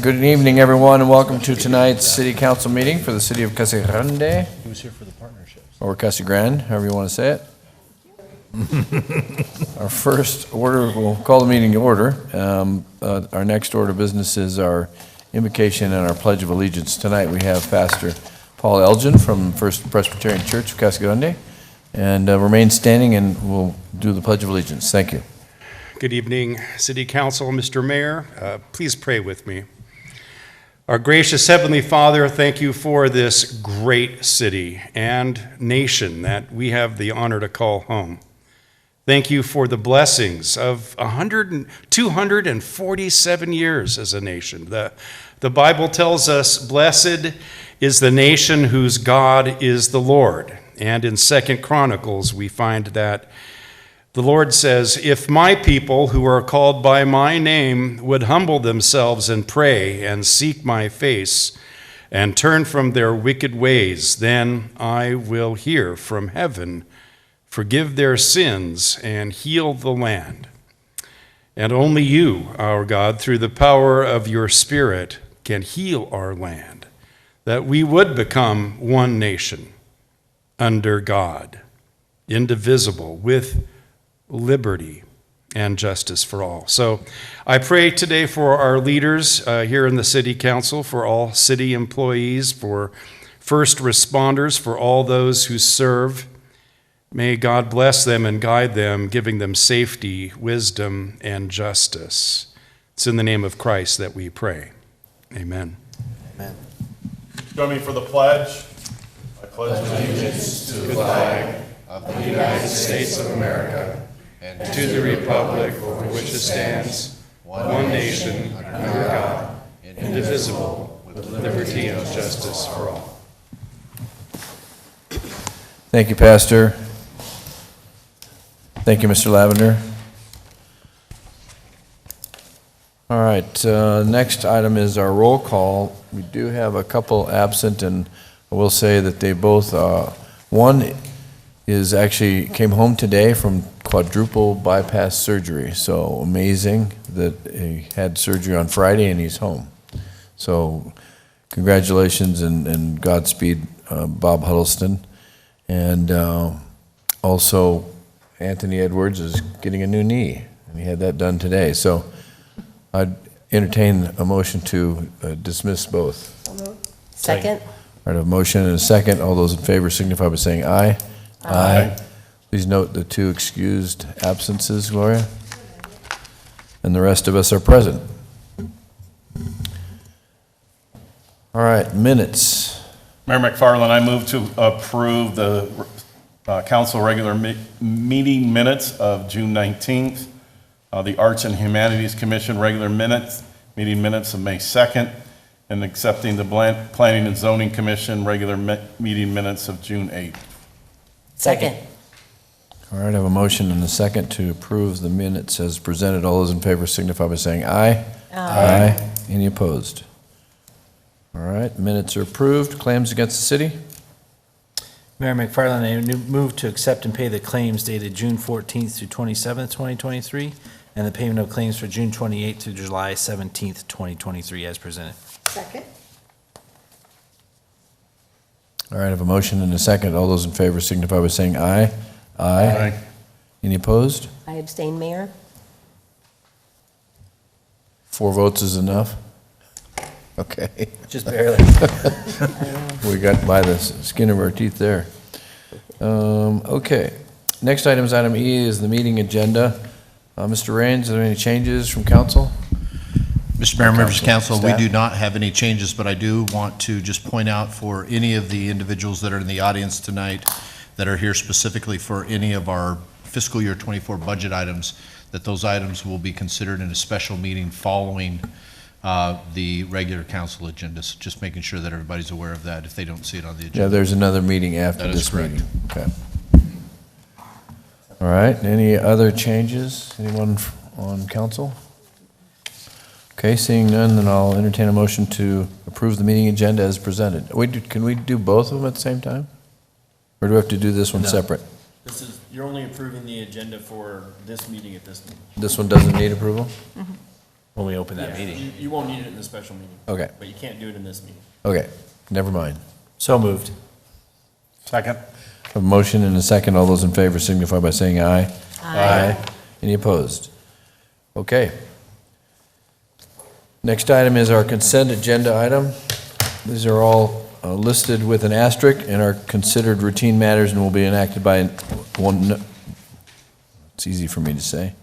Good evening, everyone, and welcome to tonight's City Council meeting for the City of Casa Grande. Who's here for the partnerships? Or Casa Grande, however you want to say it. Our first order, we'll call the meeting to order. Our next order of business is our invocation and our Pledge of Allegiance. Tonight we have Pastor Paul Elgin from First Presbyterian Church of Casa Grande, and remain standing and we'll do the Pledge of Allegiance. Thank you. Good evening, City Council, Mr. Mayor. Please pray with me. Our gracious Heavenly Father, thank you for this great city and nation that we have the honor to call home. Thank you for the blessings of 247 years as a nation. The Bible tells us, blessed is the nation whose God is the Lord. And in 2 Chronicles, we find that the Lord says, if my people who are called by my name would humble themselves and pray and seek my face and turn from their wicked ways, then I will hear from heaven, forgive their sins, and heal the land. And only you, our God, through the power of your Spirit, can heal our land, that we would become one nation under God, indivisible, with liberty and justice for all. So I pray today for our leaders here in the City Council, for all city employees, for first responders, for all those who serve. May God bless them and guide them, giving them safety, wisdom, and justice. It's in the name of Christ that we pray. Amen. Amen. Join me for the pledge. I pledge allegiance to the flag of the United States of America and to the republic for which it stands, one nation, under God, indivisible, with liberty and justice for all. Thank you, Pastor. Thank you, Mr. Lavender. All right, next item is our roll call. We do have a couple absent, and I will say that they both, one is actually came home today from quadruple bypass surgery. So amazing that he had surgery on Friday and he's home. So congratulations and Godspeed, Bob Huddleston. And also Anthony Edwards is getting a new knee, and he had that done today. So I'd entertain a motion to dismiss both. Second. All right, a motion and a second. All those in favor signify by saying aye. Aye. Please note the two excused absences, Gloria. And the rest of us are present. All right, minutes. Mayor McFarland, I move to approve the council regular meeting minutes of June 19th, the Arts and Humanities Commission regular meeting minutes of May 2nd, and accepting the Planning and Zoning Commission regular meeting minutes of June 8th. Second. All right, I have a motion and a second to approve the minutes as presented. All those in favor signify by saying aye. Aye. Any opposed? All right, minutes are approved. Claims against the city? Mayor McFarland, I move to accept and pay the claims dated June 14th through 27th, 2023, and the payment of claims for June 28th through July 17th, 2023, as presented. Second. All right, I have a motion and a second. All those in favor signify by saying aye. Aye. Any opposed? I abstain, Mayor. 4 votes is enough? Okay. Just barely. We got by the skin of our teeth there. Okay. Next item is item E is the meeting agenda. Mr. Raines, are there any changes from council? Mr. Mayor, members of council, we Staff? do not have any changes, but I do want to just point out for any of the individuals that are in the audience tonight that are here specifically for any of our fiscal year 24 budget items, that those items will be considered in a special meeting following the regular council agenda. So just making sure that everybody's aware of that if they don't see it on the agenda. Yeah, there's another meeting after That is this correct. meeting. Okay. All right, any other changes? Anyone on council? Okay, seeing none, then I'll entertain a motion to approve the meeting agenda as presented. Can we do both of them at the same time? Or do we have to do this one No. separate? You're only approving the agenda for this meeting at this meeting. This one doesn't need approval? when we open that Yeah, meeting. You won't need it in the special meeting. Okay, But you can't do it in this meeting. okay, never mind. So moved. Second. A motion and a second. All those in favor signify by saying aye. Aye. Any opposed? Okay. Next item is our consent agenda item. These are all listed with an asterisk and are considered routine matters and will be enacted by one, it's easy for me to say,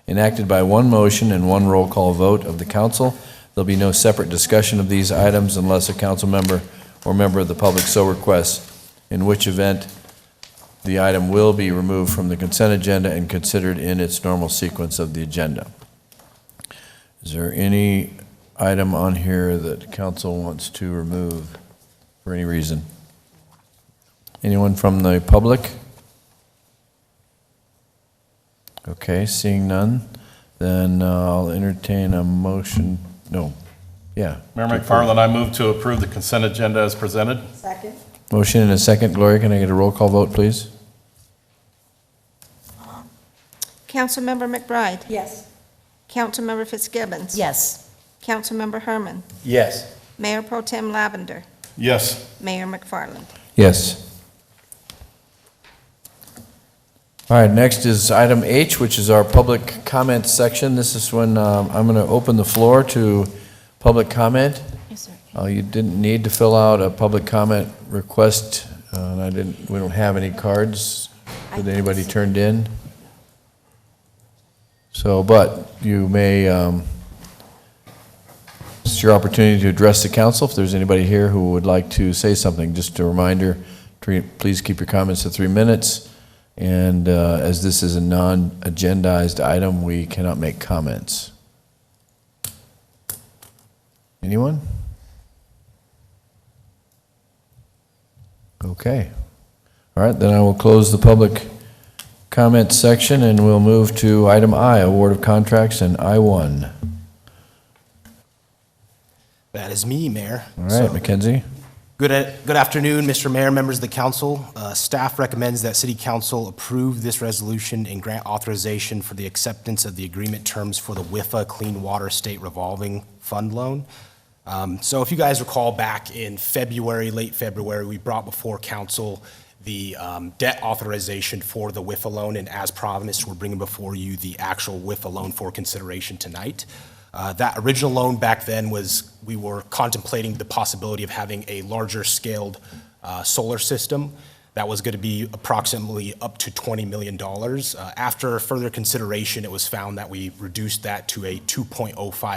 enacted by one motion and one roll call vote of the council. There'll be no separate discussion of these items unless a council member or member of the public so requests, in which event the item will be removed from the consent agenda and considered in its normal sequence of the agenda. Is there any item on here that council wants to remove for any reason? Anyone from the public? Okay, seeing none, then I'll entertain a motion, no, yeah. Mayor McFarland, I move to approve the consent agenda as presented. Second. Motion and a second. Gloria, can I get a roll call vote, please? Councilmember McBride. Yes. Councilmember Fitzgibbons. Yes. Councilmember Herman. Yes. Mayor Pro Tem Lavender. Yes. Mayor McFarland. Yes. All right, next is item H, which is our public comment section. This is when I'm going to open the floor to public comment. Yes, sir. You didn't need to fill out a public comment request, and we don't have any cards that anybody turned in. So, but you may, it's your opportunity to address the council. If there's anybody here who would like to say something, just a reminder, please keep your comments to 3 minutes. And as this is a non-agendized item, we cannot make comments. Anyone? Okay. All right, then I will close the public comment section and we'll move to item I, award of contracts, and I-1. That is me, Mayor. All right, So, Mackenzie? Good afternoon, Mr. Mayor, members of the council. Staff recommends that City Council approve this resolution and grant authorization for the acceptance of the agreement terms for the WIFA Clean Water State Revolving Fund Loan. So if you guys recall, back in February, late February, we brought before council the debt authorization for the WIFA loan, and as promised, we're bringing before you the actual WIFA loan for consideration tonight. That original loan back then was, we were contemplating the possibility of having a larger scaled solar system that was going to be approximately up to $20 million. After further consideration, it was found that we reduced that to a 2.05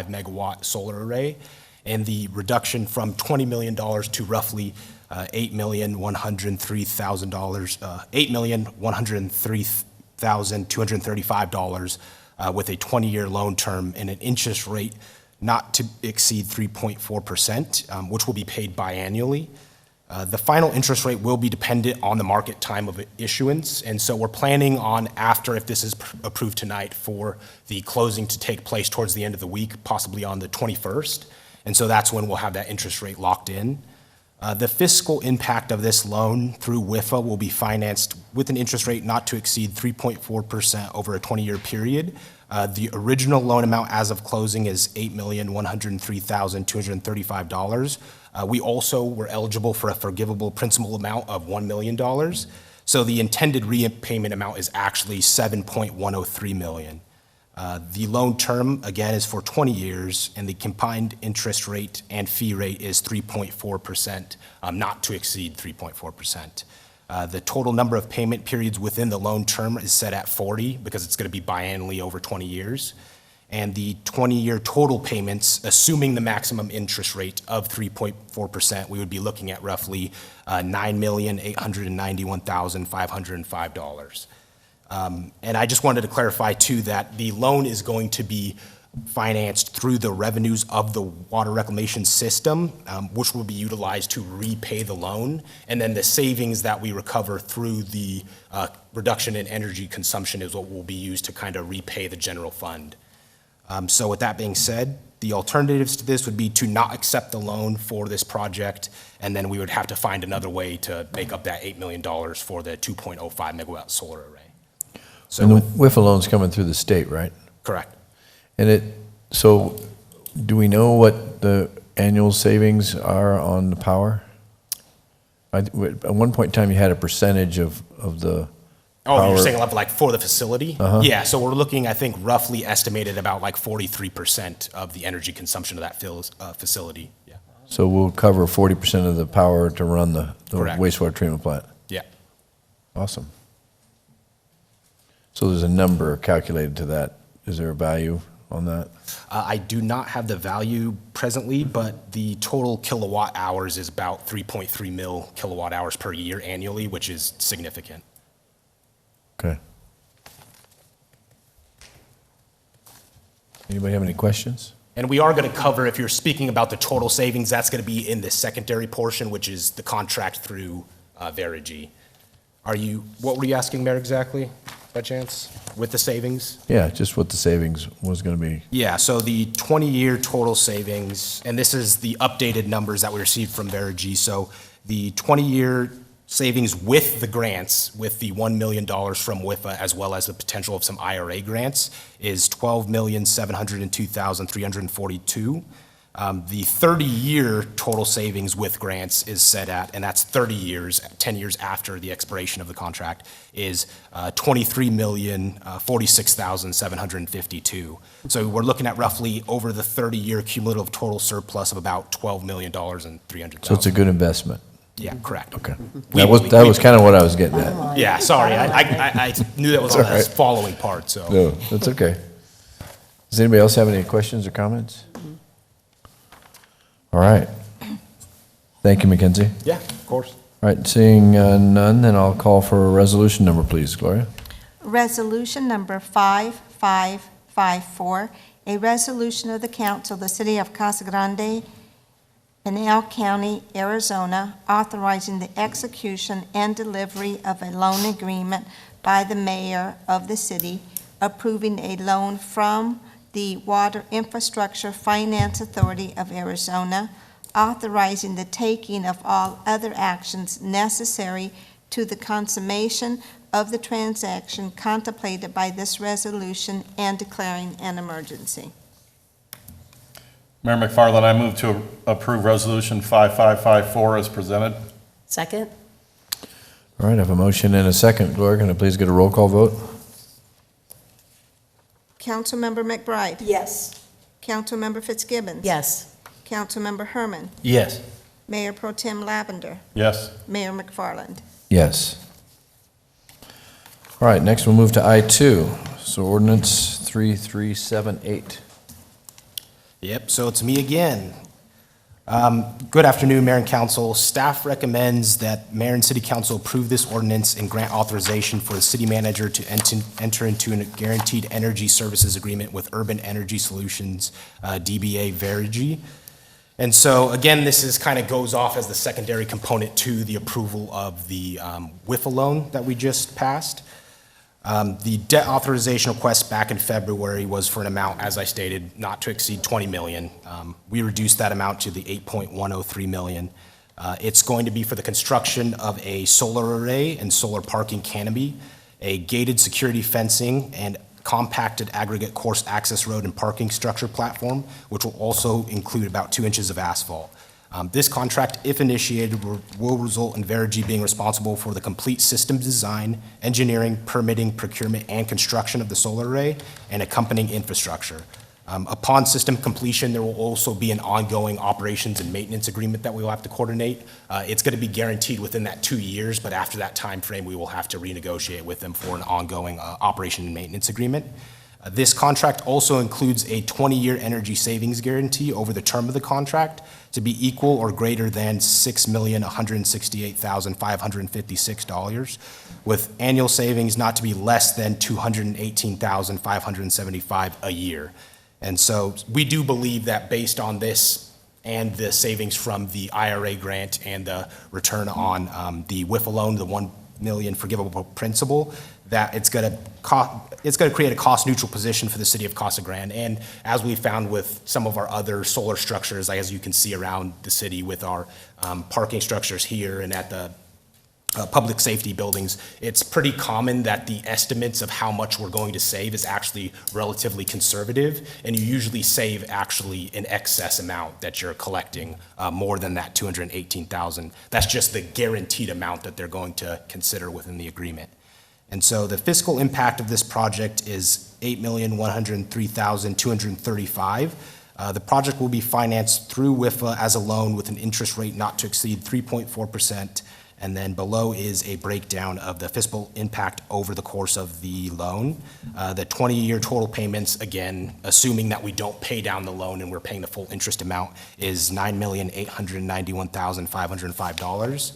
megawatt solar array, and the reduction from $20 million to roughly $8,103,235 with a 20-year loan term and an interest rate not to exceed 3.4%, which will be paid biannually. The final interest rate will be dependent on the market time of issuance, and so we're planning on, after, if this is approved tonight, for the closing to take place towards the end of the week, possibly on the 21st, and so that's when we'll have that interest rate locked in. The fiscal impact of this loan through WIFA will be financed with an interest rate not to exceed 3.4% over a 20-year period. The original loan amount as of closing is $8,103,235. We also were eligible for a forgivable principal amount of $1 million. So the intended repayment amount is actually $7.103 million. The loan term, again, is for 20 years, and the combined interest rate and fee rate is 3.4%, not to exceed 3.4%. The total number of payment periods within the loan term is set at 40 because it's going to be biannually over 20 years. And the 20-year total payments, assuming the maximum interest rate of 3.4%, we would be looking at roughly $9,891,505. And I just wanted to clarify, too, that the loan is going to be financed through the revenues of the water reclamation system, which will be utilized to repay the loan. And then the savings that we recover through the reduction in energy consumption is what will be used to kind of repay the general fund. So with that being said, the alternatives to this would be to not accept the loan for this project, and then we would have to find another way to make up that $8 million for the 2.05 megawatt solar array. And the WIFA loan's coming through the state, right? Correct. And so Do we know what the annual savings are on the power? At one point in time, you had a percentage of the Oh, you're power. saying like for the facility? Uh-huh. Yeah, so we're looking, I think, roughly estimated about like 43% of the energy consumption of that facility. Yeah. So we'll cover 40% of the power to run the Correct. wastewater treatment plant. Yeah. Awesome. So there's a number calculated to that. Is there a value on that? I do not have the value presently, but the total kilowatt hours is about 3.3 mil kilowatt hours per year annually, which is significant. Okay. Anybody have any questions? And we are going to cover, if you're speaking about the total savings, that's going to be in the secondary portion, which is the contract through Verigy. What were you asking, Mayor, exactly, by chance, with the savings? Yeah, just what the savings was going to be. Yeah, so the 20-year total savings, and this is the updated numbers that we received from Verigy. So the 20-year savings with the grants, with the $1 million from WIFA, as well as the potential of some IRA grants, is $12,702,342. The 30-year total savings with grants is set at, and that's 30 years, 10 years after the expiration of the contract, is $23,046,752. So we're looking at roughly over the 30-year cumulative total surplus of about $12 million and $300,000. So it's a good investment. Yeah, correct. Okay. We That was believe- kind of what I was getting at. Yeah, sorry, I knew that was on It's all the right. following part, so. No, that's okay. Does anybody else have any questions or comments? All right. Thank you, Mackenzie. Yeah, of course. All right, seeing none, then I'll call for a resolution number, please. Gloria? Resolution number 5554, a resolution of the council of the city of Casa Grande, Pinal County, Arizona, authorizing the execution and delivery of a loan agreement by the mayor of the city, approving a loan from the Water Infrastructure Finance Authority of Arizona, authorizing the taking of all other actions necessary to the consummation of the transaction contemplated by this resolution and declaring an emergency. Mayor McFarland, I move to approve Resolution 5554 as presented. Second? All right, I have a motion and a second. Gloria, can I please get a roll call vote? Councilmember McBride. Yes. Councilmember Fitzgibbons. Yes. Councilmember Herman. Yes. Mayor Pro Tem Lavender. Yes. Mayor McFarland. Yes. All right, next we'll move to I-2. So ordinance 3378. Yep, so it's me again. Good afternoon, Mayor and Council. Staff recommends that Mayor and City Council approve this ordinance and grant authorization for the city manager to enter into a guaranteed energy services agreement with Urban Energy Solutions, DBA Verigy. And so, again, this is kind of goes off as the secondary component to the approval of the WIFA loan that we just passed. The debt authorization request back in February was for an amount, as I stated, not to exceed 20 million. We reduced that amount to the 8.103 million. It's going to be for the construction of a solar array and solar parking canopy, a gated security fencing, and compacted aggregate course access road and parking structure platform, which will also include about 2 inches of asphalt. This contract, if initiated, will result in Verigy being responsible for the complete system design, engineering, permitting, procurement, and construction of the solar array and accompanying infrastructure. Upon system completion, there will also be an ongoing operations and maintenance agreement that we will have to coordinate. It's going to be guaranteed within that 2 years, but after that time frame, we will have to renegotiate with them for an ongoing operation and maintenance agreement. This contract also includes a 20-year energy savings guarantee over the term of the contract to be equal or greater than $6,168,556, with annual savings not to be less than $218,575 a year. And so we do believe that based on this and the savings from the IRA grant and the return on the WIFA loan, the $1 million forgivable principal, that it's going to create a cost-neutral position for the city of Casa Grande. And as we found with some of our other solar structures, as you can see around the city with our parking structures here and at the public safety buildings, it's pretty common that the estimates of how much we're going to save is actually relatively conservative, and you usually save actually an excess amount that you're collecting, more than that 218,000. That's just the guaranteed amount that they're going to consider within the agreement. And so the fiscal impact of this project is $8,103,235. The project will be financed through WIFA as a loan with an interest rate not to exceed 3.4%. And then below is a breakdown of the fiscal impact over the course of the loan. The 20-year total payments, again, assuming that we don't pay down the loan and we're paying the full interest amount, is $9,891,505.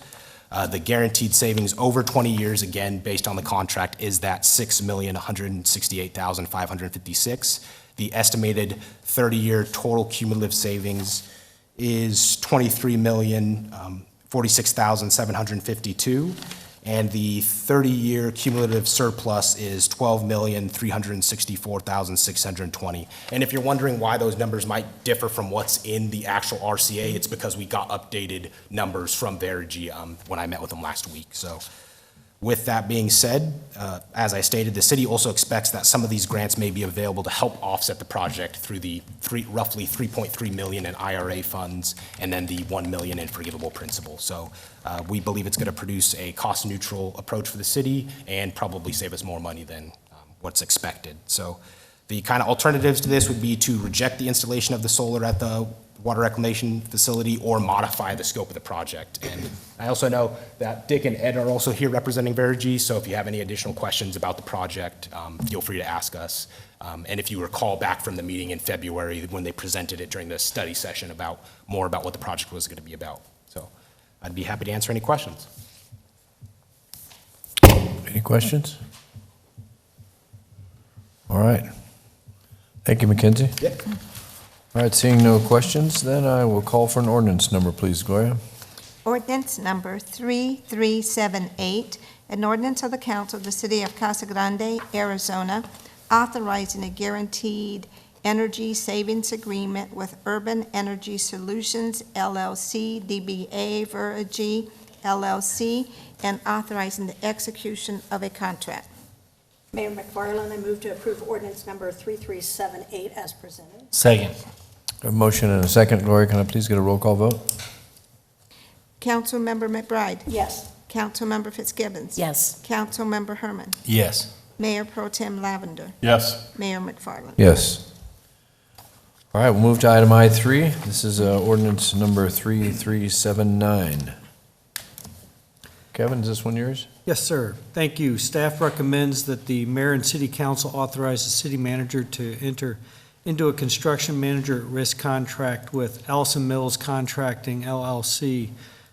The guaranteed savings over 20 years, again, based on the contract, is that $6,168,556. The estimated 30-year total cumulative savings is $23,046,752, and the 30-year cumulative surplus is $12,364,620. And if you're wondering why those numbers might differ from what's in the actual RCA, it's because we got updated numbers from Verigy when I met with them last week. So with that being said, as I stated, the city also expects that some of these grants may be available to help offset the project through the roughly $3.3 million in IRA funds and then the $1 million in forgivable principal. So we believe it's going to produce a cost-neutral approach for the city and probably save us more money than what's expected. So the kind of alternatives to this would be to reject the installation of the solar at the water reclamation facility or modify the scope of the project. And I also know that Dick and Ed are also here representing Verigy, so if you have any additional questions about the project, feel free to ask us. And if you recall back from the meeting in February when they presented it during the study session more about what the project was going to be about. So I'd be happy to answer any questions. Any questions? All right. Thank you, Mackenzie. Yep. All right, seeing no questions, then I will call for an ordinance number, please, Gloria. Ordinance number 3378, an ordinance of the council of the city of Casa Grande, Arizona, authorizing a guaranteed energy savings agreement with Urban Energy Solutions, LLC, DBA Verigy, LLC, and authorizing the execution of a contract. Mayor McFarland, I move to approve ordinance number 3378 as presented. Second. A motion and a second. Gloria, can I please get a roll call vote? Councilmember McBride. Yes. Councilmember Fitzgibbons. Yes. Councilmember Herman. Yes. Mayor Pro Tem Lavender. Yes. Mayor McFarland. Yes. All right, we'll move to item I3. This is ordinance number 3379. Kevin, is this one yours? Yes, sir. Thank you. Staff recommends that the mayor and city council authorize the city manager to enter into a construction manager at risk contract with Allison Mills Contracting LLC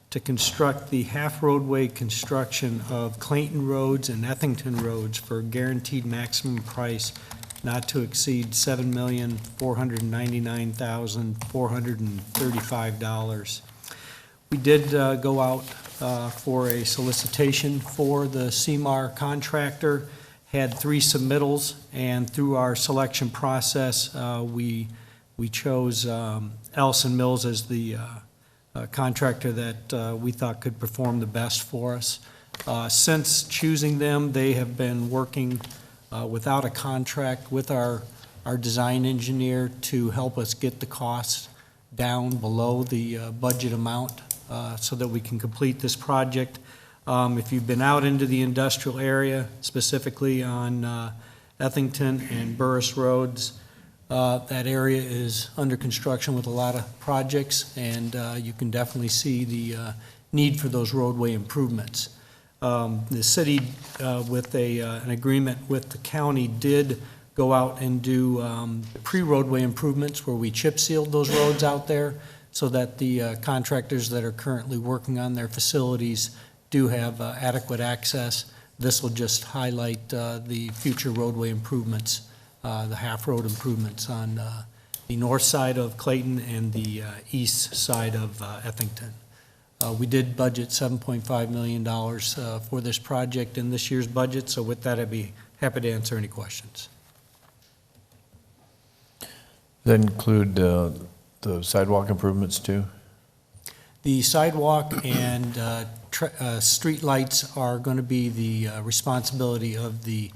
to construct the half roadway construction of Clayton Roads and Ethington Roads for a guaranteed maximum price not to exceed $7,499,435. We did go out for a solicitation for the CMAR contractor, had 3 submittals, and through our selection process, we chose Allison Mills as the contractor that we thought could perform the best for us. Since choosing them, they have been working without a contract with our design engineer to help us get the costs down below the budget amount so that we can complete this project. If you've been out into the industrial area, specifically on Ethington and Burris Roads, that area is under construction with a lot of projects, and you can definitely see the need for those roadway improvements. The city, with an agreement with the county, did go out and do pre-roadway improvements where we chip sealed those roads out there so that the contractors that are currently working on their facilities do have adequate access. This will just highlight the future roadway improvements, the half-road improvements on the north side of Clayton and the east side of Ethington. We did budget $7.5 million for this project in this year's budget, so with that, I'd be happy to answer any questions. Does that include the sidewalk improvements too? The sidewalk and street lights are going to be the responsibility of the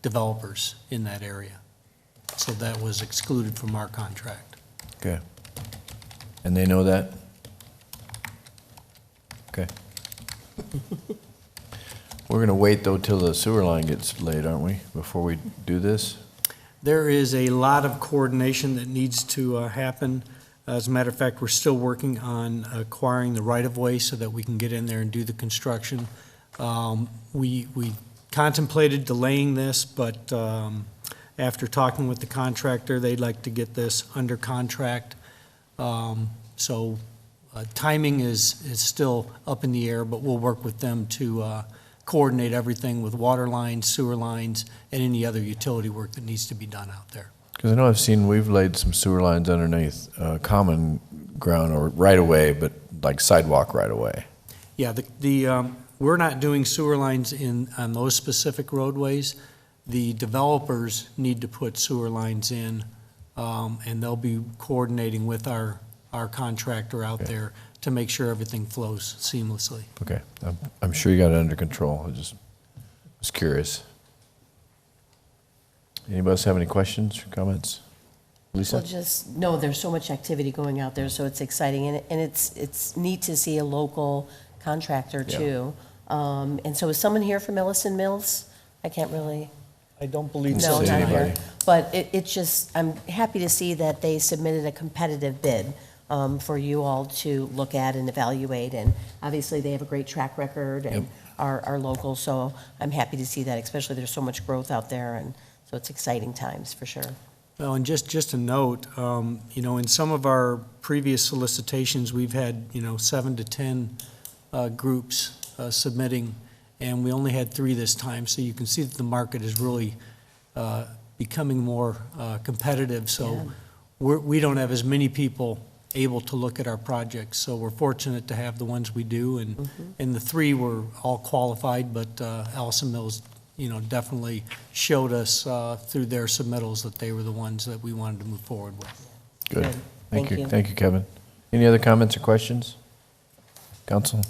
developers in that area. So that was excluded from our contract. Okay. And they know that? Okay. We're going to wait, though, till the sewer line gets laid, aren't we, before we do this? There is a lot of coordination that needs to happen. As a matter of fact, we're still working on acquiring the right-of-way so that we can get in there and do the construction. We contemplated delaying this, but after talking with the contractor, they'd like to get this under contract. So timing is still up in the air, but we'll work with them to coordinate everything with water lines, sewer lines, and any other utility work that needs to be done out there. Because I know we've laid some sewer lines underneath common ground or right-of-way, but like sidewalk right-of-way. Yeah, we're not doing sewer lines on those specific roadways. The developers need to put sewer lines in, and they'll be coordinating with our contractor out Okay. there to make sure everything flows seamlessly. Okay, I'm sure you got it under control. I just was curious. Anybody else have any questions or comments? Lisa? Well, just know there's so much activity going out there, so it's exciting, and it's neat to see a local contractor Yeah. too. And so is someone here from Ellison Mills? I can't really, I don't believe Didn't no, say not anybody. here. But it's just, I'm happy to see that they submitted a competitive bid for you all to look at and evaluate, and obviously they have a great track record and are local, so I'm happy to see that, especially there's so much growth out there, and so it's exciting times for sure. Well, and just a note, in some of our previous solicitations, we've had, 7 to 10 groups submitting, and we only had 3 this time, so you can see that the market is really becoming more competitive, so we don't have as many people able to look at our projects, so we're fortunate to have the ones we do, and the 3 were all qualified, but Allison Mills definitely showed us through their submittals that they were the ones that we wanted to move forward with. Good. Thank you. Thank you, Kevin. Any other comments or questions? Council?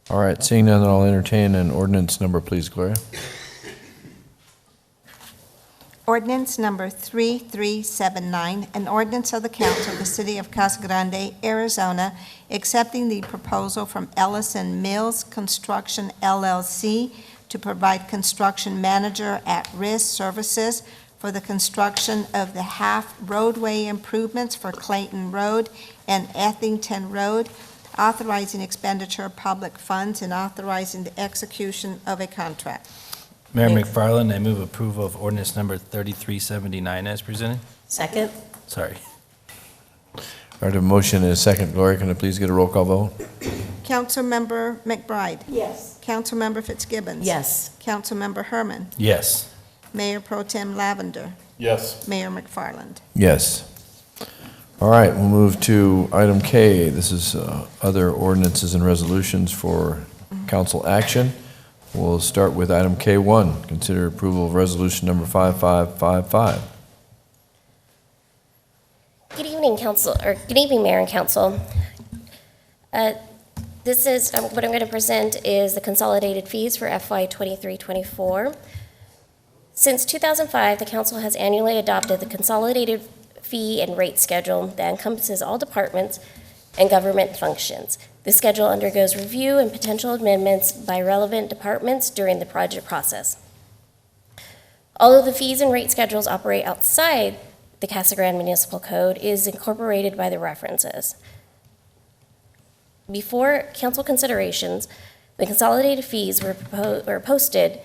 All right, seeing none, I'll entertain an ordinance number, please, Gloria. Ordinance number 3379, an ordinance of the council of the city of Casa Grande, Arizona, accepting the proposal from Ellison Mills Construction LLC to provide construction manager at-risk services for the construction of the half roadway improvements for Clayton Road and Ethington Road, authorizing expenditure of public funds and authorizing the execution of a contract. Mayor Thanks. McFarland, I move approval of ordinance number 3379 as presented. Second? Sorry. All right, a motion and a second. Gloria, can I please get a roll call vote? Councilmember McBride. Yes. Councilmember Fitzgibbons. Yes. Councilmember Herman. Yes. Mayor Pro Tem Lavender. Yes. Mayor McFarland. Yes. All right, we'll move to item K. This is other ordinances and resolutions for council action. We'll start with item K1, consider approval of resolution number 5555. Good evening, council, or good evening, Mayor and Council. This is, what I'm going to present is the consolidated fees for FY 23-24. Since 2005, the council has annually adopted the consolidated fee and rate schedule that encompasses all departments and government functions. This schedule undergoes review and potential amendments by relevant departments during the project process. Although the fees and rate schedules operate outside the Casa Grande Municipal Code, is incorporated by the references. Before council considerations, the consolidated fees were posted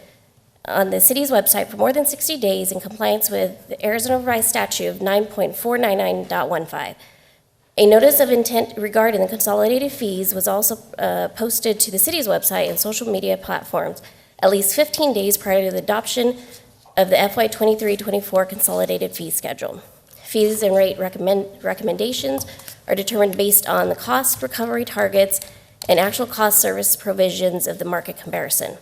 on the city's website for more than 60 days in compliance with the Arizona Revised Statute of 9.499.15. A notice of intent regarding the consolidated fees was also posted to the city's website and social media platforms at least 15 days prior to the adoption of the FY 23-24 consolidated fee schedule. Fees and rate recommendations are determined based on the cost recovery targets and actual cost service provisions of the market comparison.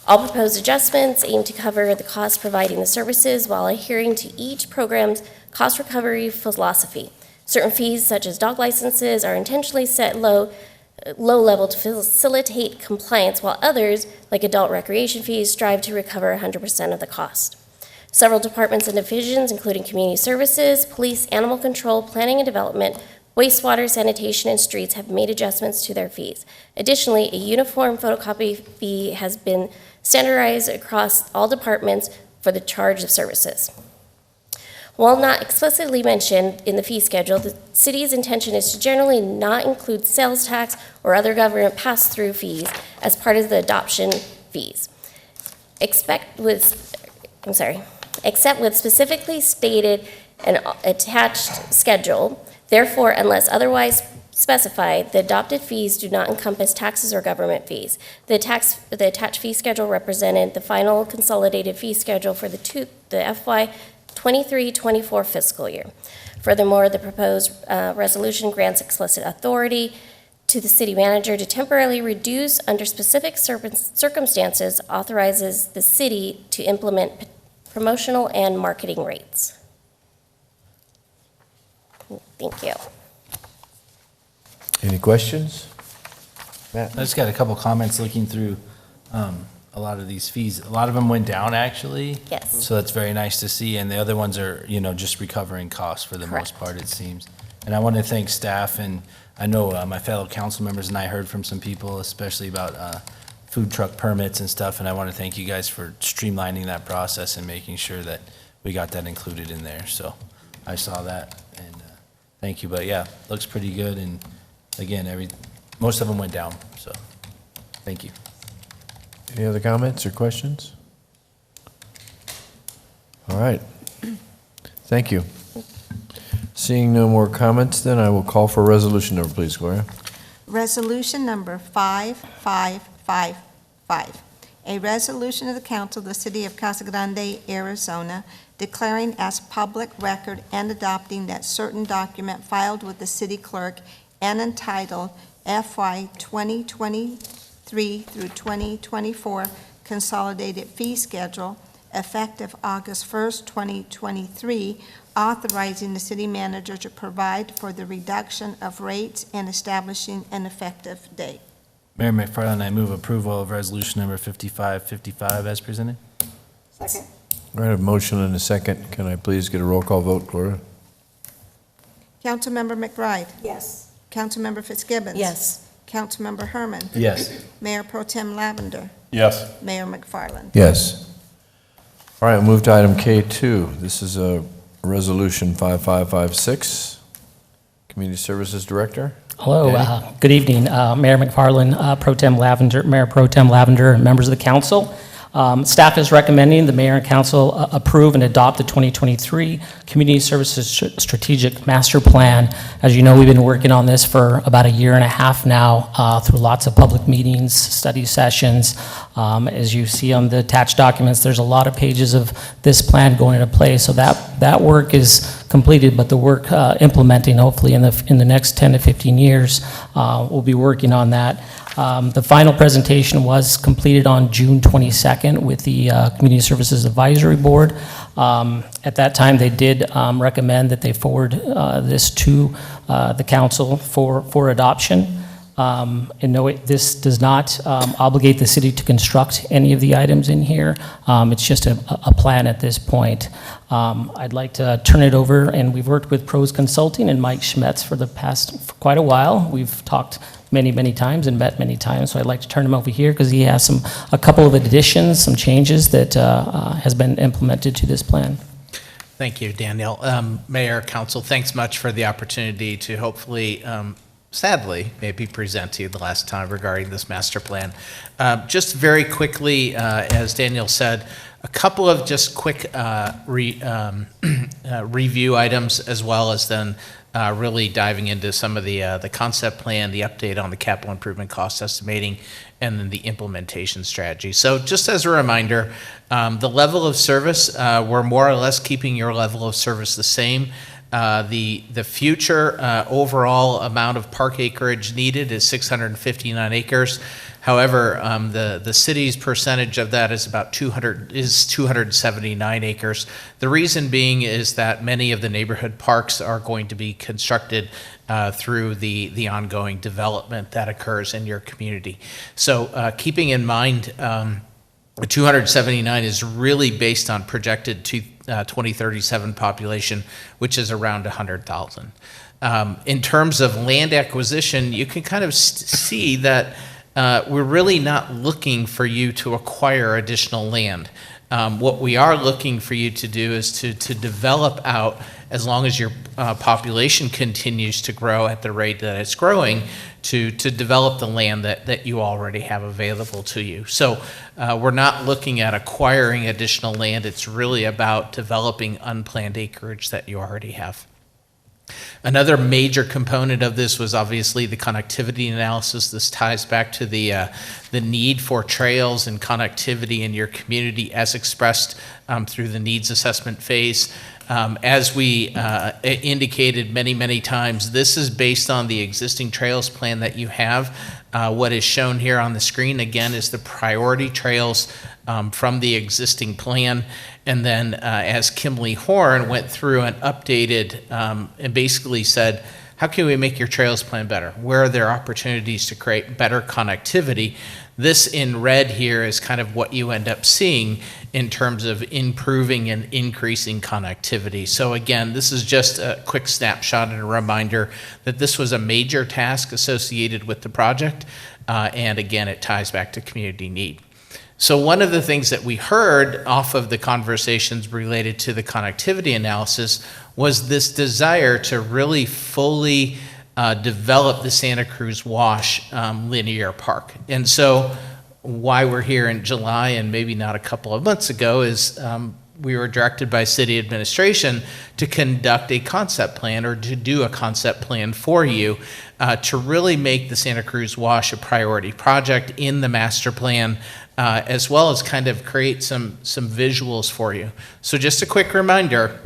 All proposed adjustments aim to cover the cost providing the services while adhering to each program's cost recovery philosophy. Certain fees, such as dog licenses, are intentionally set low level to facilitate compliance, while others, like adult recreation fees, strive to recover 100% of the cost. Several departments and divisions, including community services, police, animal control, planning and development, wastewater, sanitation, and streets, have made adjustments to their fees. Additionally, a uniform photocopy fee has been standardized across all departments for the charge of services. While not explicitly mentioned in the fee schedule, the city's intention is to generally not include sales tax or other government pass-through fees as part of the adoption fees, except with specifically stated and attached schedule. Therefore, unless otherwise specified, the adopted fees do not encompass taxes or government fees. The attached fee schedule represented the final consolidated fee schedule for the FY 23-24 fiscal year. Furthermore, the proposed resolution grants explicit authority to the city manager to temporarily reduce under specific circumstances, authorizes the city to implement promotional and marketing rates. Thank you. Any questions? I just got a couple comments looking through a lot of these fees. A lot of them went down, actually. Yes. So that's very nice to see, and the other ones are, just recovering costs for the most part, it seems. And I want to thank staff, and I know my fellow council members and I heard from some people, especially about food truck permits and stuff, and I want to thank you guys for streamlining that process and making sure that we got that included in there. So I saw that, and thank you. But yeah, looks pretty good, and again, most of them went down, so thank you. Any other comments or questions? All right. Thank you. Seeing no more comments, then I will call for a resolution number, please, Gloria. Resolution number 5555. A resolution of the council of the city of Casa Grande, Arizona, declaring as public record and adopting that certain document filed with the city clerk and entitled FY 2023 through 2024 Consolidated Fee Schedule, effective August 1st, 2023, authorizing the city manager to provide for the reduction of rates and establishing an effective date. Mayor McFarland, I move approval of resolution number 5555 as presented. Second. All right, a motion and a second. Can I please get a roll call vote, Gloria? Councilmember McBride. Yes. Councilmember Fitzgibbons. Yes. Councilmember Herman. Yes. Mayor Pro Tem Lavender. Yes. Mayor McFarland. Yes. All right, we'll move to item K2. This is a resolution 5556. Community Services Director. Hello, Danny? good evening, Mayor McFarland, Mayor Pro Tem Lavender, and members of the council. Staff is recommending the mayor and council approve and adopt the 2023 Community Services Strategic Master Plan. As you know, we've been working on this for about a year and a half now through lots of public meetings, study sessions. As you see on the attached documents, there's a lot of pages of this plan going into place. So that work is completed, but the work implementing hopefully in the next 10 to 15 years, we'll be working on that. The final presentation was completed on June 22nd with the Community Services Advisory Board. At that time, they did recommend that they forward this to the council for adoption. And no, this does not obligate the city to construct any of the items in here. It's just a plan at this point. I'd like to turn it over, and we've worked with Pros Consulting and Mike Schmetz for quite a while. We've talked many times and met many times, so I'd like to turn him over here because he has a couple of additions, some changes that has been implemented to this plan. Thank you, Daniel. Mayor, Council, thanks much for the opportunity to hopefully, sadly, maybe present to you the last time regarding this master plan. Just very quickly, as Daniel said, a couple of just quick review items, as well as then really diving into some of the concept plan, the update on the capital improvement cost estimating, and then the implementation strategy. So just as a reminder, the level of service, we're more or less keeping your level of service the same. The future overall amount of park acreage needed is 659 acres. However, the city's percentage of that is about 279 acres. The reason being is that many of the neighborhood parks are going to be constructed through the ongoing development that occurs in your community. So keeping in mind, the 279 is really based on projected 2037 population, which is around 100,000. In terms of land acquisition, you can kind of see that we're really not looking for you to acquire additional land. What we are looking for you to do is to develop out, as long as your population continues to grow at the rate that it's growing, to develop the land that you already have available to you. So we're not looking at acquiring additional land. It's really about developing unplanned acreage that you already have. Another major component of this was obviously the connectivity analysis. This ties back to the need for trails and connectivity in your community as expressed through the needs assessment phase. As we indicated many times, this is based on the existing trails plan that you have. What is shown here on the screen, again, is the priority trails from the existing plan. And then as Kimberly Horn went through and updated and basically said, how can we make your trails plan better? Where are there opportunities to create better connectivity? This in red here is kind of what you end up seeing in terms of improving and increasing connectivity. So again, this is just a quick snapshot and a reminder that this was a major task associated with the project. And again, it ties back to community need. So one of the things that we heard off of the conversations related to the connectivity analysis was this desire to really fully develop the Santa Cruz Wash linear park. And so why we're here in July and maybe not a couple of months ago is we were directed by city administration to conduct a concept plan or to do a concept plan for you to really make the Santa Cruz Wash a priority project in the master plan, as well as kind of create some visuals for you. So just a quick reminder,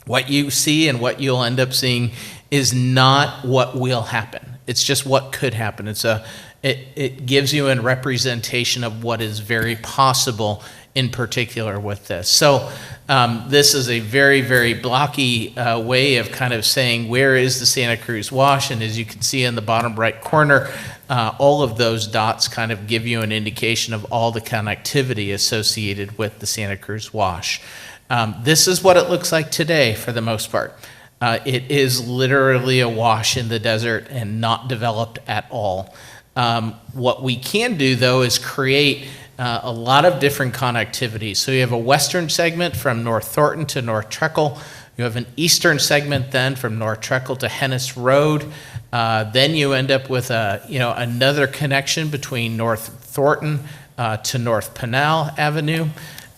what you see and what you'll end up seeing is not what will happen. It's just what could happen. It gives you a representation of what is very possible in particular with this. So this is a very blocky way of kind of saying where is the Santa Cruz Wash, and as you can see in the bottom right corner, all of those dots kind of give you an indication of all the connectivity associated with the Santa Cruz Wash. This is what it looks like today for the most part. It is literally a wash in the desert and not developed at all. What we can do, though, is create a lot of different connectivity. So you have a western segment from North Thornton to North Treckle. You have an eastern segment then from North Treckle to Hennis Road. Then you end up with another connection between North Thornton to North Pinal Avenue.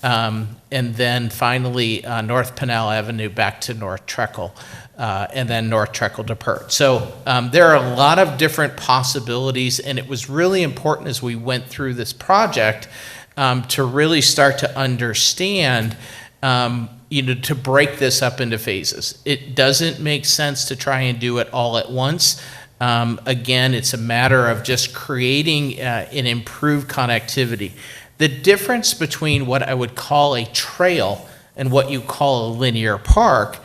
And then finally, North Pinal Avenue back to North Treckle, and then North Treckle to Pert. So there are a lot of different possibilities, and it was really important as we went through this project to really start to understand, to break this up into phases. It doesn't make sense to try and do it all at once. Again, it's a matter of just creating an improved connectivity. The difference between what I would call a trail and what you call a linear park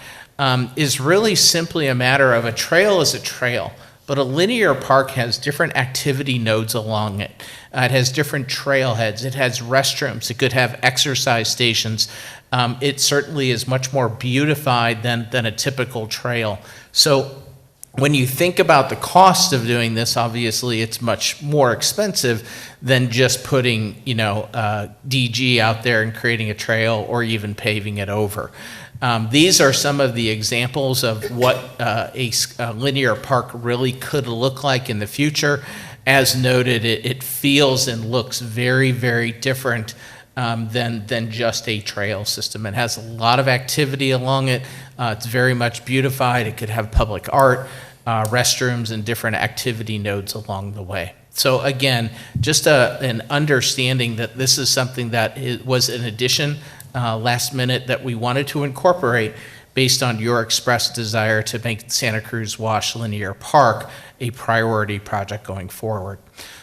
is really simply a matter of a trail is a trail, but a linear park has different activity nodes along it. It has different trailheads. It has restrooms. It could have exercise stations. It certainly is much more beautified than a typical trail. So when you think about the cost of doing this, obviously it's much more expensive than just putting, DG out there and creating a trail or even paving it over. These are some of the examples of what a linear park really could look like in the future. As noted, it feels and looks very different than just a trail system. It has a lot of activity along it. It's very much beautified. It could have public art, restrooms, and different activity nodes along the way. So again, just an understanding that this is something that was an addition last minute that we wanted to incorporate, based on your expressed desire to make Santa Cruz Wash Linear Park a priority project going forward.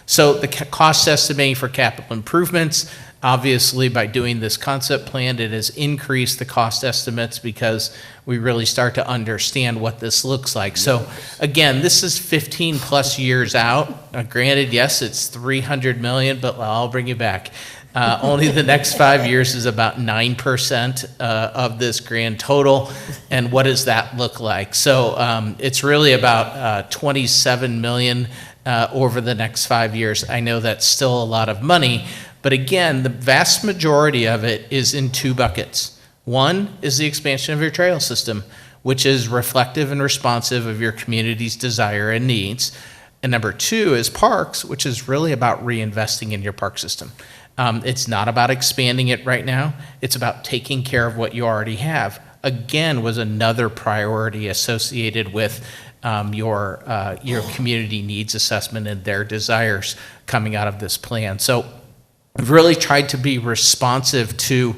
So the cost estimating for capital improvements, obviously by doing this concept plan, it has increased the cost estimates because we really start to understand what this looks like. So again, this is 15 plus years out. Granted, yes, it's 300 million, but I'll bring you back. Only the next 5 years is about 9% of this grand total. And what does that look like? So it's really about 27 million over the next 5 years. I know that's still a lot of money, but again, the vast majority of it is in two buckets. One is the expansion of your trail system, which is reflective and responsive of your community's desire and needs. And number two is parks, which is really about reinvesting in your park system. It's not about expanding it right now. It's about taking care of what you already have. Again, was another priority associated with your community needs assessment and their desires coming out of this plan. So we've really tried to be responsive to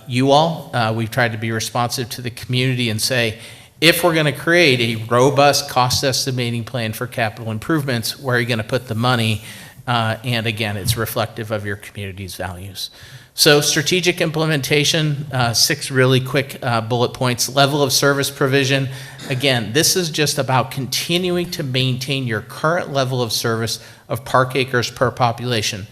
you all. We've tried to be responsive to the community and say, if we're going to create a robust cost estimating plan for capital improvements, where are you going to put the money? And again, it's reflective of your community's values. So strategic implementation, 6 really quick bullet points. Level of service provision. Again, this is just about continuing to maintain your current level of service of park acres per population.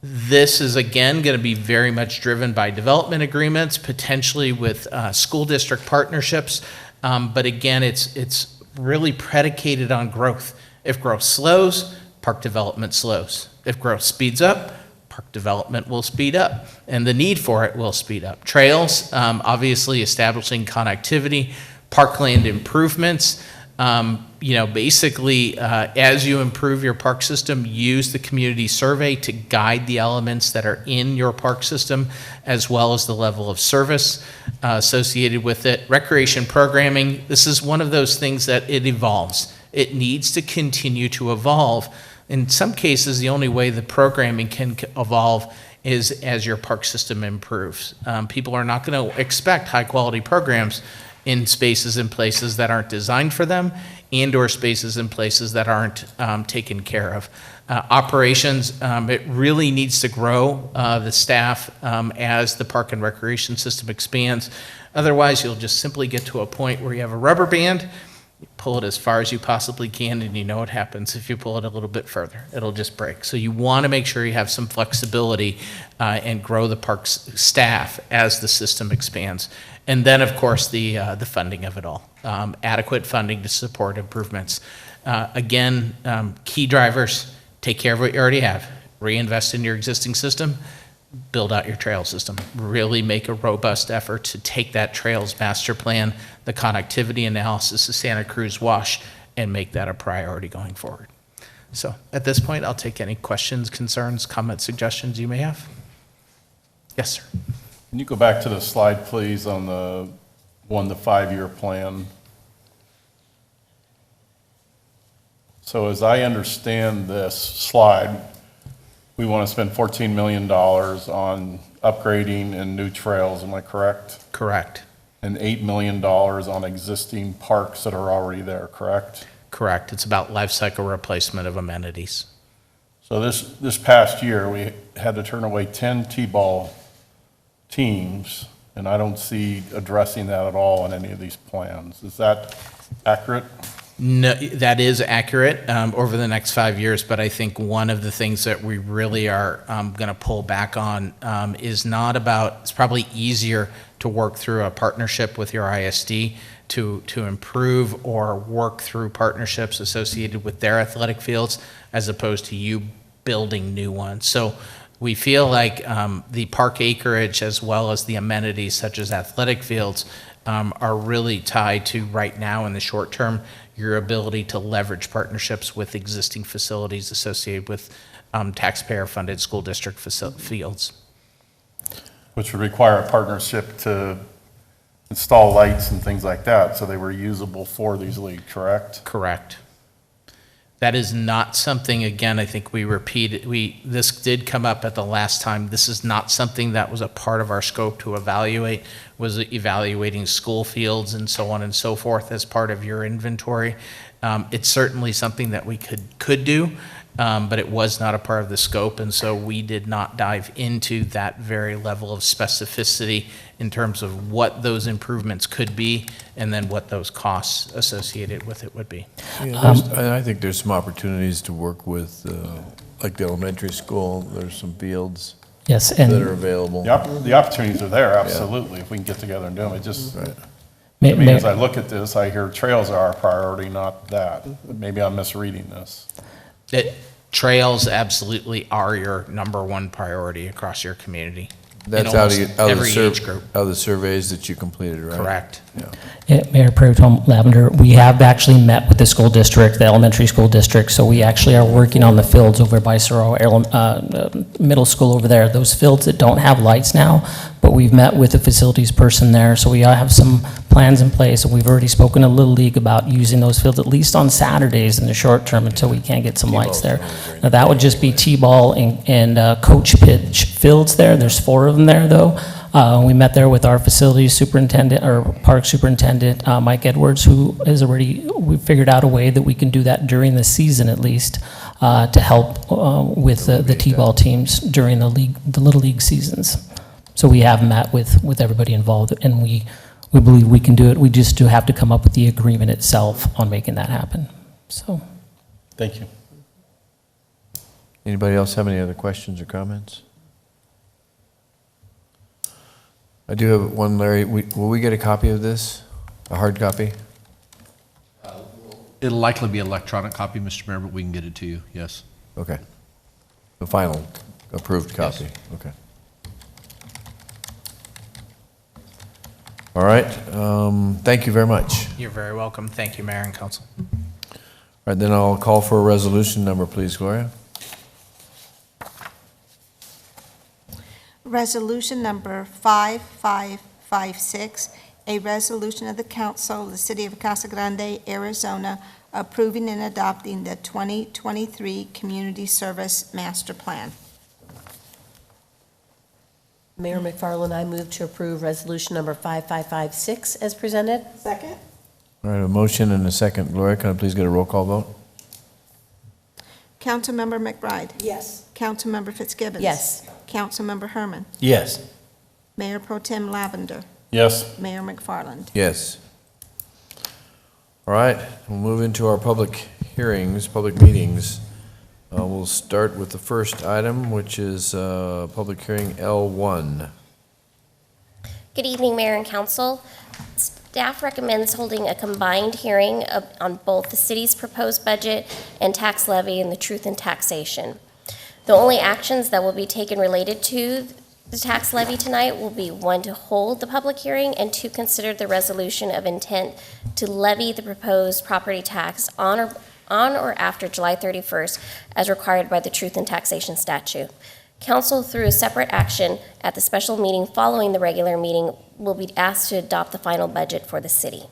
This is, again, going to be very much driven by development agreements, potentially with school district partnerships. But again, it's really predicated on growth. If growth slows, park development slows. If growth speeds up, park development will speed up, and the need for it will speed up. Trails, obviously establishing connectivity, parkland improvements. Basically, as you improve your park system, use the community survey to guide the elements that are in your park system, as well as the level of service associated with it. Recreation programming, this is one of those things that it evolves. It needs to continue to evolve. In some cases, the only way the programming can evolve is as your park system improves. People are not going to expect high-quality programs in spaces and places that aren't designed for them, and/or spaces and places that aren't taken care of. Operations, it really needs to grow the staff as the park and recreation system expands. Otherwise, you'll just simply get to a point where you have a rubber band, you pull it as far as you possibly can, and you know what happens if you pull it a little bit further. It'll just break. So you want to make sure you have some flexibility and grow the park's staff as the system expands. And then, of course, the funding of it all. Adequate funding to support improvements. Again, key drivers, take care of what you already have. Reinvest in your existing system. Build out your trail system. Really make a robust effort to take that trails master plan, the connectivity analysis of Santa Cruz Wash, and make that a priority going forward. So at this point, I'll take any questions, concerns, comments, suggestions you may have. Yes, sir. Can you go back to the slide, please, on the 1 to 5 year plan? So as I understand this slide, we want to spend $14 million on upgrading and new trails, am I correct? Correct. And $8 million on existing parks that are already there, correct? Correct. It's about life cycle replacement of amenities. So this past year, we had to turn away 10 T-ball teams, and I don't see addressing that at all in any of these plans. Is that accurate? No, that is accurate over the next 5 years, but I think one of the things that we really are going to pull back on is not about, it's probably easier to work through a partnership with your ISD to improve or work through partnerships associated with their athletic fields as opposed to you building new ones. So we feel like the park acreage as well as the amenities such as athletic fields are really tied to right now in the short term your ability to leverage partnerships with existing facilities associated with taxpayer-funded school district fields. Which would require a partnership to install lights and things like that, so they were usable for these leagues, correct? Correct. That is not something, again, I think this did come up at the last time. This is not something that was a part of our scope to evaluate, was evaluating school fields and so on and so forth as part of your inventory. It's certainly something that we could do, but it was not a part of the scope, and so we did not dive into that very level of specificity in terms of what those improvements could be and then what those costs associated with it would be. Yeah, and I think there's some opportunities to work with, like the elementary school, there's some fields Yes, that are and available. The opportunities are there, absolutely, if we can get together and do them. It just, Right. ma- I mean, ma- as I look at this, I hear trails are our priority, not that. Maybe I'm misreading this. Trails absolutely are your number one priority across your community. in That's out almost of every the age group. out of the surveys that you completed, right? Correct. Yeah. Yeah, Mayor Pro Tem Lavender, we have actually met with the school district, the elementary school district, so we actually are working on the fields over by Middle School over there, those fields that don't have lights now, but we've met with the facilities person there, so we have some plans in place, and we've already spoken to Little League about using those fields, at least on Saturdays in the short term, until we can get some lights there. Now, that would just be T-ball and coach pitch fields there, there's 4 of them there, though. We met there with our facilities superintendent, or park superintendent, Mike Edwards, who is we figured out a way that we can do that during the season at least, to help with the T-ball teams during the Little League seasons. So we have met with everybody involved, and we believe we can do it. We just do have to come up with the agreement itself on making that happen, so. Thank you. Anybody else have any other questions or comments? I do have one, Larry. Will we get a copy of this? A hard copy? It'll likely be an electronic copy, Mr. Mayor, but we can get it to you, yes. Okay. The final approved copy? Yes. Okay. All right. Thank you very much. You're very welcome. Thank you, Mayor and Council. All right, then I'll call for a resolution number, please, Gloria. Resolution number 5556, a resolution of the council of the city of Casa Grande, Arizona, approving and adopting the 2023 Community Service Master Plan. Mayor McFarland, I move to approve resolution number 5556 as presented. Second? All right, a motion and a second. Gloria, can I please get a roll call vote? Councilmember McBride. Yes. Councilmember Fitzgibbons. Yes. Councilmember Herman. Yes. Mayor Pro Tem Lavender. Yes. Mayor McFarland. Yes. All right, we'll move into our public hearings, public meetings. We'll start with the first item, which is public hearing L1. Good evening, Mayor and Council. Staff recommends holding a combined hearing on both the city's proposed budget and tax levy and the truth in taxation. The only actions that will be taken related to the tax levy tonight will be 1, to hold the public hearing, and 2, consider the resolution of intent to levy the proposed property tax on or after July 31st as required by the truth in taxation statute. Council, through a separate action at the special meeting following the regular meeting, will be asked to adopt the final budget for the city.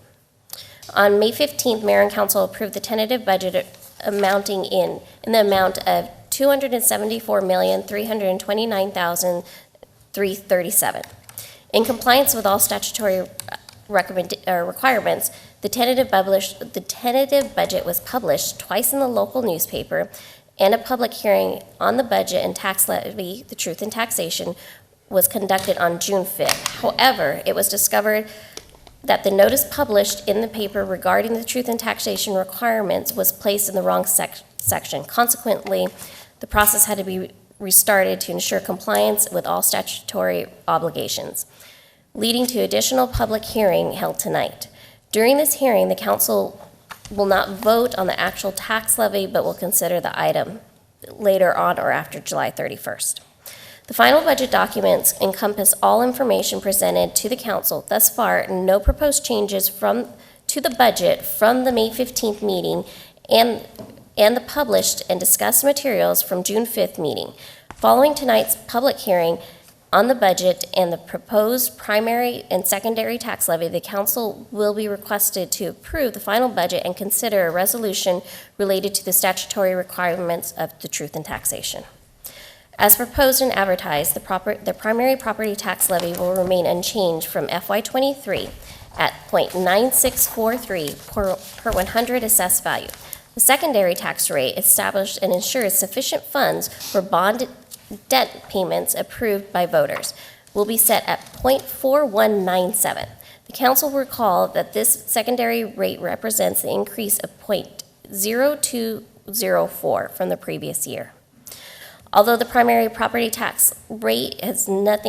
On May 15th, Mayor and Council approved the tentative budget amounting in the amount of $274,329,337. In compliance with all statutory requirements, the tentative budget was published twice in the local newspaper, and a public hearing on the budget and tax levy, the truth in taxation, was conducted on June 5th. However, it was discovered that the notice published in the paper regarding the truth in taxation requirements was placed in the wrong section. Consequently, the process had to be restarted to ensure compliance with all statutory obligations, leading to additional public hearing held tonight. During this hearing, the council will not vote on the actual tax levy, but will consider the item later on or after July 31st. The final budget documents encompass all information presented to the council thus far, and no proposed changes to the budget from the May 15th meeting and the published and discussed materials from June 5th meeting. Following tonight's public hearing, On the budget and the proposed primary and secondary tax levy, the council will be requested to approve the final budget and consider a resolution related to the statutory requirements of the truth in taxation. As proposed and advertised, the primary property tax levy will remain unchanged from FY23 at .9643 per 100 assessed value. The secondary tax rate established and ensures sufficient funds for bond debt payments approved by voters will be set at .4197. The council will recall that this secondary rate represents the increase of .0204 from the previous year. Although the primary property tax rate is not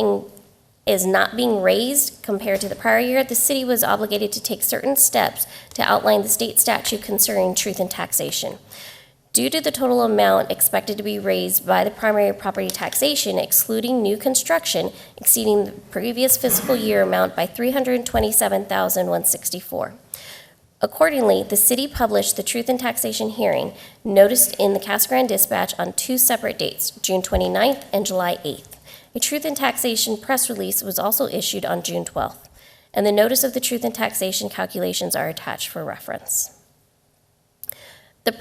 being raised compared to the prior year, the city was obligated to take certain steps to outline the state statute concerning truth in taxation. Due to the total amount expected to be raised by the primary property taxation, excluding new construction, exceeding the previous fiscal year amount by $327,164. Accordingly, the city published the Truth in Taxation hearing noticed in the Casa Grande Dispatch on 2 separate dates, June 29th and July 8th. A Truth in Taxation press release was also issued on June 12th, and the notice of the Truth in Taxation calculations are attached for reference. The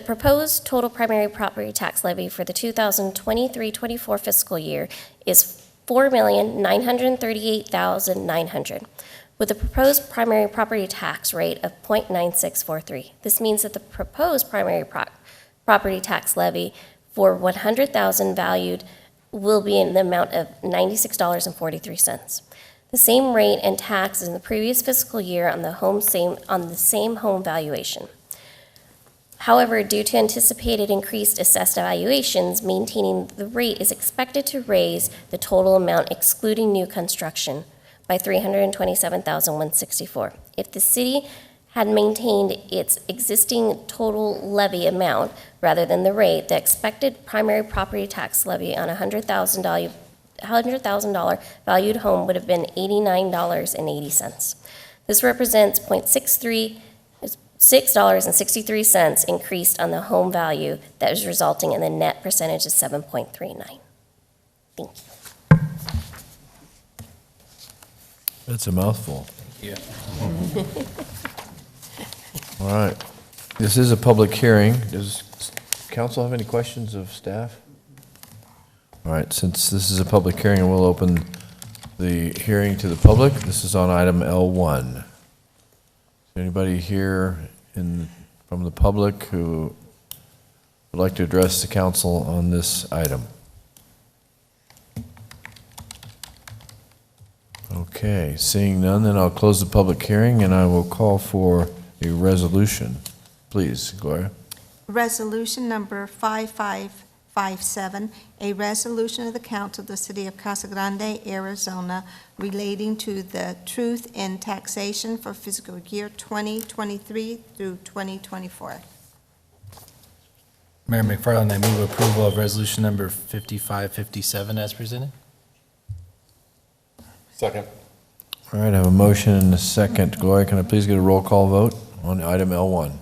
proposed total primary property tax levy for the 2023-24 fiscal year is $4,938,900, with a proposed primary property tax rate of .9643. This means that the proposed primary property tax levy for $100,000 valued will be in the amount of $96.43. The same rate and tax as in the previous fiscal year on the same home valuation. However, due to anticipated increased assessed valuations, maintaining the rate is expected to raise the total amount excluding new construction by $327,164. If the city had maintained its existing total levy amount rather than the rate, the expected primary property tax levy on a $100,000 valued home would have been $89.80. This represents $6.63 increased on the home value that is resulting in the net percentage of 7.39. Thank you. That's a mouthful. Yeah. All right. This is a public hearing. Does council have any questions of staff? All right, since this is a public hearing, we'll open the hearing to the public. This is on item L1. Is there anybody here from the public who would like to address the council on this item? Okay, seeing none, then I'll close the public hearing and I will call for a resolution. Please, Gloria. Resolution number 5557, a resolution of the council of the city of Casa Grande, Arizona, relating to the truth in taxation for fiscal year 2023 through 2024. Mayor McFarland, I move approval of resolution number 5557 as presented. Second. All right, I have a motion and a second. Gloria, can I please get a roll call vote on item L1?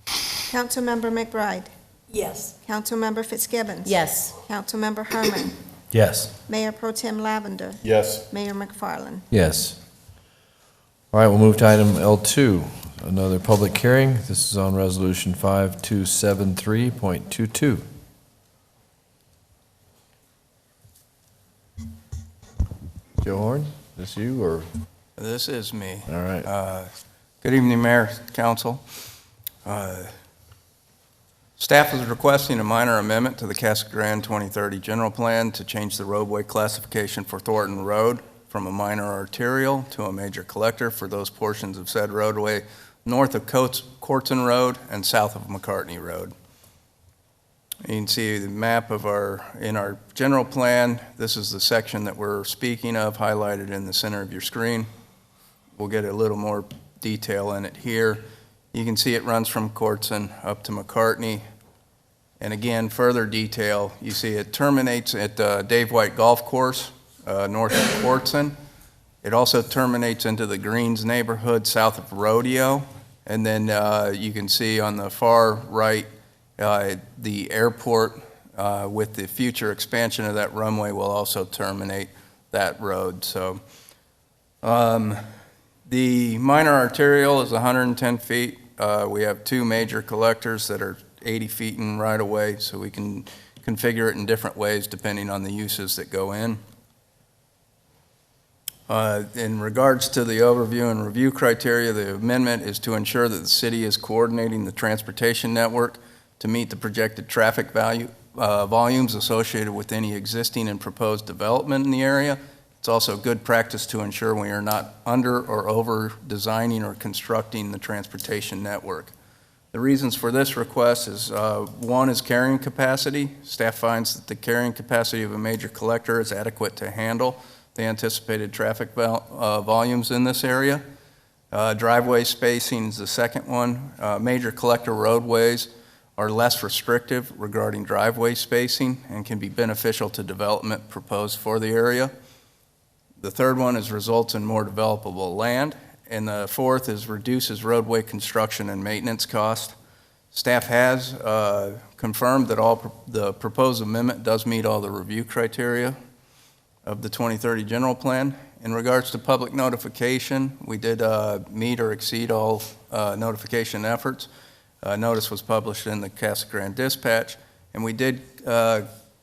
Councilmember McBride. Yes. Councilmember Fitzgibbons. Yes. Councilmember Herman. Yes. Mayor Pro Tem Lavender. Yes. Mayor McFarland. Yes. All right, we'll move to item L2, another public hearing. This is on resolution 5273.22. Joe Horn, is this you or? This is me. All right. Good evening, Mayor, Council. Staff is requesting a minor amendment to the Casa Grande 2030 General Plan to change the roadway classification for Thornton Road from a minor arterial to a major collector for those portions of said roadway north of Courtson Road and south of McCartney Road. You can see the map in our general plan. This is the section that we're speaking of, highlighted in the center of your screen. We'll get a little more detail in it here. You can see it runs from Courtson up to McCartney. And again, further detail, you see it terminates at Dave White Golf Course, north of Courtson. It also terminates into the Greens neighborhood south of Rodeo. And then you can see on the far right, the airport with the future expansion of that runway will also terminate that road. So the minor arterial is 110 feet. We have two major collectors that are 80 feet in right of way, so we can configure it in different ways depending on the uses that go in. In regards to the overview and review criteria, the amendment is to ensure that the city is coordinating the transportation network to meet the projected traffic volumes associated with any existing and proposed development in the area. It's also good practice to ensure we are not under or over designing or constructing the transportation network. The reasons for this request is, one is carrying capacity. Staff finds that the carrying capacity of a major collector is adequate to handle the anticipated traffic volumes in this area. Driveway spacing is the second one. Major collector roadways are less restrictive regarding driveway spacing and can be beneficial to development proposed for the area. The third one is results in more developable land. And the fourth is reduces roadway construction and maintenance cost. Staff has confirmed that the proposed amendment does meet all the review criteria of the 2030 general plan. In regards to public notification, we did meet or exceed all notification efforts. Notice was published in the Casa Grande Dispatch, and we did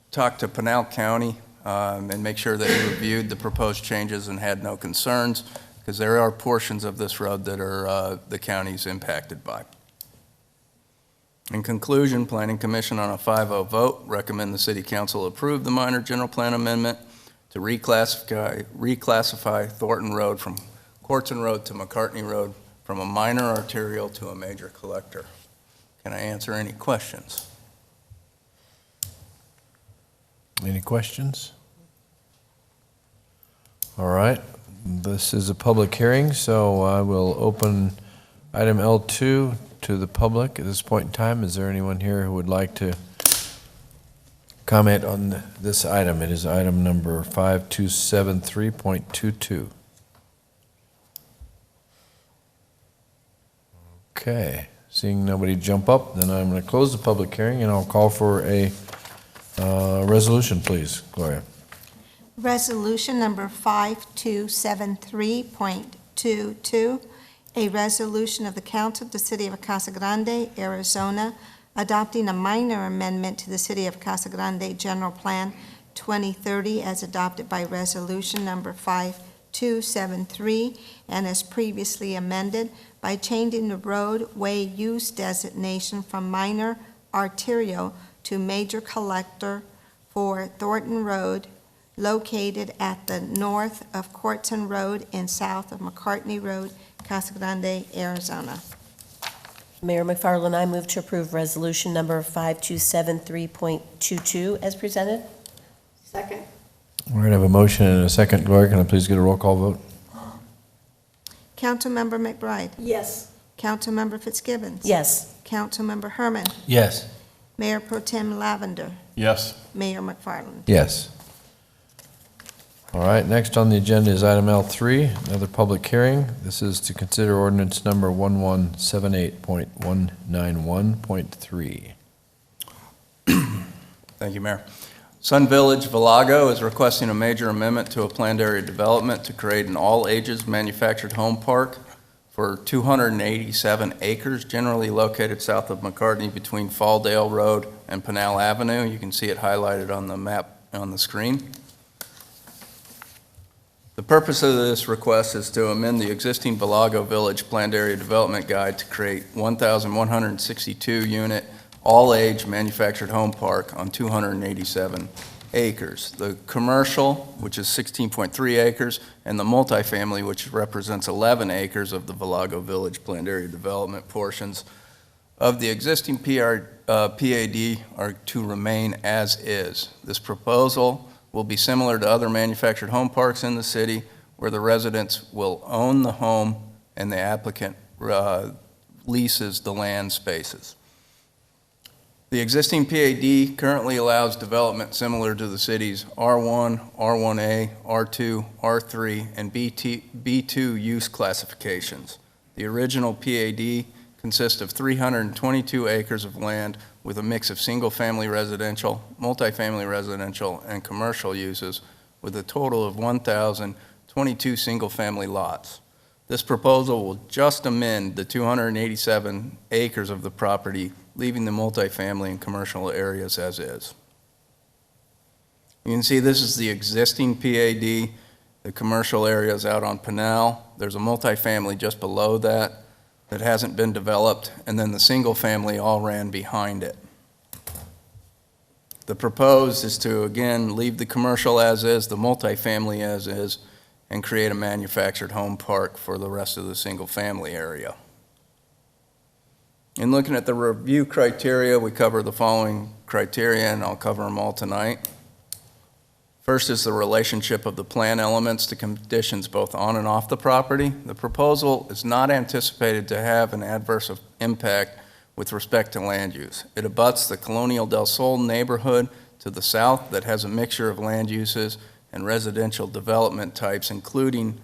talk to Pinal County and make sure they reviewed the proposed changes and had no concerns, because there are portions of this road that are the county's impacted by. In conclusion, Planning Commission on a 5-0 vote recommend the City Council approve the minor general plan amendment to reclassify Thornton Road from Cortson Road to McCartney Road from a minor arterial to a major collector. Can I answer any questions? Any questions? All right, this is a public hearing, so I will open item L2 to the public at this point in time. Is there anyone here who would like to comment on this item? It is item number 5273.22. Okay, seeing nobody jump up, then I'm going to close the public hearing and I'll call for a resolution, please. Gloria. Resolution number 5273.22, a resolution of the Council of the City of Casa Grande, Arizona, adopting a minor amendment to the City of Casa Grande General Plan 2030 as adopted by resolution number 5273 and as previously amended by changing the roadway use designation from minor arterial to major collector for Thornton Road, located at the north of Cortson Road and south of McCartney Road, Casa Grande, Arizona. Mayor McFarland, I move to approve resolution number 5273.22 as presented. Second. We're going to have a motion and a second. Gloria, can I please get a roll call vote? Councilmember McBride. Yes. Councilmember Fitzgibbons. Yes. Councilmember Herman. Yes. Mayor Pro Tem Lavender. Yes. Mayor McFarland. Yes. All right, next on the agenda is item L3, another public hearing. This is to consider ordinance number 1178.191.3. Thank you, Mayor. Sun Village Villago is requesting a major amendment to a planned area development to create an all-ages manufactured home park for 287 acres, generally located south of McCartney between Falldale Road and Pinal Avenue. You can see it highlighted on the map on the screen. The purpose of this request is to amend the existing Villago Village Planned Area Development Guide to create 1,162-unit, all-age manufactured home park on 287 acres. The commercial, which is 16.3 acres, and the multifamily, which represents 11 acres of the Villago Village Planned Area Development portions of the existing PAD are to remain as is. This proposal will be similar to other manufactured home parks in the city, where the residents will own the home and the applicant leases the land spaces. The existing PAD currently allows development similar to the city's R1, R1A, R2, R3, and B2 use classifications. The original PAD consists of 322 acres of land with a mix of single-family residential, multifamily residential, and commercial uses, with a total of 1,022 single-family lots. This proposal will just amend the 287 acres of the property, leaving the multifamily and commercial areas as is. You can see this is the existing PAD, the commercial areas out on Pinal. There's a multifamily just below that hasn't been developed, and then the single family all ran behind it. The proposed is to, again, leave the commercial as is, the multifamily as is, and create a manufactured home park for the rest of the single family area. In looking at the review criteria, we cover the following criteria, and I'll cover them all tonight. First is the relationship of the plan elements to conditions both on and off the property. The proposal is not anticipated to have an adverse impact with respect to land use. It abuts the Colonial Del Sol neighborhood to the south that has a mixture of land uses and residential development types, including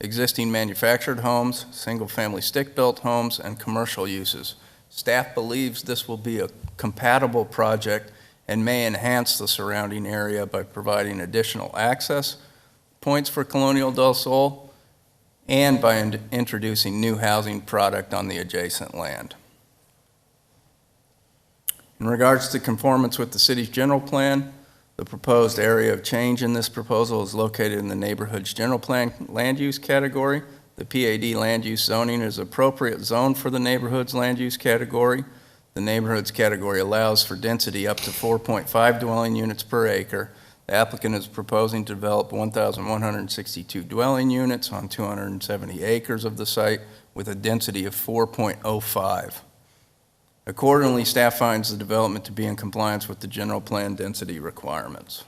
existing manufactured homes, single-family stick-built homes, and commercial uses. Staff believes this will be a compatible project and may enhance the surrounding area by providing additional access points for Colonial Del Sol and by introducing new housing product on the adjacent land. In regards to conformance with the city's general plan, the proposed area of change in this proposal is located in the neighborhood's general plan land use category. The PAD land use zoning is appropriate zone for the neighborhood's land use category. The neighborhood's category allows for density up to 4.5 dwelling units per acre. The applicant is proposing to develop 1,162 dwelling units on 270 acres of the site with a density of 4.05. Accordingly, staff finds the development to be in compliance with the general plan density requirements.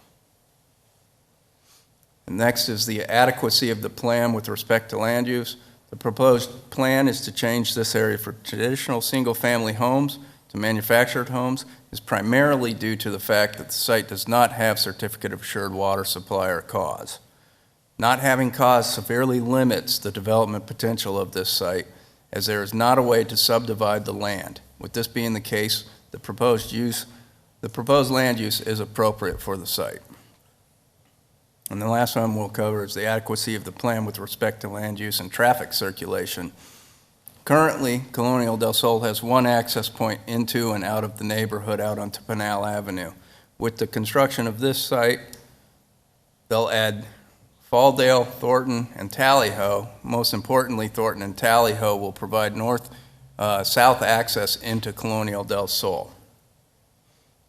And next is the adequacy of the plan with respect to land use. The proposed plan is to change this area for traditional single-family homes to manufactured homes is primarily due to the fact that the site does not have certificate of assured water supply or cause. Not having cause severely limits the development potential of this site, as there is not a way to subdivide the land. With this being the case, the proposed land use is appropriate for the site. And the last one we'll cover is the adequacy of the plan with respect to land use and traffic circulation. Currently, Colonial Del Sol has one access point into and out of the neighborhood out onto Pinal Avenue. With the construction of this site, they'll add Falldale, Thornton, and Tallyho. Most importantly, Thornton and Tallyho will provide north-south access into Colonial Del Sol.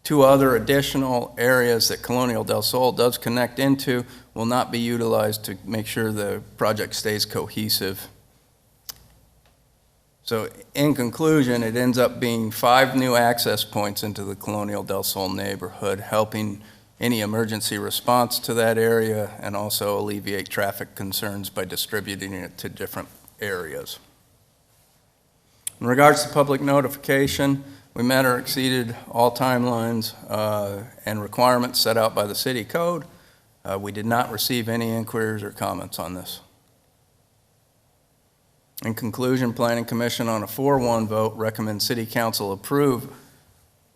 Two other additional areas that Colonial Del Sol does connect into will not be utilized to make sure the project stays cohesive. So in conclusion, it ends up being 5 new access points into the Colonial Del Sol neighborhood, helping any emergency response to that area and also alleviate traffic concerns by distributing it to different areas. In regards to public notification, we met or exceeded all timelines and requirements set out by the city code. We did not receive any inquiries or comments on this. In conclusion, Planning Commission on a 4-1 vote recommends City Council approve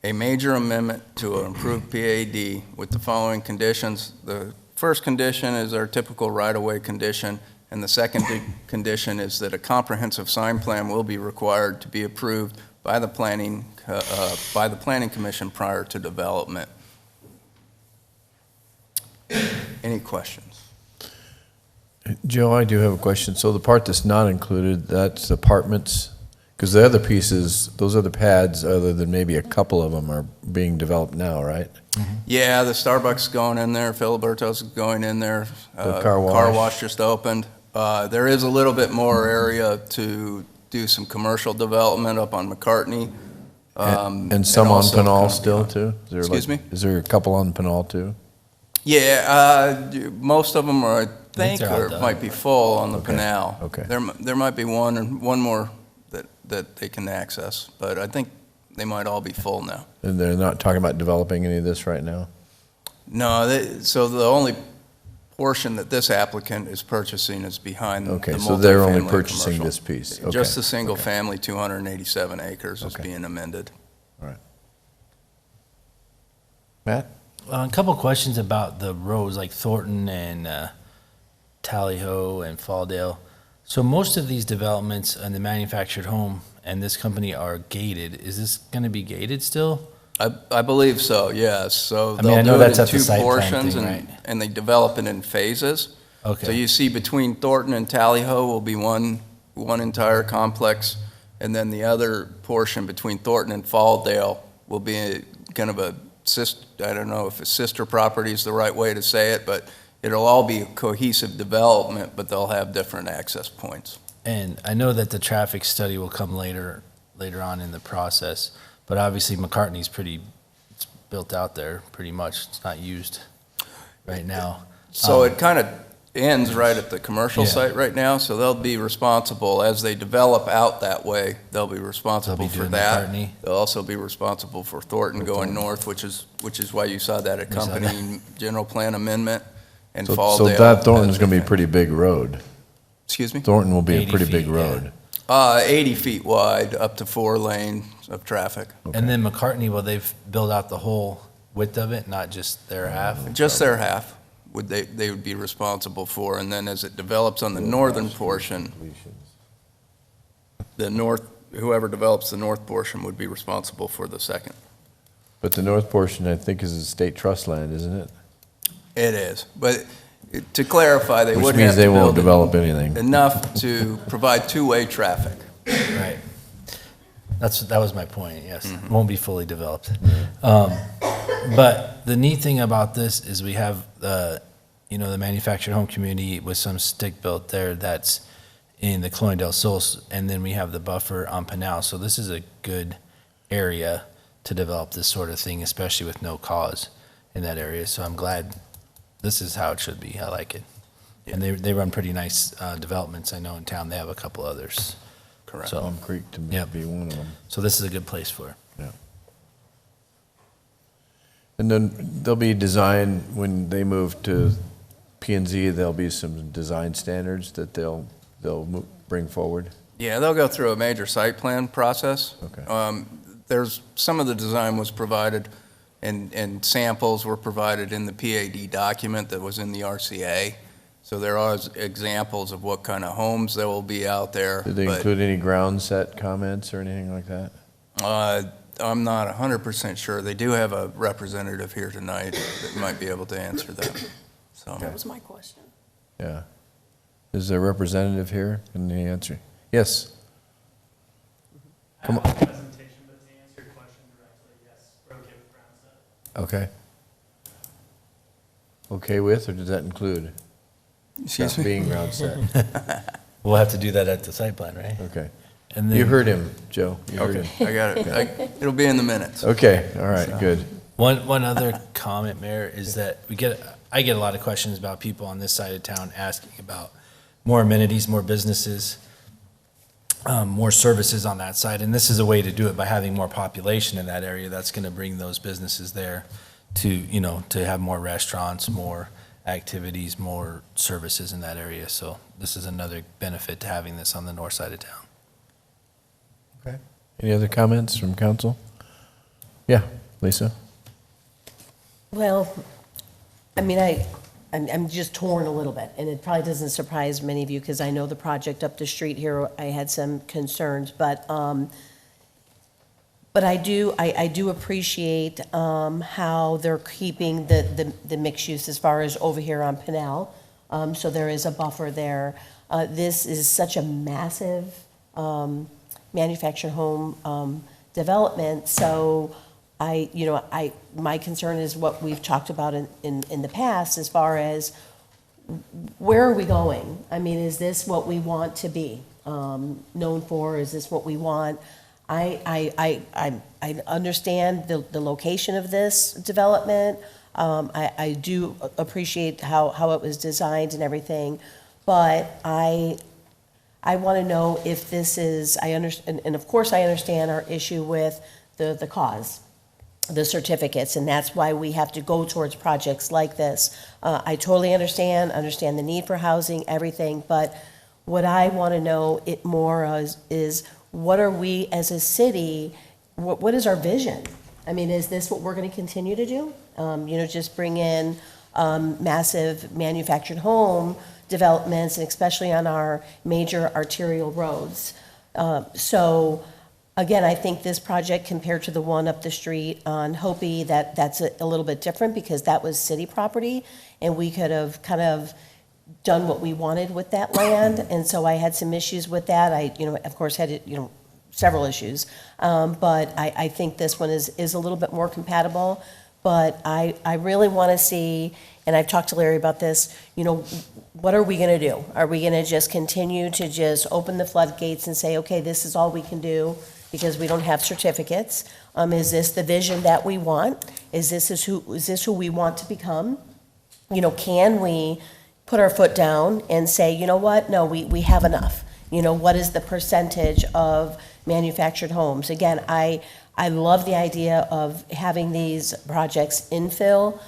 a major amendment to an improved PAD with the following conditions. The first condition is our typical right-of-way condition, and the second condition is that a comprehensive sign plan will be required to be approved by the Planning Commission prior to development. Any questions? Joe, I do have a question. So the part that's not included, that's apartments? Because the other pieces, those other pads, other than maybe a couple of them, are being developed now, right? Yeah, the Starbucks going in there, Filiberto's going in there. The car wash just opened. There is a little bit more area to do some commercial development up on McCartney. And some on also Pinal kind of still, beyond. too? Excuse me? Is there a couple on Pinal, too? Yeah, most of them are, I think, they're all or done. might be full on the Pinal. Okay. There might be one more that they can access, but I think they might all be full now. And they're not talking about developing any of this right now? No, so the only portion that this applicant is purchasing is behind the multifamily. Okay, so they're only and purchasing commercial. this piece? Okay. Just the single family, 287 acres is Okay. being amended. All right. Matt? A couple questions about the roads, like Thornton and Tally-Ho and Falldale. So most of these developments in the manufactured home and this company are gated. Is this going to be gated still? I believe so, yes. So I mean, I they'll know do it that's in at the two site plan portions, thing, and right? and they develop it in phases. Okay. So you see between Thornton and Tally-Ho will be one entire complex, and then the other portion between Thornton and Falldale will be kind of a I don't know if a sister property is the right way to say it, but it'll all be a cohesive development, but they'll have different access points. And I know that the traffic study will come later on in the process, but obviously McCartney's it's built out there pretty much. It's not used right now. So it kind of ends right at the commercial Yeah. site right now, so they'll be responsible, as they develop out that way, they'll be responsible They'll be for doing that. McCartney. They'll also be responsible for Thornton going north, which is why you saw that accompanying general plan amendment, and So Falldale. that Thornton's as going to be a they- pretty big road. Excuse me? Thornton will be a 80 pretty big feet, road. 80 feet wide, up to 4 lanes of traffic. And then McCartney, will they've built out the whole width of it, not just their half? Just their half they would be responsible for, and then as it develops on the northern portion, whoever develops the north portion would be responsible for the second. But the north portion, I think, is a state trust land, isn't it? It is, but to clarify, they Which would means have they to won't build develop anything. enough to provide two-way traffic. Right. That was my point, yes. Mm-hmm. It won't be fully developed. But the neat thing about this is we have the manufactured home community with some stick built there that's in the Colonial del Sol, and then we have the buffer on Pinal. So this is a good area to develop this sort of thing, especially with no cause in that area. So I'm glad this is how it should be. I like it. And they run pretty nice developments. I know in town they have a couple others. Correct. So, Plum Creek to Yep. be one of them. so this is a good place for it. And then there'll be design, when they move to P and Z, there'll be some design standards that they'll bring forward. Yeah, they'll go through a major site plan process. Okay. There's, some of the design was provided, and samples were provided in the PAD document that was in the RCA. So there are examples of what kind of homes there will be out there. Did they but, include any ground set comments or anything like that? I'm not 100% sure. They do have a representative here tonight that might be able to answer that. So. That was my question. Yeah. Is there a representative here? Can they answer? Yes. Come on. Presentation, but to answer your question directly, yes, we're okay with ground set. Okay. Okay with, or does that include? Excuse Not me? being ground set. We'll have to do that at the site plan, right? Okay. And then You heard him, Joe. You heard Okay, him. I got it. It'll be in the minutes. Okay, all right, good. One other comment, Mayor, is that I get a lot of questions about people on this side of town asking about more amenities, more businesses, more services on that side. And this is a way to do it by having more population in that area. That's going to bring those businesses there to have more restaurants, more activities, more services in that area. So this is another benefit to having this on the north side of town. Okay. Any other comments from council? Yeah, Lisa? Well, I mean, I'm just torn a little bit, and it probably doesn't surprise many of you, because I know the project up the street here, I had some concerns, but I do appreciate how they're keeping the mixed use as far as over here on Pinal, so there is a buffer there. This is such a massive manufactured home development, so my concern is what we've talked about in the past, as far as where are we going? I mean, is this what we want to be known for? Is this what we want? I understand the location of this development. I do appreciate how it was designed and everything, but I want to know if this is, and of course I understand our issue with the cause, the certificates, and that's why we have to go towards projects like this. I totally understand the need for housing, everything, but what I want to know it more is what are we as a city, what is our vision? I mean, is this what we're going to continue to do? Just bring in massive manufactured home developments, and especially on our major arterial roads. So, again, I think this project compared to the one up the street on Hopi, that's a little bit different because that was city property, and we could have kind of done what we wanted with that land, and so I had some issues with that. I, of course, had, several issues, but I think this one is a little bit more compatible, but I really want to see, and I've talked to Larry about this, what are we going to do? Are we going to just continue to just open the floodgates and say, okay, this is all we can do because we don't have certificates? Is this the vision that we want? Is this who we want to become? Can we put our foot down and say, you know what, no, we have enough? What is the percentage of manufactured homes? Again, I love the idea of having these projects infill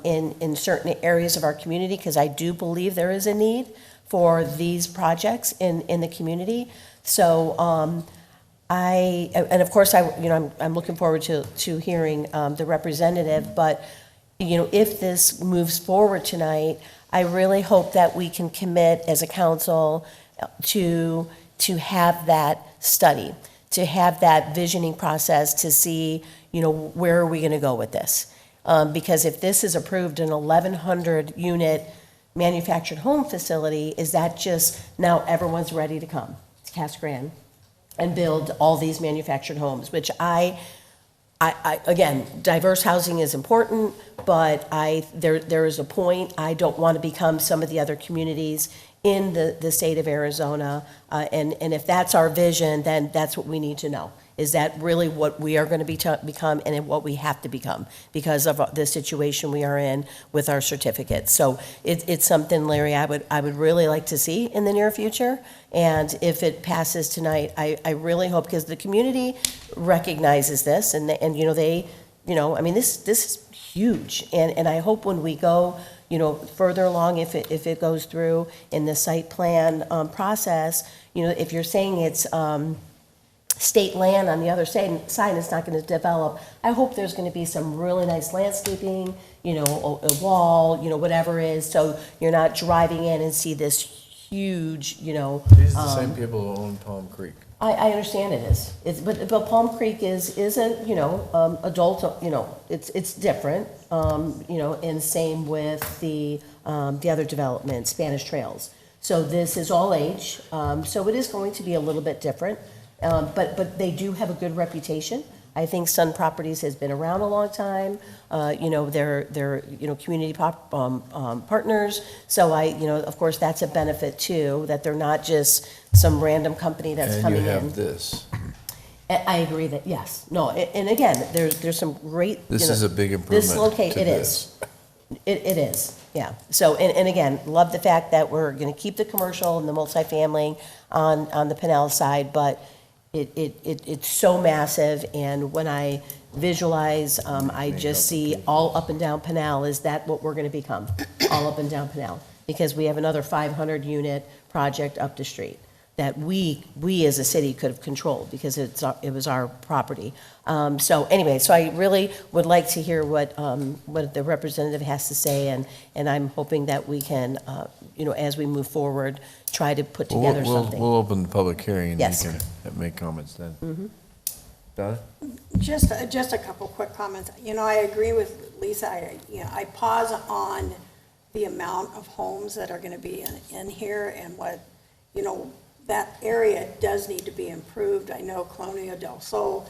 in certain areas of our community, because I do believe there is a need for these projects in the community. So and of course, I'm looking forward to hearing the representative, but if this moves forward tonight, I really hope that we can commit as a council to have that study, to have that visioning process to see, where are we going to go with this? Because if this is approved, an 1,100 unit manufactured home facility, is that just now everyone's ready to come to Casa Grande and build all these manufactured homes, which I again, diverse housing is important, but there is a point, I don't want to become some of the other communities in the state of Arizona, and if that's our vision, then that's what we need to know. Is that really what we are going to become and what we have to become because of the situation we are in with our certificates? So it's something, Larry, I would really like to see in the near future. And if it passes tonight, I really hope, because the community recognizes this, and they, this is huge. And I hope when we go, further along, if it goes through in the site plan process, if you're saying it's state land on the other side, it's not going to develop. I hope there's going to be some really nice landscaping, a wall, whatever it is, so you're not driving in and see this huge, These are the same people who own Palm Creek. I understand it is. But Palm Creek is a, adult, it's different, and same with the other development, Spanish Trails. So this is all age, so it is going to be a little bit different. But they do have a good reputation. I think Sun Properties has been around a long time. They're community partners. So of course, that's a benefit too, that they're not just some random company that's coming in. And you have this. I agree that, yes. No, and again, there's some great. This is a big improvement This locate, to it this. is. It is, yeah. So, and again, love the fact that we're going to keep the commercial and the multifamily on the Pinal side, but it's so massive, and when I visualize, I just see all up and down Pinal. Is that what we're going to become? All up and down Pinal, because we have another 500 unit project up the street that we as a city could have controlled because it was our property. So anyway, so I really would like to hear what the representative has to say, and I'm hoping that we can, as we move forward, try to put together something. We'll open the public hearing and Yes. you can make comments then. Donna? Just a couple quick comments. I agree with Lisa. I pause on the amount of homes that are going to be in here and what, that area does need to be improved. I know Colonia del Sol,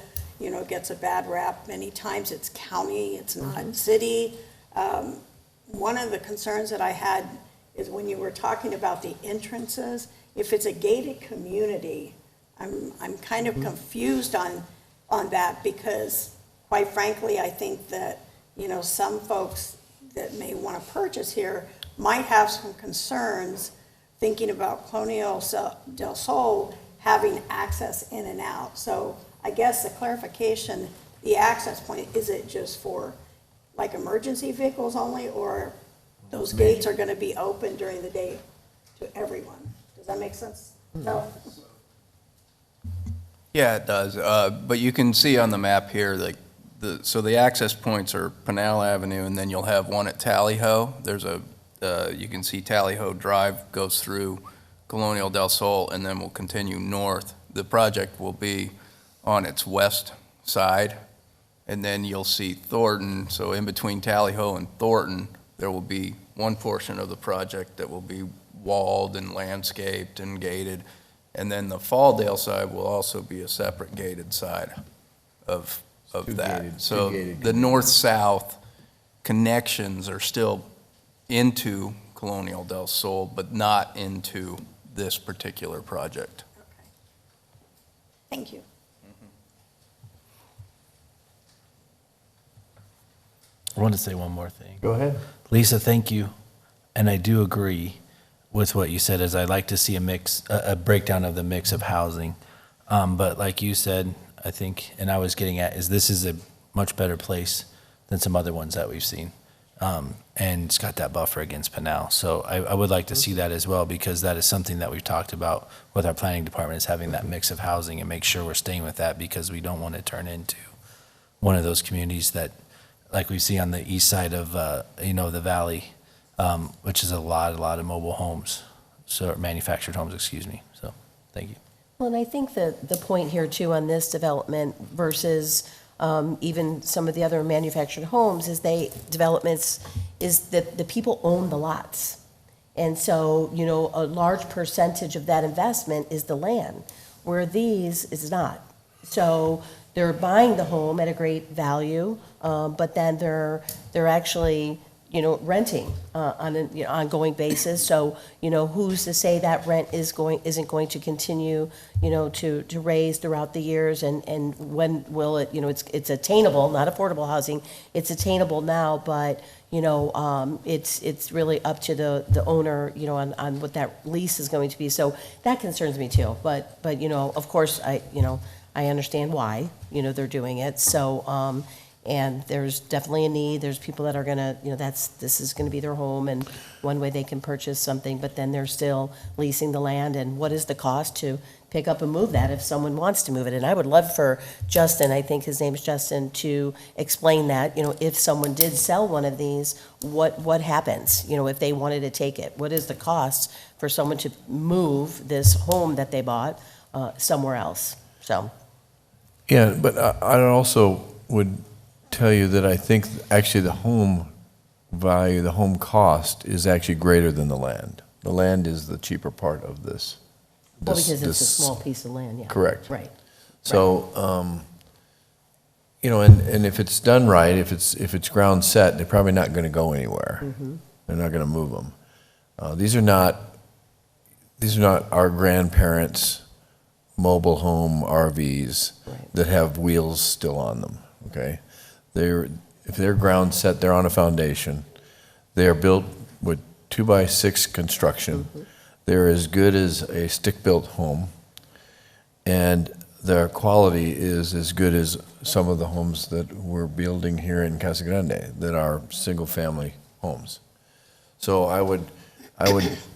gets a bad rap many times. It's county, it's not city. One of the concerns that I had is when you were talking about the entrances, if it's a gated community, I'm kind of confused on that, because quite frankly, I think that, some folks that may want to purchase here might have some concerns thinking about Colonial del Sol having access in and out. So I guess the clarification, the access point, is it just for like emergency vehicles only, or those gates are going to be open during the day to everyone? Does that make sense? No? Yeah, it does. But you can see on the map here, like so the access points are Pinal Avenue, and then you'll have one at Tally Ho. There's you can see Tally Ho Drive goes through Colonial del Sol, and then will continue north. The project will be on its west side, and then you'll see Thornton. So in between Tally Ho and Thornton, there will be one portion of the project that will be walled and landscaped and gated. And then the Falldale side will also be a separate gated side of that. So the north-south connections are still into Colonial del Sol, but not into this particular project. Thank you. I want to say one more thing. Go ahead. Lisa, thank you. And I do agree with what you said, is I'd like to see a breakdown of the mix of housing. But like you said, I think, and I was getting at, is this is a much better place than some other ones that we've seen. And it's got that buffer against Pinal. So I would like to see that as well, because that is something that we've talked about with our planning department, is having that mix of housing and make sure we're staying with that, because we don't want to turn into one of those communities that, like we see on the east side of, the valley, which is a lot of mobile homes, so manufactured homes, excuse me. So, thank you. Well, and I think the point here too on this development versus even some of the other manufactured homes is that the people own the lots. And so, a large percentage of that investment is the land, where these is not. So they're buying the home at a great value, but then they're actually renting on an ongoing basis. So, who's to say that rent isn't going to continue, to raise throughout the years, and when will it, it's attainable, not affordable housing, it's attainable now, but, it's really up to the owner, on what that lease is going to be. So that concerns me too. But, of course, I understand why, they're doing it. So, and there's definitely a need. There's people that are gonna, this is gonna be their home, and one way they can purchase something, but then they're still leasing the land, and what is the cost to pick up and move that if someone wants to move it? And I would love for Justin, I think his name's Justin, to explain that, if someone did sell one of these, what happens, if they wanted to take it? What is the cost for someone to move this home that they bought somewhere else? So. Yeah, but I also would tell you that I think actually the home value, the home cost is actually greater than the land. The land is the cheaper part of this. Well, because it's a small piece of land, yeah. Correct. Right. So, and if it's done right, if it's ground set, they're probably not going to go anywhere. Mm-hmm. They're not going to move them. These are not our grandparents' mobile home RVs that have wheels still on them. Okay. If they're ground set, they're on a foundation. They are built with 2x6 construction. Mm-hmm. They're as good as a stick-built home, and their quality is as good as some of the homes that we're building here in Casa Grande that are single-family homes. So I would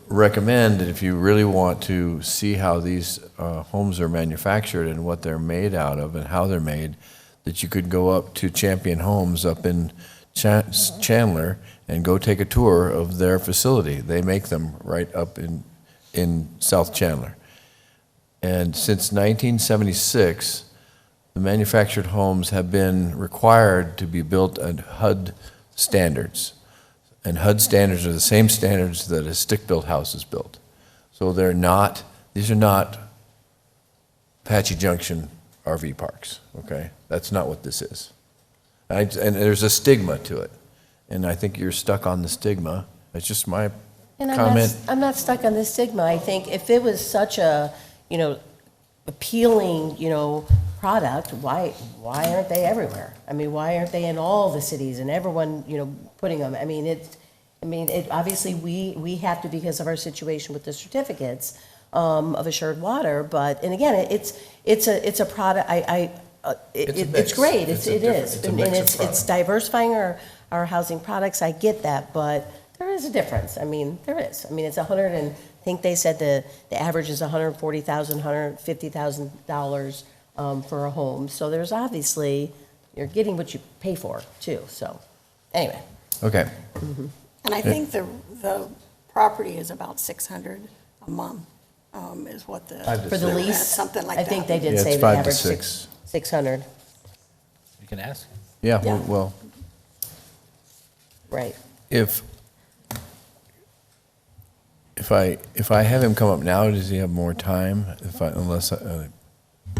recommend that if you really want to see how these homes are manufactured and what they're made out of and how they're made, that you could go up to Champion Homes up in Chandler and go take a tour of their facility. They make them right up in South Chandler. And since 1976, the manufactured homes have been required to be built at HUD standards. And HUD standards are the same standards that a stick-built house is built. So these are not Apache Junction RV parks, okay? That's not what this is. And there's a stigma to it. And I think you're stuck on the stigma. It's just my comment. I'm not stuck on this stigma. I think if it was such a, appealing, product, why aren't they everywhere? I mean, why aren't they in all the cities and everyone, putting them? I mean, obviously we have to because of our situation with the certificates of assured water, but, and again, it's a product, it's great, it is. And it's diversifying our housing products, I get that, but there is a difference. I mean, there is. I mean, it's I think they said the average is $140,000, $150,000 for a home. So there's obviously you're getting what you pay for, too, so, anyway. Okay. And I think the property is about 600 a month, is what the. Five to For the six. lease? Something like that. I think they did Yeah, say it's the 5 to average 6. 600, You can ask. Yeah, Yeah. well, right. if I have him come up now, does he have more time?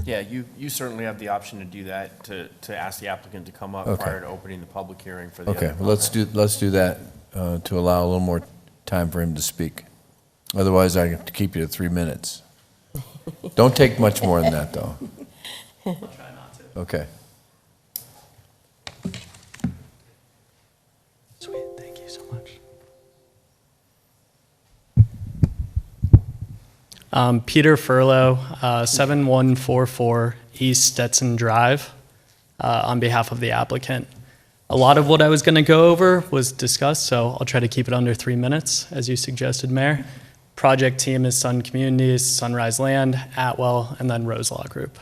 Yeah, you certainly have the option to do that, to ask the applicant to come up Okay. prior to opening the public hearing for the Okay, other well, let's do that to allow a little more time for him to speak. Otherwise, I have to keep you to 3 minutes. Don't take much more than that, though. I'll try not to. Okay. Sweet, thank you so much. Peter Furlow, 7144 East Stetson Drive, on behalf of the applicant. A lot of what I was going to go over was discussed, so I'll try to keep it under 3 minutes, as you suggested, Mayor. Project team is Sun Communities, Sunrise Land, Atwell, and then Roselaw Group.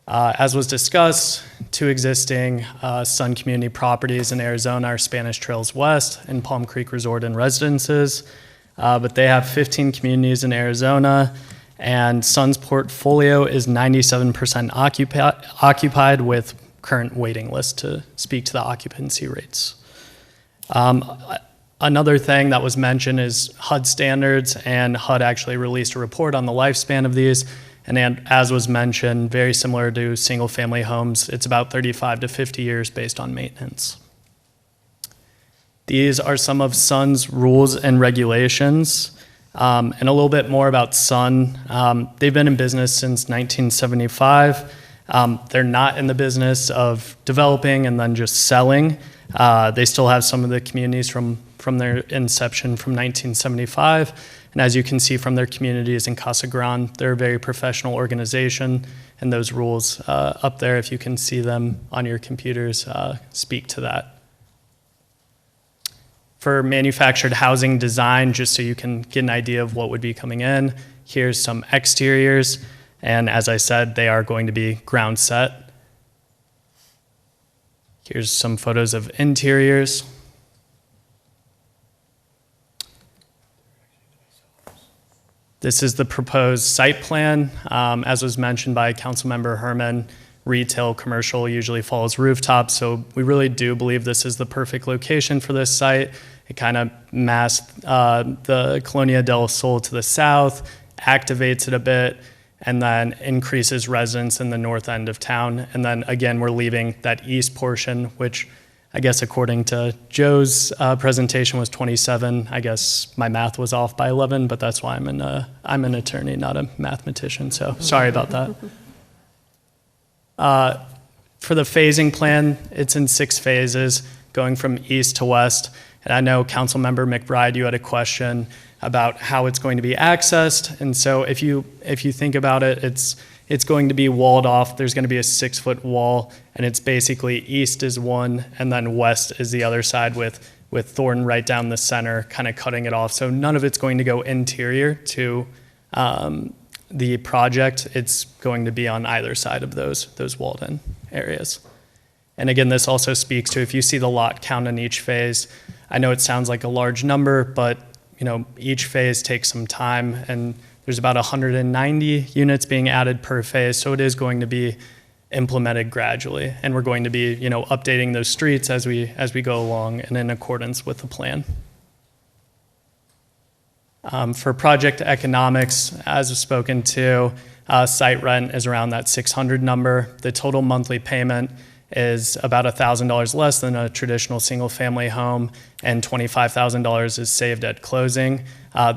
As was discussed, 2 existing Sun Community properties in Arizona are Spanish Trails West and Palm Creek Resort and Residences, but they have 15 communities in Arizona, and Sun's portfolio is 97% occupied with current waiting list to speak to the occupancy rates. Another thing that was mentioned is HUD standards, and HUD actually released a report on the lifespan of these. And as was mentioned, very similar to single-family homes, it's about 35 to 50 years based on maintenance. These are some of Sun's rules and regulations, and a little bit more about Sun. They've been in business since 1975. They're not in the business of developing and then just selling. They still have some of the communities from their inception from 1975. And as you can see from their communities in Casa Grande, they're a very professional organization, and those rules up there, if you can see them on your computers, speak to that. For manufactured housing design, just so you can get an idea of what would be coming in, here's some exteriors, and as I said, they are going to be ground set. Here's some photos of interiors. This is the proposed site plan. As was mentioned by Councilmember Herman, retail, commercial usually follows rooftops, so we really do believe this is the perfect location for this site. It kind of masks the Colonia del Sol to the south, activates it a bit, and then increases residents in the north end of town. And then again, we're leaving that east portion, which I guess according to Joe's presentation was 27. I guess my math was off by 11, but that's why I'm an attorney, not a mathematician, so sorry about that. For the phasing plan, it's in 6 phases, going from east to west. And I know Councilmember McBride, you had a question about how it's going to be accessed. And so if you think about it, it's going to be walled off. There's going to be a 6-foot wall, and it's basically east is one, and then west is the other side with Thornton right down the center, kind of cutting it off. So none of it's going to go interior to the project. It's going to be on either side of those walled-in areas. And again, this also speaks to, if you see the lot count in each phase, I know it sounds like a large number, but each phase takes some time, and there's about 190 units being added per phase, so it is going to be implemented gradually, and we're going to be, updating those streets as we go along and in accordance with the plan. For project economics, as spoken to, site rent is around that 600 number. The total monthly payment is about $1,000 less than a traditional single-family home, and $25,000 is saved at closing.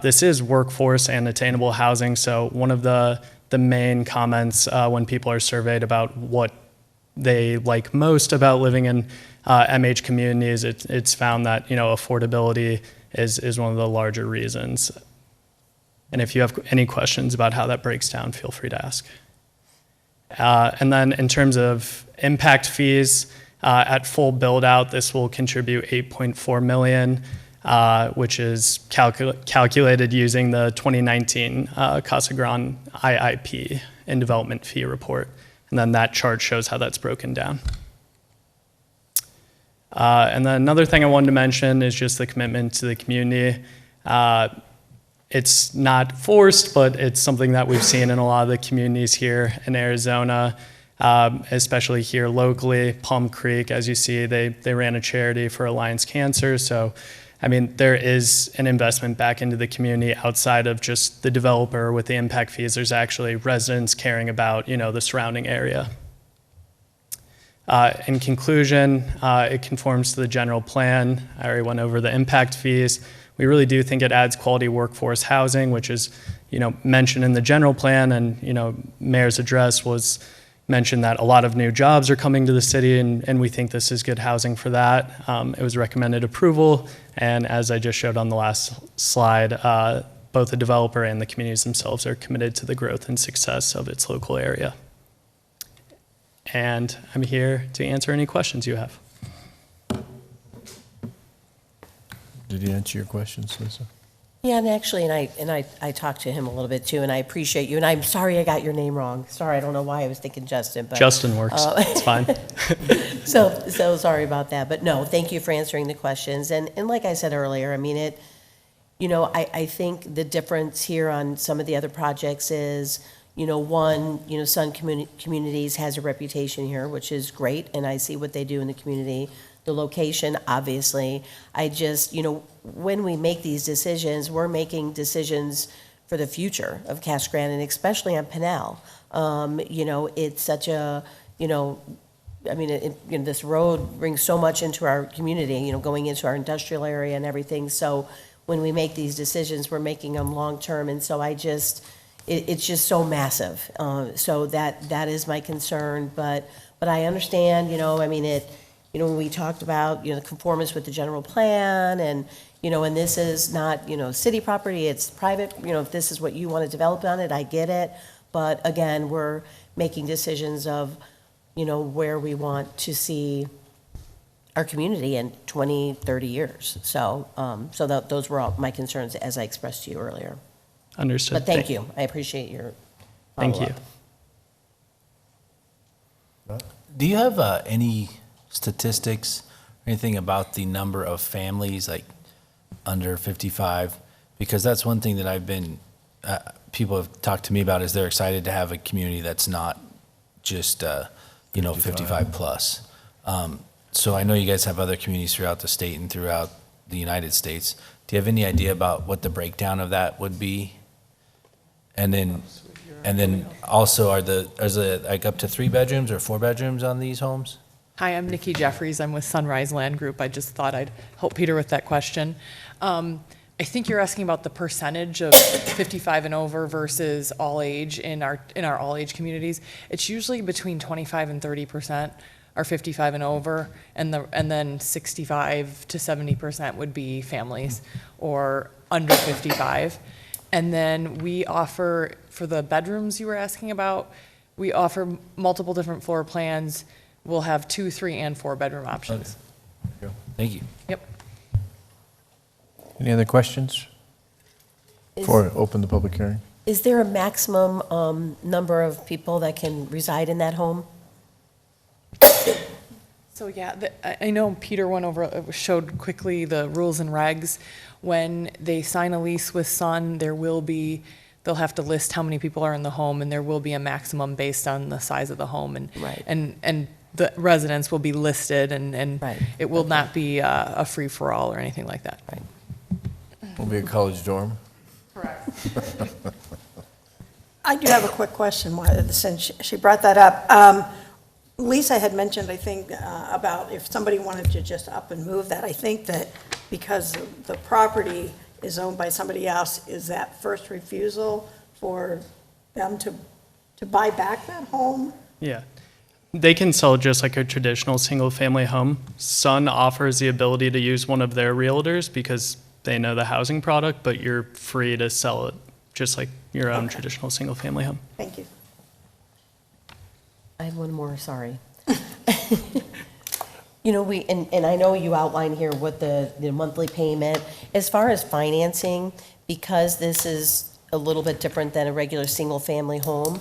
This is workforce and attainable housing, so one of the main comments when people are surveyed about what they like most about living in MH communities, it's found that affordability is one of the larger reasons. And if you have any questions about how that breaks down, feel free to ask. And then in terms of impact fees, at full build-out, this will contribute $8.4 million, which is calculated using the 2019 Casa Grande IIP and development fee report. And then that chart shows how that's broken down. And then another thing I wanted to mention is just the commitment to the community. It's not forced, but it's something that we've seen in a lot of the communities here in Arizona, especially here locally. Palm Creek, as you see, they ran a charity for Alliance Cancer. So, I mean, there is an investment back into the community outside of just the developer with the impact fees. There's actually residents caring about, the surrounding area. In conclusion, it conforms to the general plan. I already went over the impact fees. We really do think it adds quality workforce housing, which is, mentioned in the general plan, and, Mayor's address was mentioned that a lot of new jobs are coming to the city, and we think this is good housing for that. It was recommended approval, and as I just showed on the last slide, both the developer and the communities themselves are committed to the growth and success of its local area. And I'm here to answer any questions you have. Did he answer your questions, Lisa? Yeah, and actually, I talked to him a little bit too, and I appreciate you, and I'm sorry I got your name wrong. Sorry, I don't know why I was thinking Justin, but. Justin works, it's fine. So sorry about that, but no, thank you for answering the questions, and like I said earlier, I mean, I think the difference here on some of the other projects is, one, Sun Communities has a reputation here, which is great, and I see what they do in the community. The location, obviously, I just, when we make these decisions, we're making decisions for the future of Casa Grande, and especially on Pinal. It's such a, this road brings so much into our community, going into our industrial area and everything. So when we make these decisions, we're making them long-term, and so it's just so massive. So that is my concern, but I understand, when we talked about, the conformance with the general plan, and, and this is not, city property, it's private, if this is what you want to develop on it, I get it. But again, we're making decisions of, where we want to see our community in 20, 30 years. So, those were all my concerns as I expressed to you earlier. Understood. But thank you. I appreciate your Thank you. follow-up. Do you have any statistics or anything about the number of families like under 55? Because that's one thing that I've been, people have talked to me about, is they're excited to have a community that's not just, 55 plus. So I know you guys have other communities throughout the state and throughout the United States. Do you have any idea about what the breakdown of that would be? And then also, is it like up to 3 bedrooms or 4 bedrooms on these homes? Hi, I'm Nikki Jeffries. I'm with Sunrise Land Group. I just thought I'd help Peter with that question. I think you're asking about the percentage of 55 and over versus all age in our all age communities. It's usually between 25 and 30% are 55 and over, and then 65 to 70% would be families or under 55. And then we offer, for the bedrooms you were asking about, we offer multiple different floor plans. We'll have 2, 3, and 4 bedroom options. Okay. Thank you. Yep. Any other questions before I open the public hearing? Is there a maximum number of people that can reside in that home? So yeah, I know Peter went over, showed quickly the rules and regs. When they sign a lease with Sun, they'll have to list how many people are in the home, and there will be a maximum based on the size of the home, and Right. and the residents will be listed, and Right. it will not be a free-for-all or anything like that. Right. Will be a college dorm? Correct. I do have a quick question, since she brought that up. Lisa had mentioned, I think, about if somebody wanted to just up and move that. I think that because the property is owned by somebody else, is that first refusal for them to buy back that home? Yeah. They can sell just like a traditional single-family home. Sun offers the ability to use one of their realtors because they know the housing product, but you're free to sell it just like your own traditional single-family home. Thank you. I have one more, sorry. And I know you outlined here what the monthly payment, as far as financing, because this is a little bit different than a regular single-family home,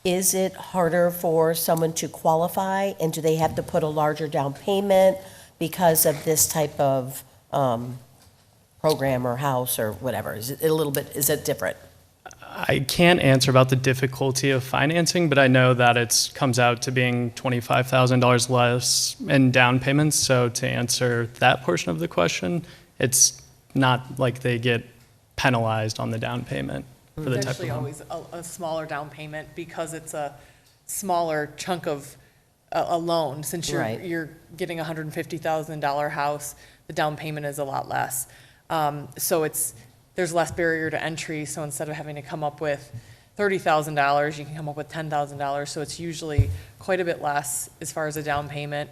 is it harder for someone to qualify, and do they have to put a larger down payment because of this type of program or house or whatever? Is it a little bit, is it different? I can't answer about the difficulty of financing, but I know that it comes out to being $25,000 less in down payments. So to answer that portion of the question, it's not like they get penalized on the down payment for the It's type of actually home. always a smaller down payment because it's a smaller chunk of a loan. Since Right. you're getting a $150,000 house, the down payment is a lot less. So there's less barrier to entry, so instead of having to come up with $30,000, you can come up with $10,000, so it's usually quite a bit less as far as a down payment.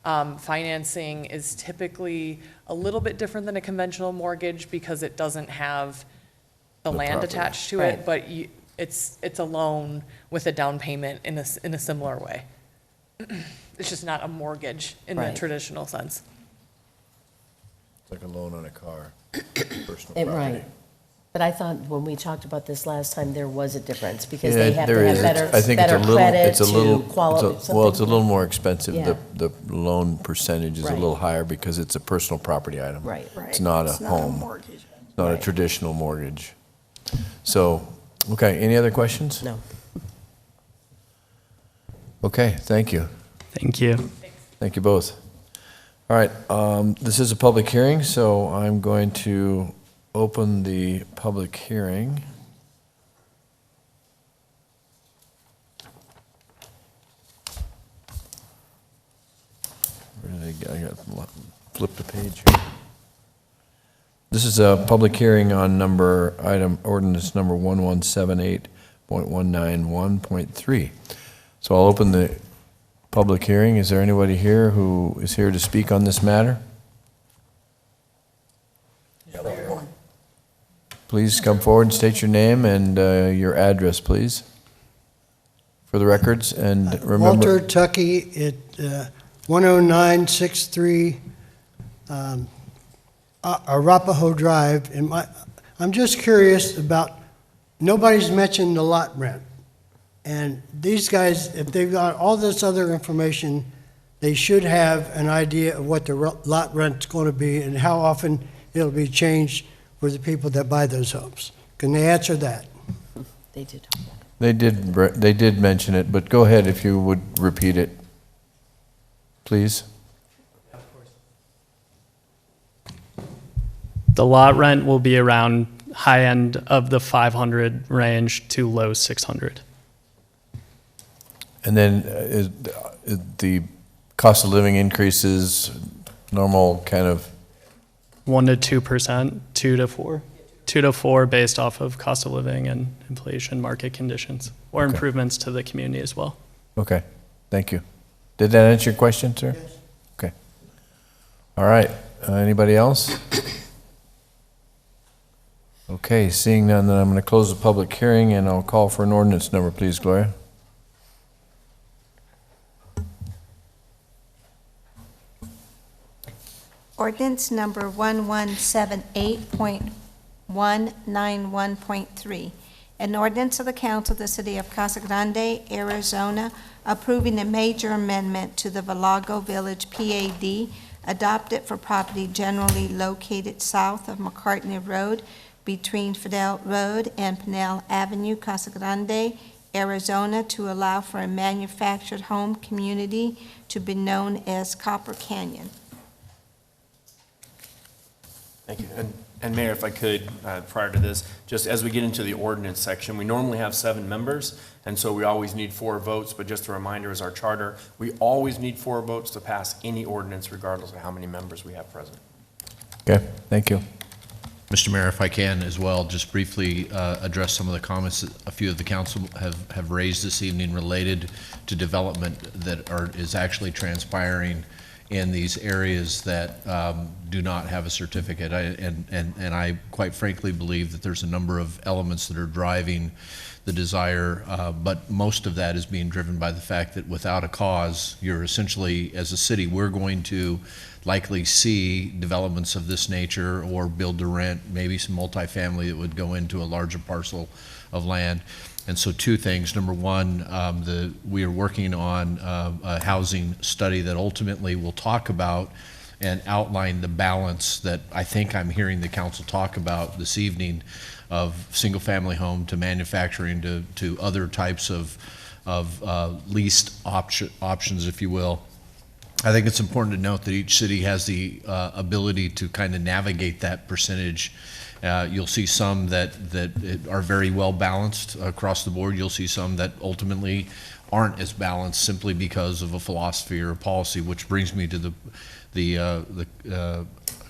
Financing is typically a little bit different than a conventional mortgage because it doesn't have the land property. attached to Right. it, but it's a loan with a down payment in a similar way. It's just not a mortgage in the Right. traditional sense. It's like a loan on a car, personal Right. property. But I thought when we talked about this last time, there was a difference, because Yeah, they have to there have is. better, I think it's a better little- credit it's a little- to qualify. Well, it's a little more expensive. Yeah. The loan percentage is a Right. little higher because it's a personal property item. Right. It's not a home. mortgage. It's not a Right. traditional mortgage. So, okay, any other questions? No. Okay, thank you. Thank you. Thank you both. All right, this is a public hearing, so I'm going to open the public hearing. Where did I get? I got flip the page here. This is a public hearing on ordinance number 1178.191.3. So I'll open the public hearing. Is there anybody here who is here to speak on this matter? Please come forward and state your name and your address, please, for the records, and remember. Walter Tuckey at 10963 Arapahoe Drive. And I'm just curious about, nobody's mentioned the lot rent. And these guys, if they've got all this other information, they should have an idea of what the lot rent's going to be and how often it'll be changed for the people that buy those homes. Can they answer that? They did. They did mention it, but go ahead if you would repeat it, please. The lot rent will be around high end of the 500 range to low 600. And then is the cost of living increases normal kind of? 1 to 2%, 2 to 4. 2 to 4 based off of cost of living and inflation market conditions, or Okay. improvements to the community as well. Okay, thank you. Did that answer your question, sir? Yes. Okay. All right, anybody else? Okay, seeing none, then I'm going to close the public hearing, and I'll call for an ordinance number, please, Gloria. Ordinance number 1178.191.3. An ordinance of the Council of the City of Casa Grande, Arizona, approving a major amendment to the Valago Village PAD adopted for property generally located south of McCartney Road between Fidel Road and Pinell Avenue, Casa Grande, Arizona, to allow for a manufactured home community to be known as Copper Canyon. Thank you. And Mayor, if I could, prior to this, just as we get into the ordinance section, we normally have 7 members, and so we always need 4 votes, but just a reminder as our charter, we always need 4 votes to pass any ordinance regardless of how many members we have present. Okay, thank you. Mr. Mayor, if I can as well, just briefly address some of the comments that a few of the council have raised this evening related to development that is actually transpiring in these areas that do not have a certificate. And I quite frankly believe that there's a number of elements that are driving the desire, but most of that is being driven by the fact that without a cause, you're essentially, as a city, we're going to likely see developments of this nature or build to rent, maybe some multifamily that would go into a larger parcel of land. And so two things. Number one, we are working on a housing study that ultimately will talk about and outline the balance that I think I'm hearing the council talk about this evening of single-family home to manufacturing to other types of leased options, if you will. I think it's important to note that each city has the ability to kind of navigate that percentage. You'll see some that are very well balanced across the board. You'll see some that ultimately aren't as balanced simply because of a philosophy or a policy, which brings me to the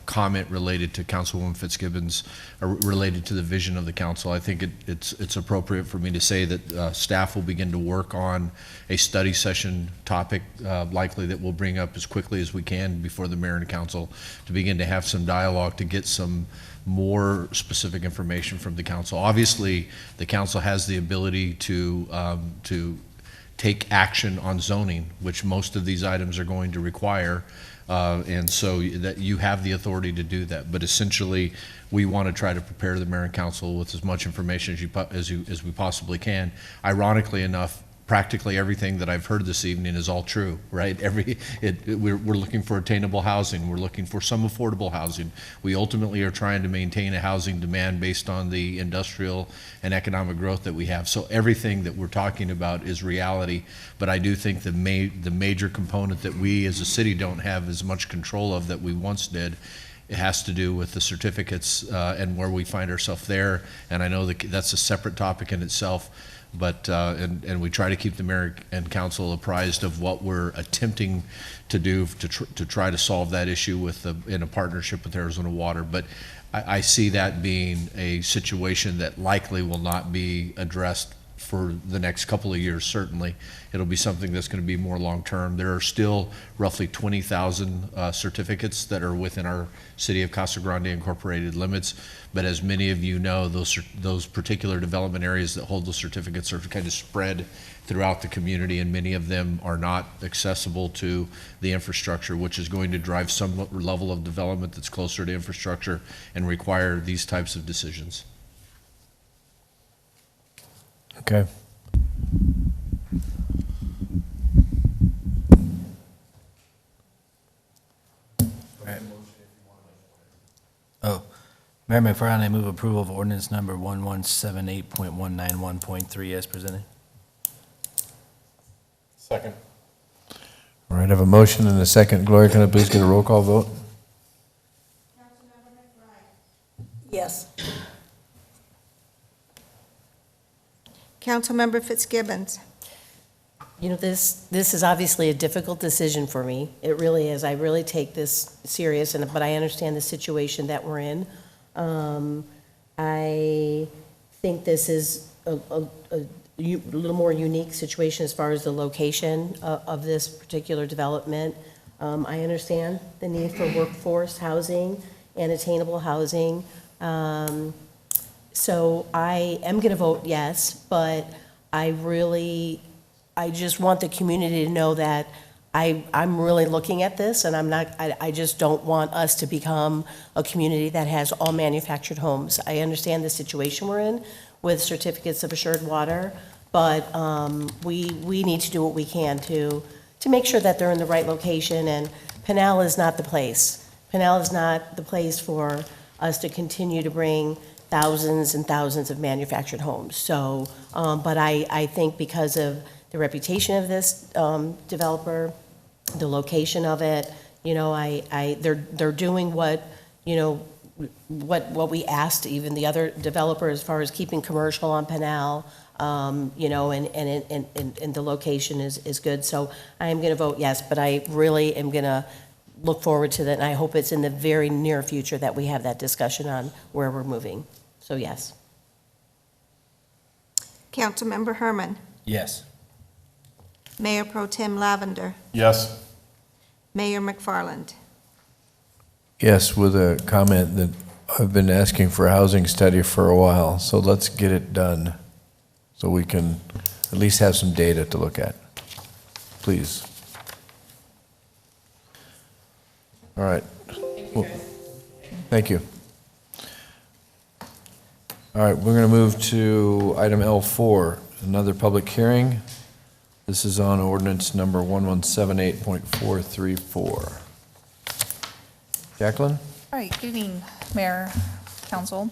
comment related to Councilwoman Fitzgibbons, related to the vision of the council. I think it's appropriate for me to say that staff will begin to work on a study session topic, likely that we'll bring up as quickly as we can before the mayor and council, to begin to have some dialogue, to get some more specific information from the council. Obviously, the council has the ability to take action on zoning, which most of these items are going to require. And so that you have the authority to do that. But essentially, we want to try to prepare the mayor and council with as much information as we possibly can. Ironically enough, practically everything that I've heard this evening is all true, right? We're looking for attainable housing. We're looking for some affordable housing. We ultimately are trying to maintain a housing demand based on the industrial and economic growth that we have. So everything that we're talking about is reality. But I do think the major component that we as a city don't have as much control of that we once did, it has to do with the certificates and where we find ourselves there. And I know that that's a separate topic in itself. But, and we try to keep the mayor and council apprised of what we're attempting to do to try to solve that issue in a partnership with Arizona Water. But I see that being a situation that likely will not be addressed for the next couple of years, certainly. It'll be something that's going to be more long-term. There are still roughly 20,000 certificates that are within our City of Casa Grande Incorporated limits. But as many of you know, those particular development areas that hold those certificates are kind of spread throughout the community, and many of them are not accessible to the infrastructure, which is going to drive some level of development that's closer to infrastructure and require these types of decisions. Okay. Mayor McFarland, I move approval of ordinance number 1178.191.3 as presented. Second. All right, I have a motion and a second. Gloria, can I please get a roll call vote? Yes. Councilmember Fitzgibbons. You know, this is obviously a difficult decision for me. It really is. I really take this serious, but I understand the situation that we're in. I think this is a little more unique situation as far as the location of this particular development. I understand the need for workforce housing and attainable housing. So I am going to vote yes, but I just want the community to know that I'm really looking at this, and I just don't want us to become a community that has all manufactured homes. I understand the situation we're in with certificates of assured water, but we need to do what we can to make sure that they're in the right location, and Pinal is not the place. Pinal is not the place for us to continue to bring thousands and thousands of manufactured homes. So, but I think because of the reputation of this developer, the location of it, you know, they're doing what, you know, what we asked even the other developer as far as keeping commercial on Pinal, you know, and the location is good. So I am going to vote yes, but I really am going to look forward to that, and I hope it's in the very near future that we have that discussion on where we're moving. So yes. Councilmember Herman. Yes. Mayor Pro Tem Lavender. Yes. Mayor McFarland. Yes, with a comment that I've been asking for a housing study for a while, so let's get it done so we can at least have some data to look at. Please. All right. Thank you. All right, we're going to move to item L4, another public hearing. This is on ordinance number 1178.434. Jacqueline? All right, good evening, Mayor, Council.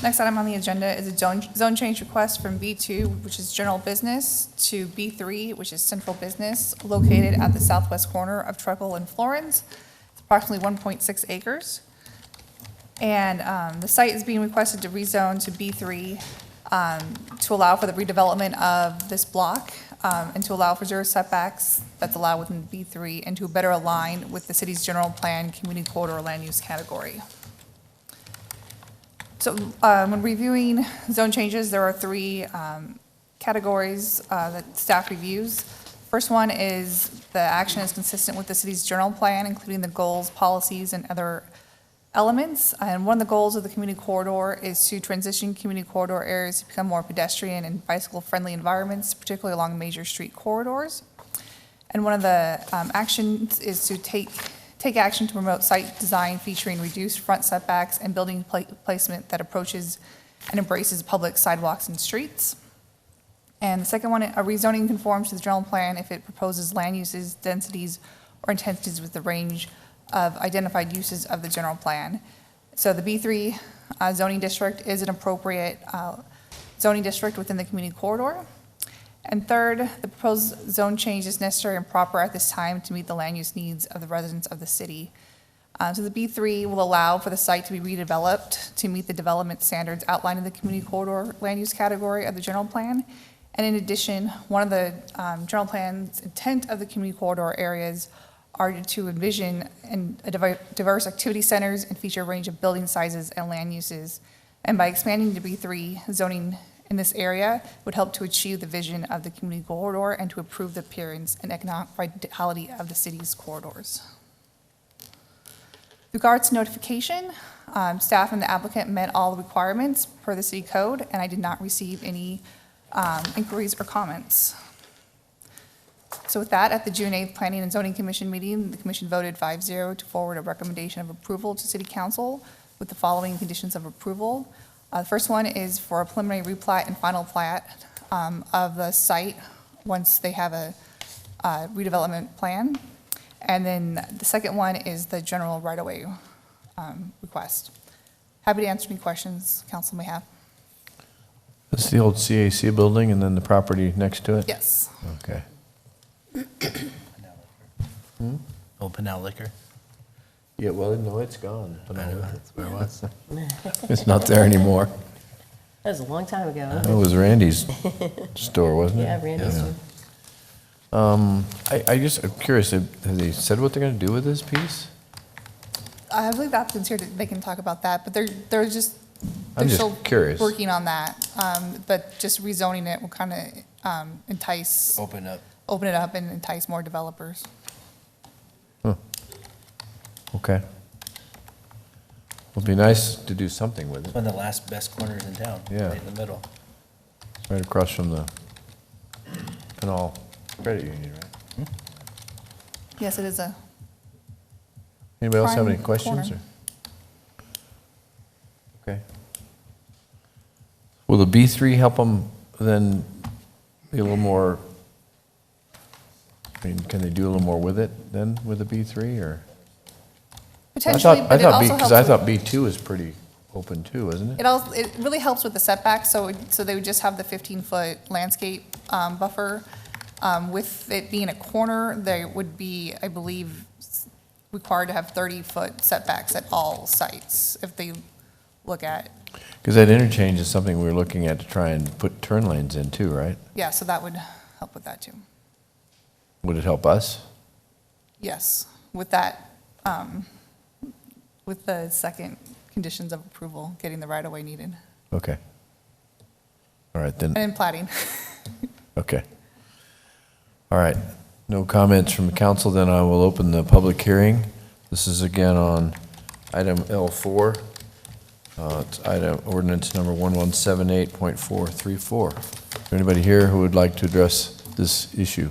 Next item on the agenda is a zone change request from B2, which is general business, to B3, which is central business, located at the southwest corner of Treble and Florence. It's approximately 1.6 acres. And the site is being requested to rezone to B3 to allow for the redevelopment of this block and to allow for zero setbacks that's allowed within B3 and to better align with the city's general plan community corridor land use category. So when reviewing zone changes, there are three categories that staff reviews. First one is the action is consistent with the city's general plan, including the goals, policies, and other elements. And one of the goals of the community corridor is to transition community corridor areas to become more pedestrian and bicycle-friendly environments, particularly along major street corridors. And one of the actions is to take action to promote site design featuring reduced front setbacks and building placement that approaches and embraces public sidewalks and streets. And the second one, a rezoning conforms to the general plan if it proposes land uses, densities, or intensities with the range of identified uses of the general plan. So the B3 zoning district is an appropriate zoning district within the community corridor. And third, the proposed zone change is necessary and proper at this time to meet the land use needs of the residents of the city. So the B3 will allow for the site to be redeveloped to meet the development standards outlined in the community corridor land use category of the general plan. And in addition, one of the general plan's intent of the community corridor areas are to envision diverse activity centers and feature a range of building sizes and land uses. And by expanding the B3 zoning in this area would help to achieve the vision of the community corridor and to improve the appearance and economic vitality of the city's corridors. With regards to notification, staff and the applicant met all the requirements per the city code, and I did not receive any inquiries or comments. So with that, at the June 8th Planning and Zoning Commission meeting, the commission voted 5-0 to forward a recommendation of approval to City Council with the following conditions of approval. The first one is for a preliminary replat and final plat of the site once they have a redevelopment plan. And then the second one is the general right-of-way request. Happy to answer any questions council may have. That's the old CAC building and then the property next to it? Yes. Okay. Open now liquor. Yeah, well, no, it's gone. I know, that's where it was. It's not there anymore. That was a long time ago. It was Randy's store, wasn't it? Yeah, Randy's store. I'm curious, have they said what they're gonna do with this piece? I believe the applicant's here, they can talk about that, but they're I'm just still curious. working on that. But just rezoning it will kind of entice. Open up. Open it up and entice more developers. Okay. It'd be nice to do something with it. One of the last best corners in town. Yeah. Right in the middle. Right across from the Canal Credit Union, right? Yes, it is a. Anybody else have any prime questions? corner. Or? Okay. Will the B3 help them then be a little more, I mean, can they do a little more with it then with the B3 or? Potentially, but it also helps. Because I thought B2 is pretty open too, isn't it? It really helps with the setbacks, so they would just have the 15-foot landscape buffer. With it being a corner, they would be, I believe, required to have 30-foot setbacks at all sites if they look at. Because that interchange is something we're looking at to try and put turn lanes in too, right? Yeah, so that would help with that too. Would it help us? Yes, with that, with the second conditions of approval, getting the right-of-way needed, Okay. All right, then. and in plating. Okay. All right. No comments from the council, then I will open the public hearing. This is again on item L4. It's item ordinance number 1178.434. Is there anybody here who would like to address this issue?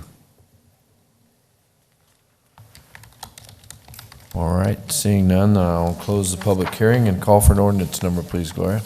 All right, seeing none, I'll close the public hearing and call for an ordinance number, please, Gloria.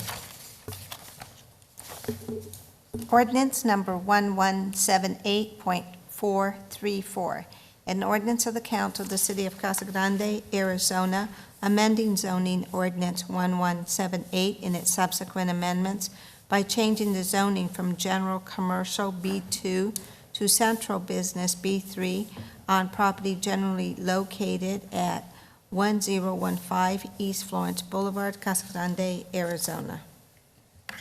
Ordinance number 1178.434, an ordinance of the Council of the City of Casa Grande, Arizona, amending zoning ordinance 1178 in its subsequent amendments by changing the zoning from general commercial B2 to central business B3 on property generally located at 1015 East Florence Boulevard, Casa Grande, Arizona.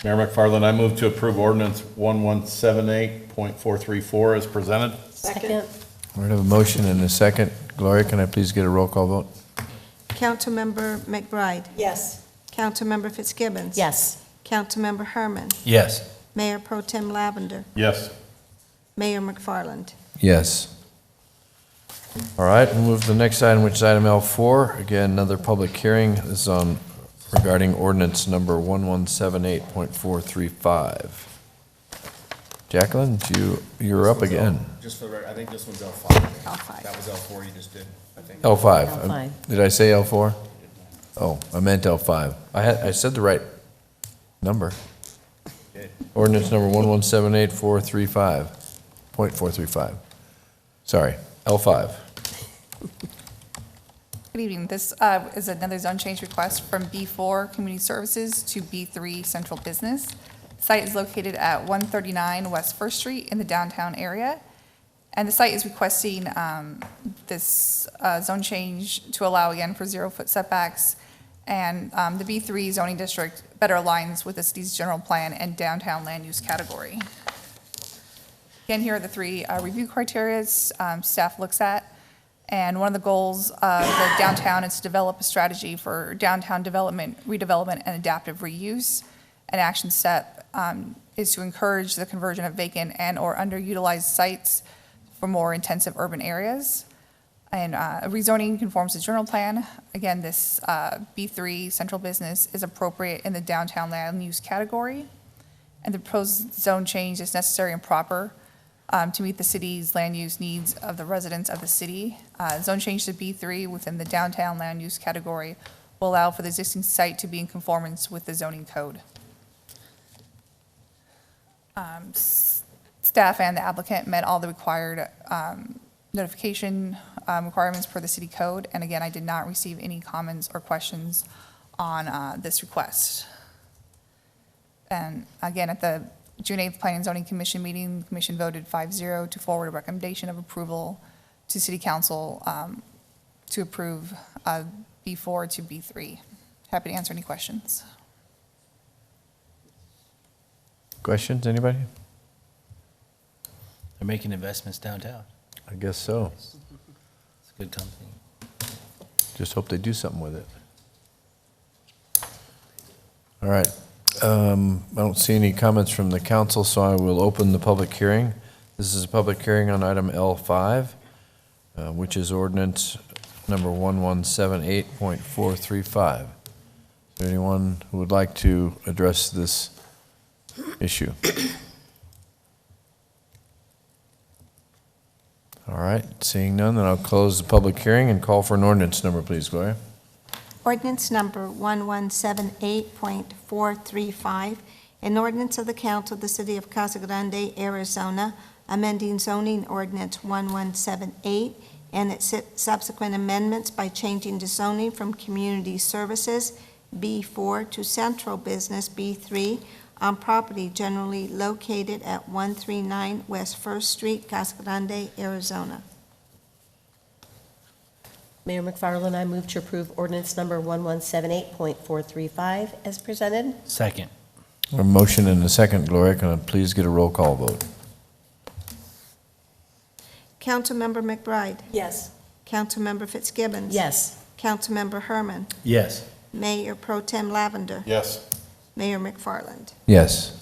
Mayor McFarland, I move to approve ordinance 1178.434 as presented. Second. We have a motion and a second. Gloria, can I please get a roll call vote? Councilmember McBride. Yes. Councilmember Fitzgibbons. Yes. Councilmember Herman. Yes. Mayor Pro Tem Lavender. Yes. Mayor McFarland. Yes. All right, we'll move to the next item, which is item L4. Again, another public hearing. This is on regarding ordinance number 1178.435. Jacqueline, you're up again. Just for the record, I think this one's L5. L5. That was L4 you just did, I think. L5. L5. Did I say L4? Oh, I meant L5. I said the right number. Ordinance number 1178.435. Sorry, L5. Good evening. This is another zone change request from B4 Community Services to B3 Central Business. Site is located at 139 West First Street in the downtown area. And the site is requesting this zone change to allow again for 0-foot setbacks. And the B3 zoning district better aligns with the city's general plan and downtown land use category. Again, here are the three review criteria staff looks at. And one of the goals of the downtown is to develop a strategy for downtown development, redevelopment, and adaptive reuse. An action step is to encourage the conversion of vacant and/or underutilized sites for more intensive urban areas. And rezoning conforms to general plan. Again, this B3 central business is appropriate in the downtown land use category. And the proposed zone change is necessary and proper to meet the city's land use needs of the residents of the city. Zone change to B3 within the downtown land use category will allow for the existing site to be in conformance with the zoning code. Staff and the applicant met all the required notification requirements per the city code. And again, I did not receive any comments or questions on this request. And again, at the June 8th Planning and Zoning Commission meeting, the commission voted 5-0 to forward a recommendation of approval to City Council to approve B4 to B3. Happy to answer any questions. Questions, anybody? They're making investments downtown. I guess so. It's a good company. Just hope they do something with it. All right. I don't see any comments from the council, so I will open the public hearing. This is a public hearing on item L5, which is ordinance number 1178.435. Is there anyone who would like to address this issue? All right, seeing none, then I'll close the public hearing and call for an ordinance number, please, Gloria. Ordinance number 1178.435, an ordinance of the Council of the City of Casa Grande, Arizona, amending zoning ordinance 1178 and its subsequent amendments by changing the zoning from community services B4 to central business B3 on property generally located at 139 West First Street, Casa Grande, Arizona. Mayor McFarland, I move to approve ordinance number 1178.435 as presented. Second. A motion and a second, Gloria. Can I please get a roll call vote? Councilmember McBride. Yes. Councilmember Fitzgibbons. Yes. Councilmember Herman. Yes. Mayor Pro Tem Lavender. Yes. Mayor McFarland. Yes.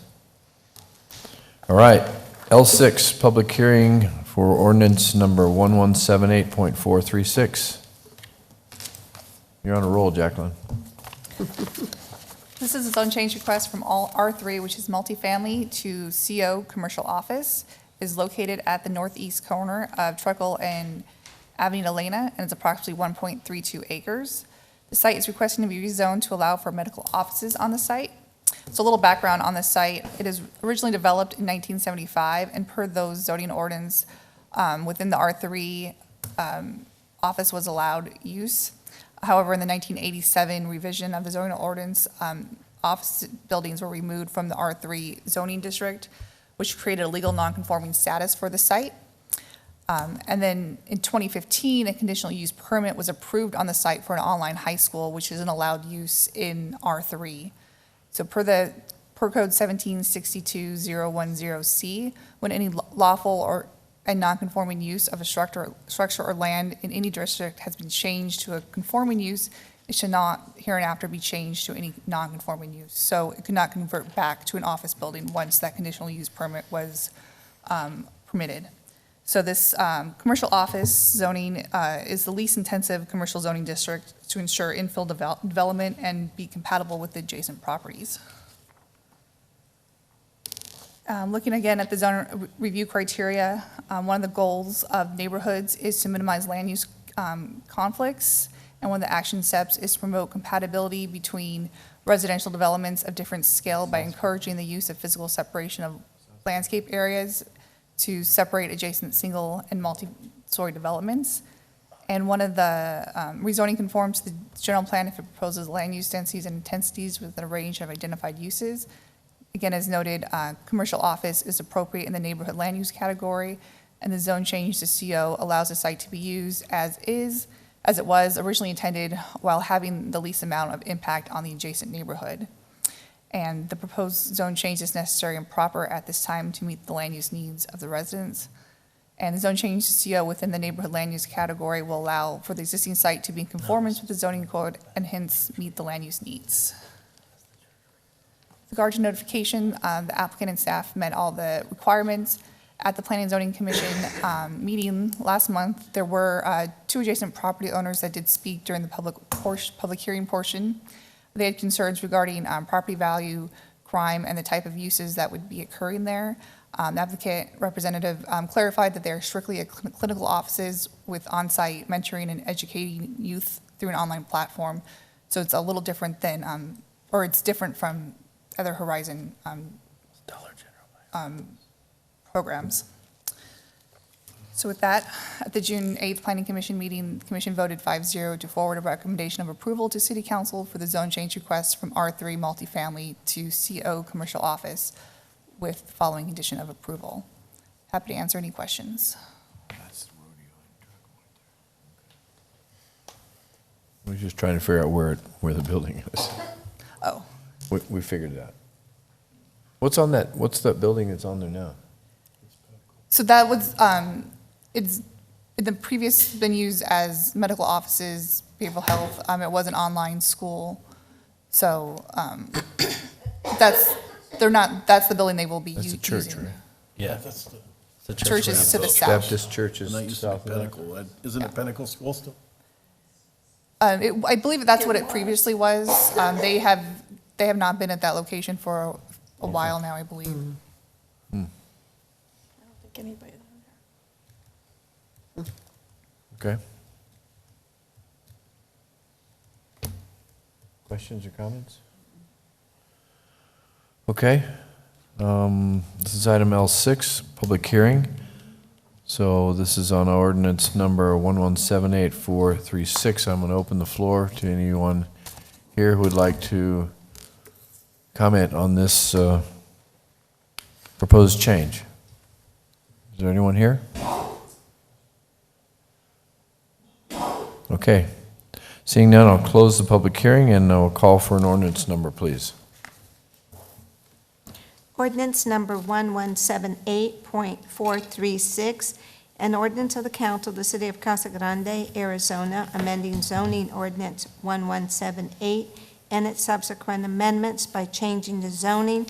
All right, L6, public hearing for ordinance number 1178.436. You're on a roll, Jacqueline. This is a zone change request from all R3, which is multifamily, to CO commercial office. It is located at the northeast corner of Truckle and Avenue Elena, and it's approximately 1.32 acres. The site is requesting to be rezoned to allow for medical offices on the site. It's So a little background on the site. It is originally developed in 1975, and per those zoning ordinance, within the R3, office was allowed use. However, in the 1987 revision of the zoning ordinance, office buildings were removed from the R3 zoning district, which created a legal nonconforming status for the site. And then in 2015, a conditional use permit was approved on the site for an online high school, which is an allowed use in R3. So per code 1762010C, when any lawful or and non-conforming use of a structure or land in any district has been changed to a conforming use, it should not hereinafter be changed to any non-conforming use. So it could not convert back to an office building once that conditional use permit was permitted. So this commercial office zoning is the least intensive commercial zoning district to ensure infill development and be compatible with the adjacent properties. Looking again at the zone review criteria, one of the goals of neighborhoods is to minimize land use conflicts, and one of the action steps is to promote compatibility between residential developments of different scale by encouraging the use of physical separation of landscape areas to separate adjacent single and multi-story developments. And one of the rezoning conforms to the general plan if it proposes land use densities and intensities within a range of identified uses. Again, as noted, commercial office is appropriate in the neighborhood land use category, and the zone change to CO allows the site to be used as it was originally intended, while having the least amount of impact on the adjacent neighborhood. And the proposed zone change is necessary and proper at this time to meet the land use needs of the residents. And the zone change to CO within the neighborhood land use category will allow for the existing site to be in conformance with the zoning code and hence meet the land use needs. With regard to notification, the applicant and staff met all the requirements. At the Planning and Zoning Commission meeting last month, there were 2 adjacent property owners that did speak during the public hearing portion. They had concerns regarding property value, crime, and the type of uses that would be occurring there. The applicant representative clarified that they are strictly clinical offices with on-site mentoring and educating youth through an online platform. So it's a little different than, or it's different from other Horizon programs. So with that, at the June 8th Planning Commission meeting, the Commission voted 5-0 to forward a recommendation of approval to City Council for the zone change request from R3 multifamily to CO commercial office with the following condition of approval. Happy to answer any questions. We're just trying to figure out where the building is. Oh. We figured it out. What's on that? What's that building that's on there now? So that was, it's the previous been used as medical offices, behavioral health. It was an online school. So that's the building they will be using. That's the church, right? Yeah. That's the The church is to the south. Baptist church is And that used to south be of that. Pinnacle. Isn't it Pinnacle School still? I believe that's what it previously was. They have not been at that location for a while now, I believe. I don't think anybody down there. Okay. Questions or comments? Okay. This is item L6, public hearing. So this is on ordinance number 1178436. I'm going to open the floor to anyone here who would like to comment on this proposed change. Is there anyone here? Okay. Seeing none, I'll close the public hearing and I'll call for an ordinance number, please. Ordinance number 1178.436, an ordinance of the Council of the City of Casa Grande, Arizona, amending zoning ordinance 1178 and its subsequent amendments by changing the zoning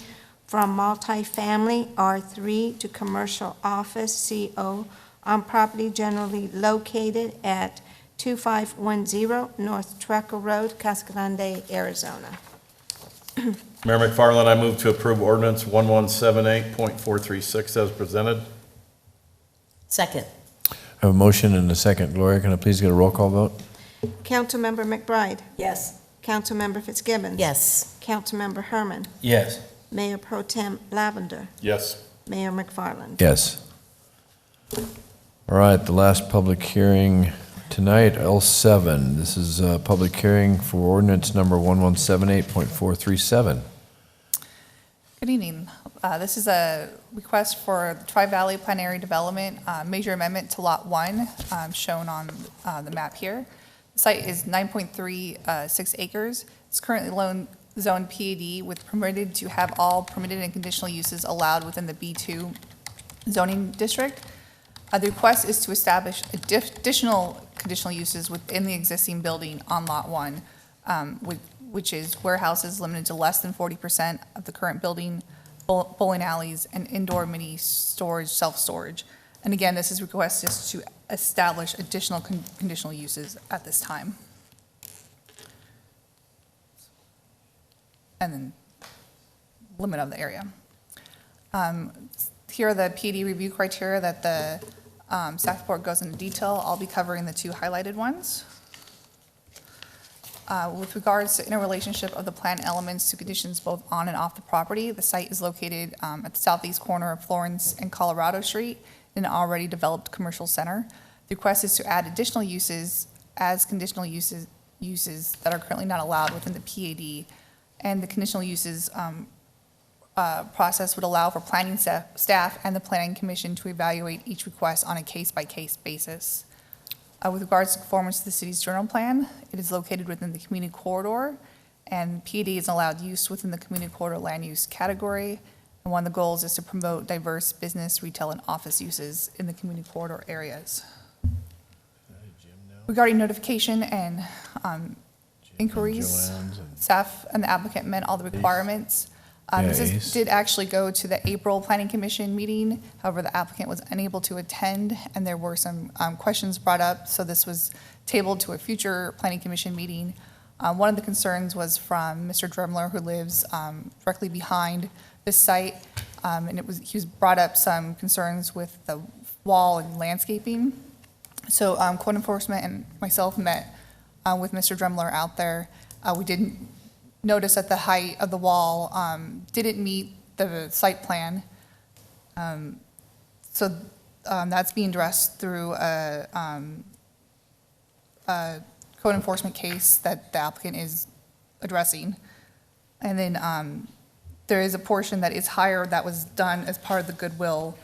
from multifamily R3 to commercial office CO on property generally located at 2510 North Trucker Road, Casa Grande, Arizona. Mayor McFarland, I move to approve ordinance 1178.436 as presented. Second. I have a motion and a second. Gloria, can I please get a roll call vote? Councilmember McBride? Yes. Councilmember Fitzgibbons. Yes. Councilmember Herman. Yes. Mayor Pro Tem Lavender. Yes. Mayor McFarland. Yes. All right, the last public hearing tonight, L7. This is a public hearing for ordinance number 1178.437. Good evening. This is a request for Tri-Valley Plan Area Development, major amendment to Lot 1, shown on the map here. The site is 9.36 acres. It's currently zone PAD with permitted to have all permitted and conditional uses allowed within the B2 zoning district. The request is to establish additional conditional uses within the existing building on Lot 1, which is warehouses limited to less than 40% of the current building, bowling alleys, and indoor mini storage, self-storage. And again, this is request is to establish additional conditional uses at this time. And then limit of the area. Here are the PAD review criteria that the staff report goes into detail. I'll be covering the two highlighted ones. With regards to interrelationship of the plan elements to conditions both on and off the property, the site is located at the southeast corner of Florence and Colorado Street in an already developed commercial center. The request is to add additional uses as conditional uses that are currently not allowed within the PAD. And the conditional uses process would allow for planning staff and the planning commission to evaluate each request on a case-by-case basis. With regards to conformance to the city's general plan, it is located within the community corridor, and PAD is an allowed use within the community corridor land use category. And one of the goals is to promote diverse business, retail, and office uses in the community corridor areas. Regarding notification and inquiries, staff and the applicant met all the requirements. This did actually go to the April Planning Commission meeting. However, the applicant was unable to attend, and there were some questions brought up, so this was tabled to a future Planning Commission meeting. One of the concerns was from Mr. Dremler, who lives directly behind this site, and he was brought up some concerns with the wall and landscaping. So code enforcement and myself met with Mr. Dremler out there. We didn't notice that the height of the wall didn't meet the site plan. So that's being addressed through a code enforcement case that the applicant is addressing. And then there is a portion that is higher that was done as part of the Goodwill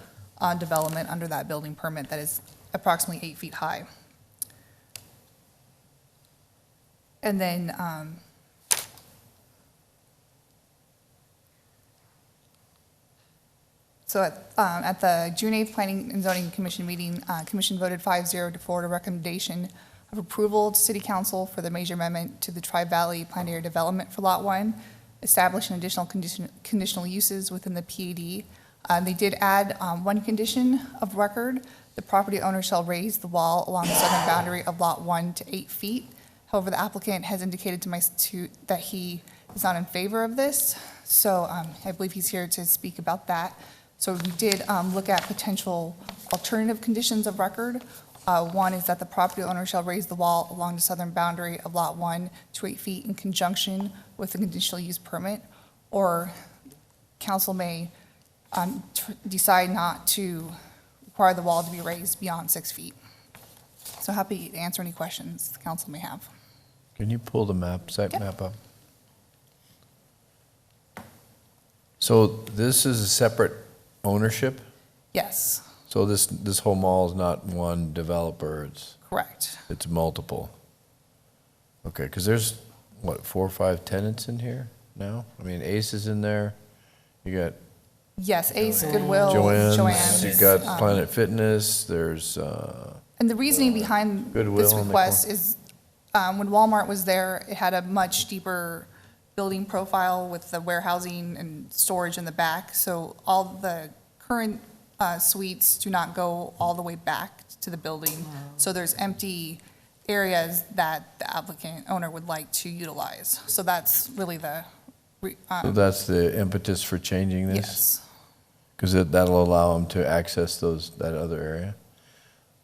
development under that building permit that is approximately 8 feet high. And then so at the June 8th Planning and Zoning Commission meeting, Commission voted 5-0 to forward a recommendation of approval to City Council for the major amendment to the Tri-Valley Plan Area Development for Lot 1, establishing additional conditional uses within the PAD. They did add one condition of record. The property owner shall raise the wall along the southern boundary of Lot 1 to 8 feet. However, the applicant has indicated that he is not in favor of this, so I believe he's here to speak about that. So we did look at potential alternative conditions of record. One is that the property owner shall raise the wall along the southern boundary of Lot 1 to 8 feet in conjunction with the conditional use permit, or council may decide not to require the wall to be raised beyond 6 feet. So happy to answer any questions the council may have. Can you pull the site map up? So this is a separate ownership? Yes. So this whole mall is not one developer, it's correct. It's multiple. Okay, because there's, what, 4 or 5 tenants in here now? I mean, Ace is in there, you got Yes, Ace, Goodwill, Joanne's, you got Planet Fitness, there's and the reasoning behind Goodwill this request is when Walmart was there, it had a much deeper building profile with the warehousing and storage in the back. So all the current suites do not go all the way back to the building. So there's empty areas that the applicant owner would like to utilize. So that's really the so that's the impetus for changing this? Yes. Because that'll allow them to access that other area?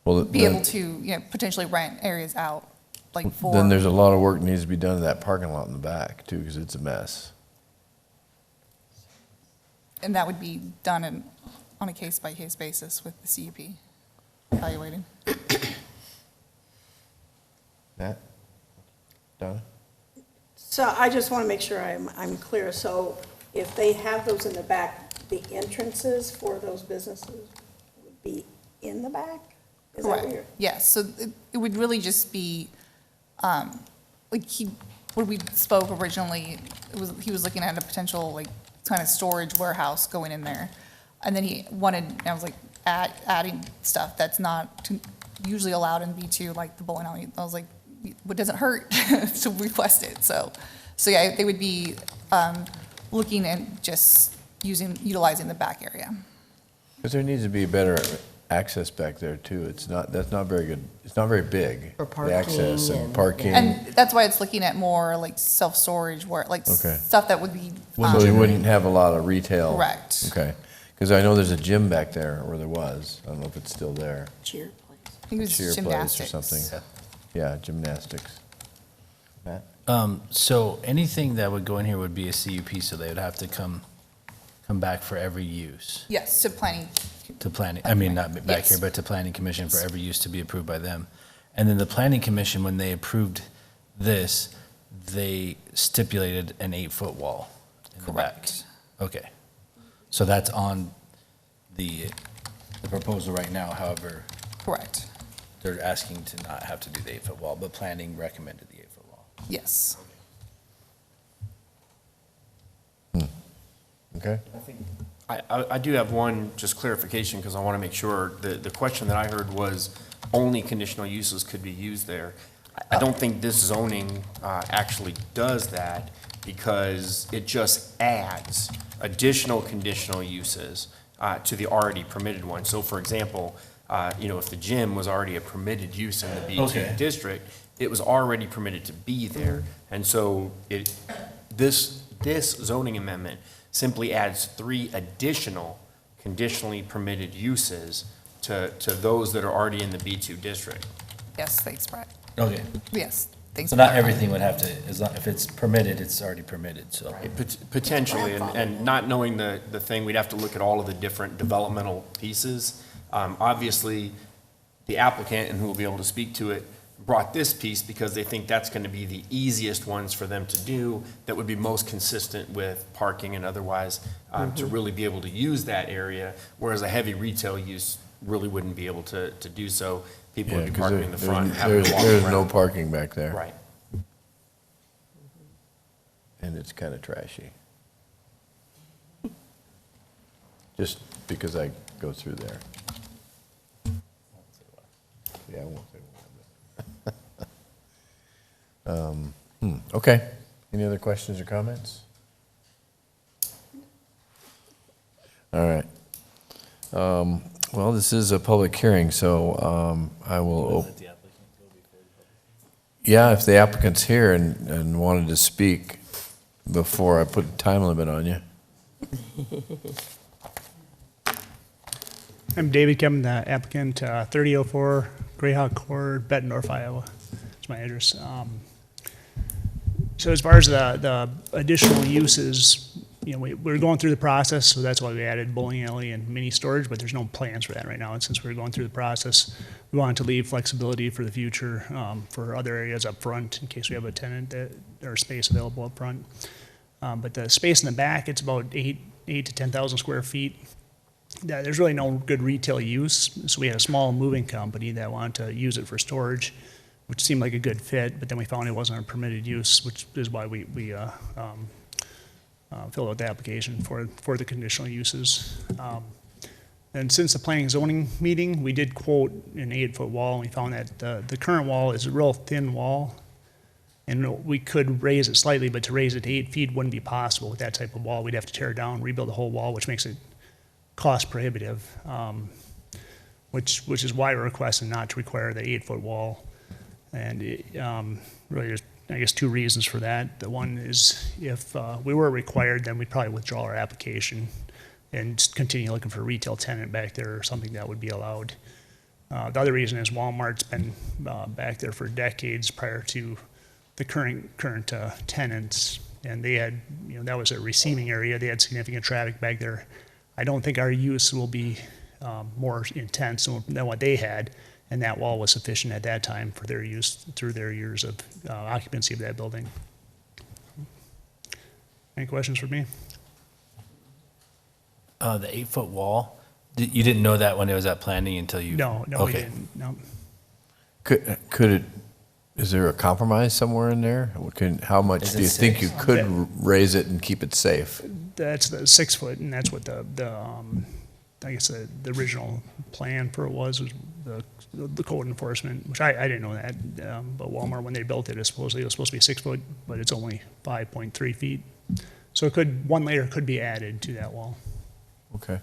Well, be able to potentially rent areas out. like for. Then there's a lot of work needs to be done in that parking lot in the back too, because it's a mess. And that would be done on a case-by-case basis with the CUP evaluating. Matt? Donna? So I just want to make sure I'm clear. So if they have those in the back, the entrances for those businesses would be in the back? Is that what Correct. you're? Yes, so it would really just be, like when we spoke originally, he was looking at a potential like kind of storage warehouse going in there. And then he wanted, I was like, adding stuff that's not usually allowed in B2, like the bowling alley. I was like, what doesn't hurt to request it? So yeah, they would be looking at just utilizing the back area. Because there needs to be better access back there too. That's not very good. It's not very big. For The access parking and and- parking. And that's why it's looking at more like self-storage, where like Okay. stuff that would be. So you wouldn't have a lot of retail. Correct. Okay. Because I know there's a gym back there, or there was. I don't know if it's still there. Cheer place. I think it was Cheer place or gymnastics. something. Yeah, gymnastics. Matt? So anything that would go in here would be a CUP, so they would have to come back for every use. Yes, to planning. To planning, I mean, not back Yes. here, but to planning commission for every use to be approved by them. And then the planning commission, when they approved this, they stipulated an 8-foot wall in the back. Correct. Okay. So that's on the proposal right now, however, Correct. they're asking to not have to do the 8-foot wall, but planning recommended the 8-foot wall. Yes. Okay. I do have one just clarification, because I want to make sure, the question that I heard was only conditional uses could be used there. I don't think this zoning actually does that, because it just adds additional conditional uses to the already permitted one. So for example, if the gym was already a permitted use in the Okay. B2 district, it was already permitted to be there. And so this zoning amendment simply adds 3 additional conditionally permitted uses to those that are already in the B2 district. Yes, thanks, Brett. Okay. Yes, thanks. So for not clarifying. everything would have to, if it's permitted, it's already permitted, so. Potentially, and not knowing the thing, we'd have to look at all of the different developmental pieces. Obviously, the applicant, and who will be able to speak to it, brought this piece because they think that's going to be the easiest ones for them to do, that would be most consistent with parking and otherwise, to really be able to use that area, whereas a heavy retail use really wouldn't be able to do so. People would be parking in the front and having to walk There's no around. parking back there. Right. And it's kind of trashy. Just because I go through there. Yeah, I won't say why. Okay. Any other questions or comments? All right. Well, this is a public hearing, so I will. Yeah, if the applicant's here and wanted to speak before I put a time limit on you. I'm David Kevin, the applicant, 3004 Greyhawk Court, Bettendorf, Iowa. That's my address. So as far as the additional uses, we're going through the process, so that's why we added bowling alley and mini storage, but there's no plans for that right now. And since we're going through the process, we wanted to leave flexibility for the future for other areas up front in case we have a tenant or space available up front. But the space in the back, it's about 8 to 10,000 square feet. There's really no good retail use, so we had a small moving company that wanted to use it for storage, which seemed like a good fit, but then we found it wasn't a permitted use, which is why we filled out the application for the conditional uses. And since the planning and zoning meeting, we did quote an 8-foot wall, and we found that the current wall is a real thin wall, and we could raise it slightly, but to raise it to 8 feet wouldn't be possible with that type of wall. We'd have to tear it down, rebuild the whole wall, which makes it cost prohibitive, which is why we're requesting not to require the 8-foot wall. And really, there's, I guess, 2 reasons for that. The one is if we were required, then we'd probably withdraw our application and just continue looking for a retail tenant back there or something that would be allowed. The other reason is Walmart's been back there for decades prior to the current tenants, and they had, that was a receiving area. They had significant traffic back there. I don't think our use will be more intense than what they had, and that wall was sufficient at that time for their use through their years of occupancy of that building. Any questions for me? The 8-foot wall, you didn't know that when it was at planning until you? No, we Okay. didn't, no. Could it, is there a compromise somewhere in there? How much Is do it you think you 6? could raise it and keep it safe? That's the 6 foot, and that's what the I guess the original plan for it was the code enforcement, which I didn't know that, but Walmart, when they built it, it was supposed to be 6 foot, but it's only 5.3 feet. So one layer could be added to that wall. Okay.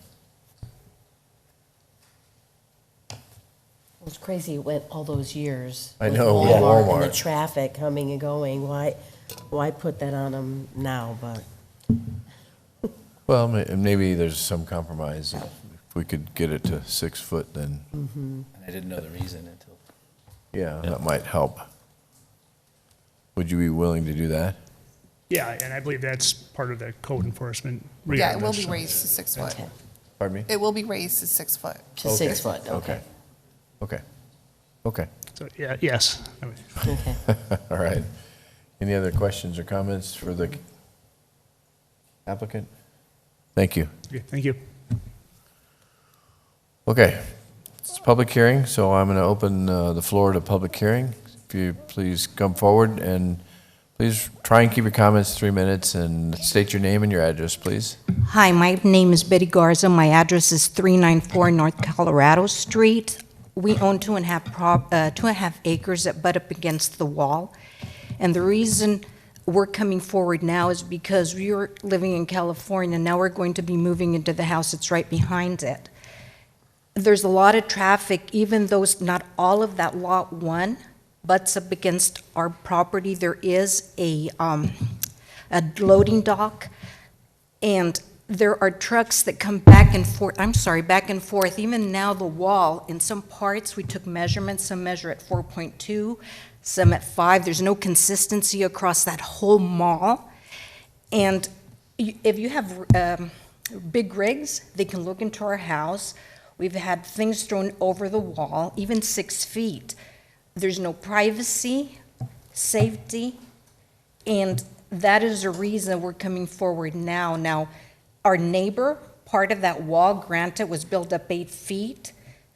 It's crazy it went all those years. I with know, with Walmart and Walmart. the traffic coming and going. Why put that on them now, but. Well, maybe there's some compromise. If we could get it to 6 foot, then, And I didn't know the reason until. yeah, that might help. Would you be willing to do that? Yeah, and I believe that's part of the code enforcement. Yeah, it will regardless. be raised to 6 foot. Okay. Pardon me? It will be raised to 6 foot. To 6 foot, okay. Okay. So, yeah, yes. Okay. All right. Any other questions or comments for the applicant? Thank you. Okay, thank you. Okay, it's a public hearing, so I'm going to open the floor to public hearing. If you please come forward and please try and keep your comments 3 minutes and state your name and your address, please. Hi, my name is Betty Garza. My address is 394 North Colorado Street. We own 2.5 acres that butt up against the wall. And the reason we're coming forward now is because we're living in California. Now we're going to be moving into the house that's right behind it. There's a lot of traffic, even though not all of that lot 1 butts up against our property. There is a loading dock, and there are trucks that come back and forth. Even now, the wall, in some parts, we took measurements. Some measure at 4.2, some at 5. There's no consistency across that whole mall. And if you have big rigs, they can look into our house. We've had things thrown over the wall, even 6 feet. There's no privacy, safety, and that is the reason we're coming forward now. Now, our neighbor, part of that wall, granted, was built up 8 feet.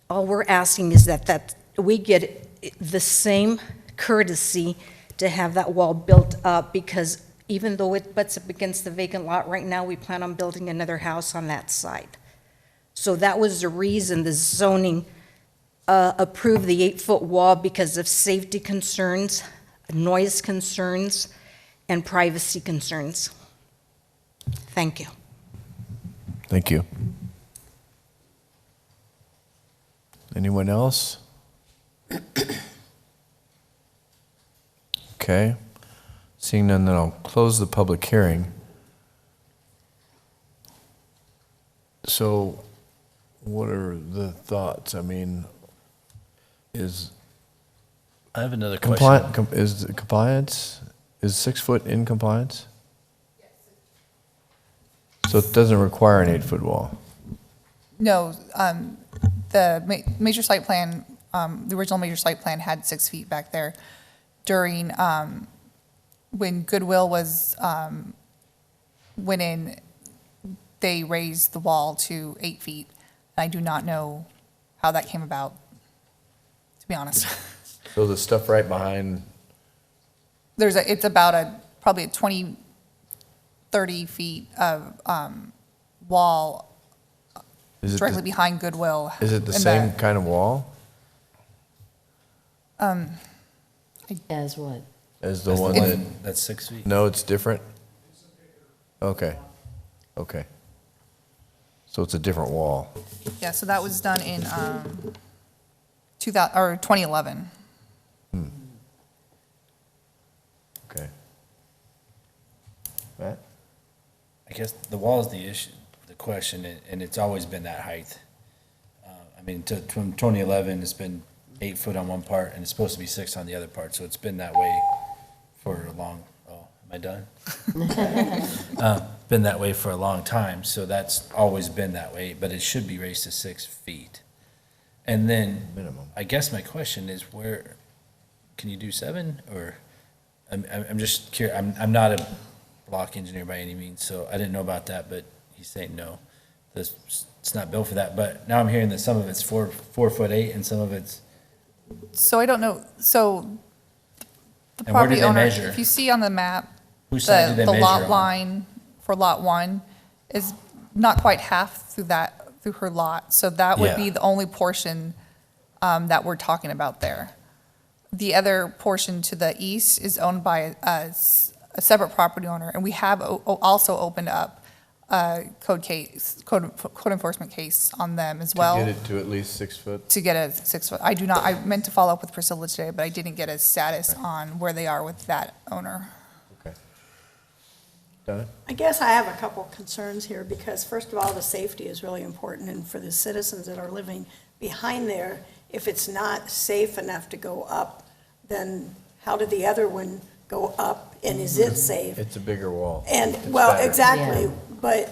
All we're asking is that we get the same courtesy to have that wall built up, because even though it butts up against the vacant lot right now, we plan on building another house on that site. So that was the reason the zoning approved the 8-foot wall, because of safety concerns, noise concerns, and privacy concerns. Thank you. Thank you. Anyone else? Okay. Seeing none, then I'll close the public hearing. So, what are the thoughts? I mean, I have another question. Is the compliance, is 6 foot in compliance? So it doesn't require an 8-foot wall? No, the major site plan, the original major site plan had 6 feet back there. During, when Goodwill was, went in, they raised the wall to 8 feet. I do not know how that came about, to be honest. So the stuff right behind, It's about probably a 20, 30 feet of wall is it directly the, behind Goodwill. is it the And same kind of wall As what? as the That's one the that? That's 6 feet? No, it's different? Okay, okay. So it's a different wall. Yeah, so that was done in 2011. Okay. Matt? I guess the wall is the issue, the question, and it's always been that height. I mean, from 2011, it's been 8 foot on one part, and it's supposed to be 6 on the other part, so it's been that way for a long, oh, am I done? Been that way for a long time, so that's always been that way, but it should be raised to 6 feet. And then, I guess my question is where, can you do 7, or, I'm just curious, I'm not a block engineer by any means, so I didn't know about that, but he's saying no. It's not built for that, but now I'm hearing that some of it's 4'8" and some of it's, So I don't know, so the And where do property they owner, measure? if you see on the map, Whose side do they the measure lot on? line for lot 1 is not quite half through her lot. So that would be Yeah. the only portion that we're talking about there. The other portion to the east is owned by a separate property owner, and we have also opened up a code enforcement case on them as well. Get it to at least 6 foot? To get a 6 foot. I meant to follow up with Priscilla today, but I didn't get a status on where they are with that owner. Okay. Donna? I guess I have a couple concerns here, because first of all, the safety is really important, and for the citizens that are living behind there, if it's not safe enough to go up, then how did the other one go up, and is it safe? It's a bigger wall. And, It's well, better. exactly, but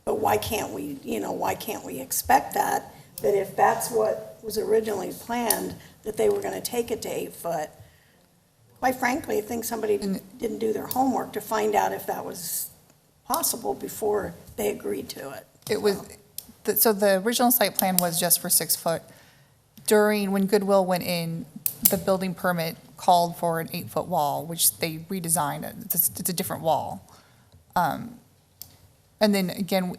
why can't we, why can't we expect that if that's what was originally planned, that they were gonna take it to 8 foot? Quite frankly, I think somebody didn't do their homework to find out if that was possible before they agreed to it. It was, so the original site plan was just for 6 foot. When Goodwill went in, the building permit called for an 8 foot wall, which they redesigned. It's a different wall. And then again,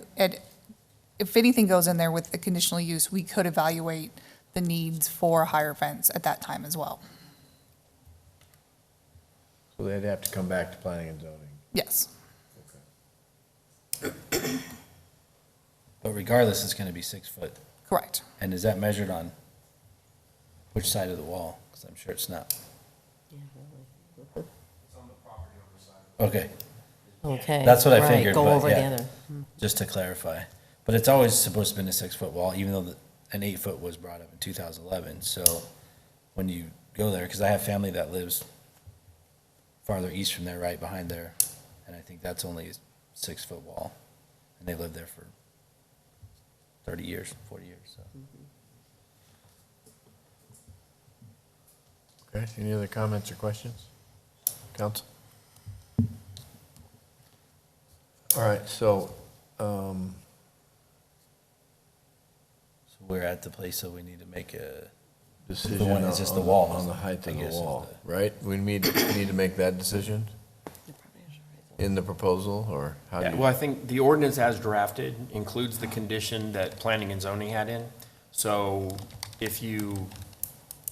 if anything goes in there with the conditional use, we could evaluate the needs for a higher fence at that time as well. So they'd have to come back to planning and zoning. Yes. but regardless, it's gonna be 6 foot. Correct. And is that measured on which side of the wall? Because I'm sure it's not. Okay. Okay. That's what I right, figured, go but over the yeah, other. just to clarify. But it's always supposed to be a 6 foot wall, even though an 8 foot was brought up in 2011. So when you go there, because I have family that lives farther east from there, right behind there, and I think that's only a 6 foot wall. And they lived there for 30 years, 40 years, so. Okay, any other comments or questions? Council? All right, so, So we're at the place, so we need to make a decision The one that's just the on- wall, on the height I of the guess, is wall, right? We need to make that decision in the proposal, or how do Yeah, you? well, I think the ordinance as drafted includes the condition that planning and zoning had in. So if you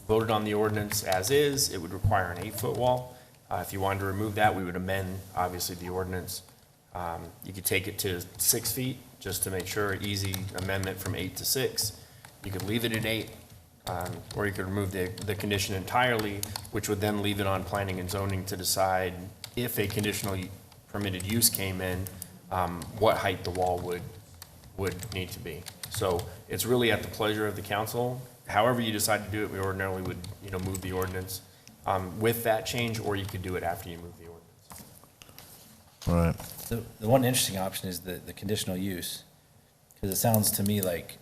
voted on the ordinance as is, it would require an 8 foot wall. If you wanted to remove that, we would amend, obviously, the ordinance. You could take it to 6 feet, just to make sure, easy amendment from 8 to 6. You could leave it at 8, or you could remove the condition entirely, which would then leave it on planning and zoning to decide if a conditional permitted use came in, what height the wall would need to be. So it's really at the pleasure of the council. However you decide to do it, we ordinarily would, move the ordinance with that change, or you could do it after you move the ordinance. All right. The one interesting option is the conditional use, because it sounds to me like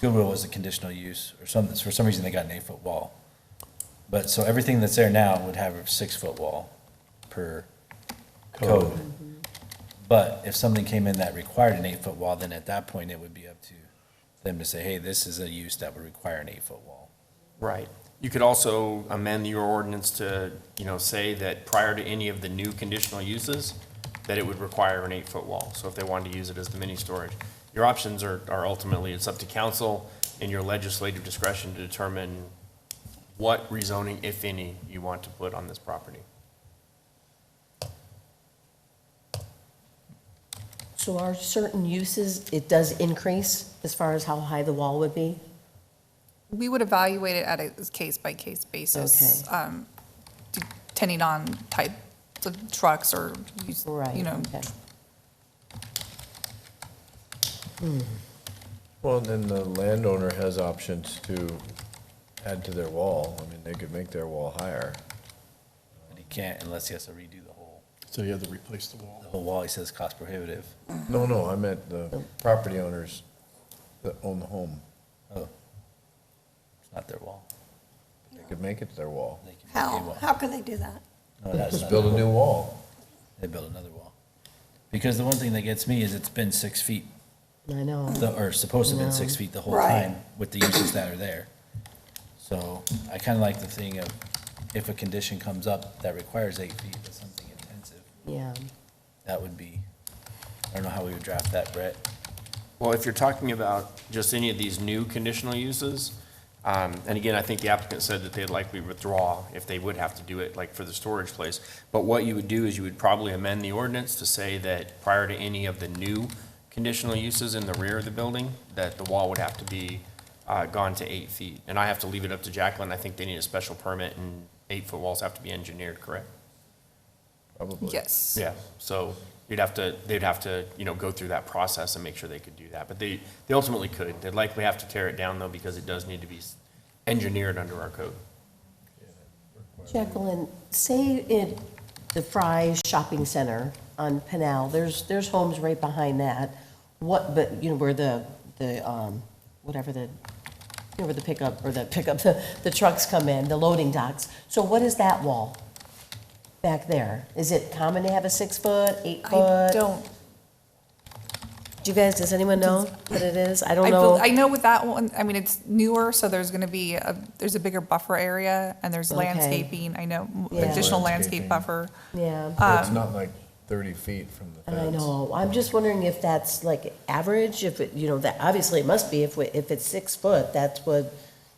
Goodwill was a conditional use, or for some reason they got an 8 foot wall. But, so everything that's there now would have a 6 foot wall per code. But if something came in that required an 8 foot wall, then at that point, it would be up to them to say, hey, this is a use that would require an 8 foot wall. Right. You could also amend your ordinance to, say that prior to any of the new conditional uses, that it would require an 8 foot wall. So if they wanted to use it as the mini storage. Your options are ultimately, it's up to council and your legislative discretion to determine what rezoning, if any, you want to put on this property. So are certain uses, it does increase as far as how high the wall would be? We would evaluate it at a case-by-case basis, depending on type of trucks or, Right, okay. Well, then the landowner has options to add to their wall. I mean, they could make their wall higher. But he can't unless he has to redo the whole, So you have to replace the wall. the whole wall, he says cost prohibitive. No, I meant the property owners that own the home. Oh. It's not their wall. They could make it their wall. They can make a How, wall. how can they do that? No, that's Just not build a their new wall. wall. They build another wall. Because the one thing that gets me is it's been 6 feet, I know. or supposed to have been No. 6 feet the whole Right. time with the uses that are there. So I kind of like the thing of if a condition comes up that requires 8 feet, but something intensive, Yeah. that would be, I don't know how we would draft that, Brett. Well, if you're talking about just any of these new conditional uses, and again, I think the applicant said that they'd likely withdraw if they would have to do it, like for the storage place. But what you would do is you would probably amend the ordinance to say that prior to any of the new conditional uses in the rear of the building, that the wall would have to be gone to 8 feet. And I have to leave it up to Jacqueline. I think they need a special permit, and 8-foot walls have to be engineered, correct? Probably. Yes. Yeah, so they'd have to, go through that process and make sure they could do that. But they ultimately could. They'd likely have to tear it down, though, because it does need to be engineered under our code. Jacqueline, say in the Fry's Shopping Center on Pinal, there's homes right behind that. Where the trucks come in, the loading docks. So what is that wall back there? Is it common to have a 6 foot, 8 foot? I don't, Does anyone know what it is? I don't know. I know with that one, I mean, it's newer, so there's gonna be there's a bigger buffer area, and there's Okay. landscaping, I know, Yeah. additional Landscaping. landscape buffer. Yeah. It's not like 30 feet from the I fence. know, I'm just wondering if that's like average, if it, that, obviously it must be, if it's 6 foot, that's what,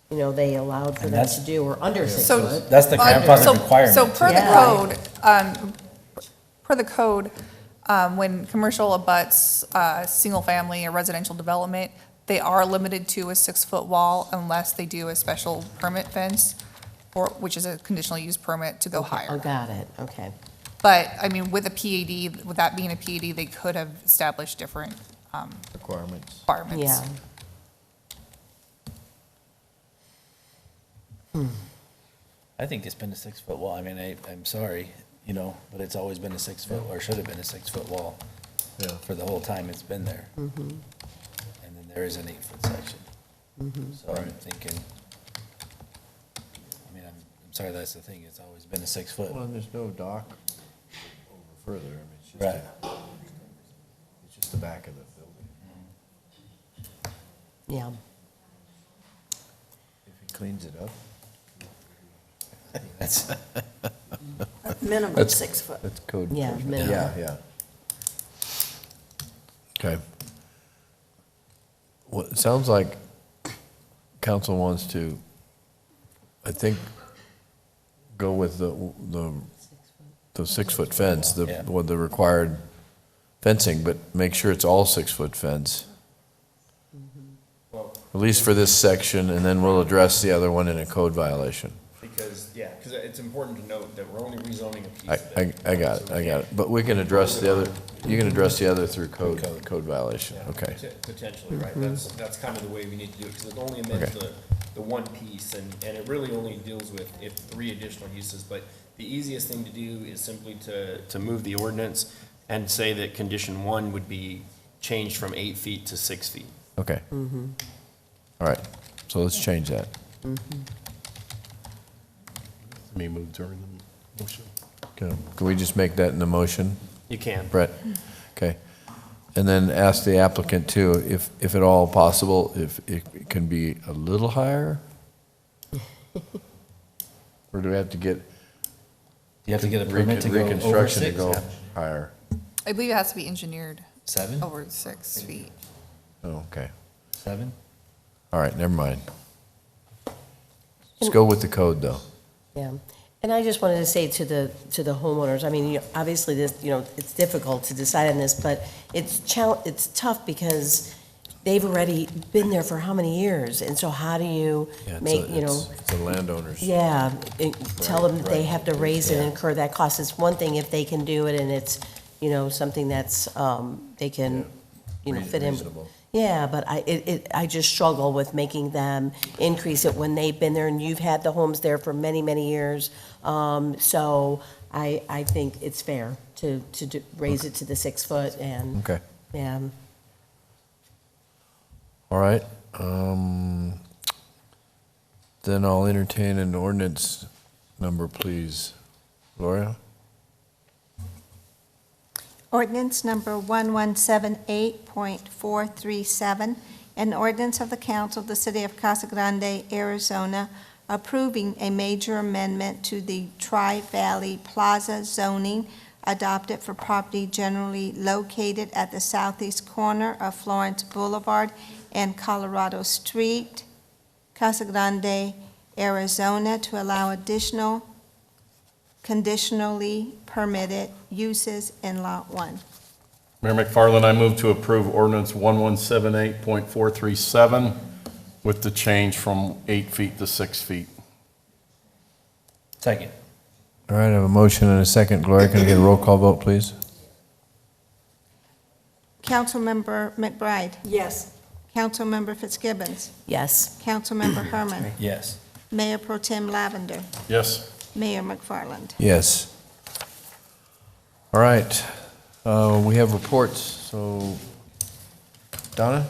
they allowed for And them that's- to do, or under 6 So- foot. That's the grandfather So requirement. per the Yeah. code, when commercial abuts, single-family or residential development, they are limited to a 6-foot wall unless they do a special permit fence, which is a conditional use permit to go Oh, higher. got it, okay. But, I mean, with a PAD, with that being a PAD, they could have established different Requirements. requirements. Yeah. I think it's been a 6-foot wall. I mean, I'm sorry, but it's always been a 6-foot, or should have been a 6-foot wall Yeah. for the whole time it's been there. Mm-hmm. And then there is an 8-foot section. So I'm thinking, I'm sorry, that's the thing, it's always been a 6-foot. Well, and there's no dock over further. I mean, it's just, Right. it's just the back of the building. Yeah. If he cleans it up. That's, Minimum That's- 6 foot. That's code. Yeah, enforcement. minimum. Yeah. Okay. Well, it sounds like council wants to, I think, go with the 6-foot fence, Yeah. with the required fencing, but make sure it's all 6-foot fence. At least for this section, and then we'll address the other one in a code violation. Because it's important to note that we're only rezoning a piece I, of it. I got it. But we can address the other, you can address the other through code violation, okay. Potentially, right, that's kind of the way we need to do it, because it only amends the one piece, and it really only deals with if 3 additional uses, but the easiest thing to do is simply to move the ordinance and say that condition 1 would be changed from 8 feet to 6 feet. Okay. All right, so let's change that. May move during the motion. Can we just make that in the motion, You can. Brett? Okay. And then ask the applicant too, if at all possible, if it can be a little higher? Or do we have to get? you have to get a permit to go over Reconstruction to 6? go higher? I believe it has to be engineered 7? over 6 feet. Oh, okay. 7? All right, never mind. Let's go with the code, though. Yeah, and I just wanted to say to the homeowners, I mean, obviously this, it's difficult to decide on this, but it's tough because they've already been there for how many years? And so how do you make, It's the landowners. yeah, tell them that they have to raise and Yeah. incur that cost. It's one thing if they can do it and it's, something that's, they can, fit in. Reasonable. Yeah, but I just struggle with making them increase it when they've been there and you've had the homes there for many, many years. So I think it's fair to raise it to the 6 foot and. Okay. Yeah. All right. Then I'll entertain an ordinance number, please. Gloria? Ordinance number 1178.437, an ordinance of the Council of the City of Casa Grande, Arizona, approving a major amendment to the Tri-Valley Plaza zoning adopted for property generally located at the southeast corner of Florence Boulevard and Colorado Street, Casa Grande, Arizona, to allow additional conditionally permitted uses in Lot 1. Mayor McFarland, I move to approve ordinance 1178.437 with the change from 8 feet to 6 feet. Second. All right, I have a motion and a second. Gloria, can I get a roll call vote, please? Councilmember McBride. Yes. Councilmember Fitzgibbons. Yes. Councilmember Herman. Yes. Mayor Pro Tem Lavender. Yes. Mayor McFarland. Yes. All right, we have reports, so Donna?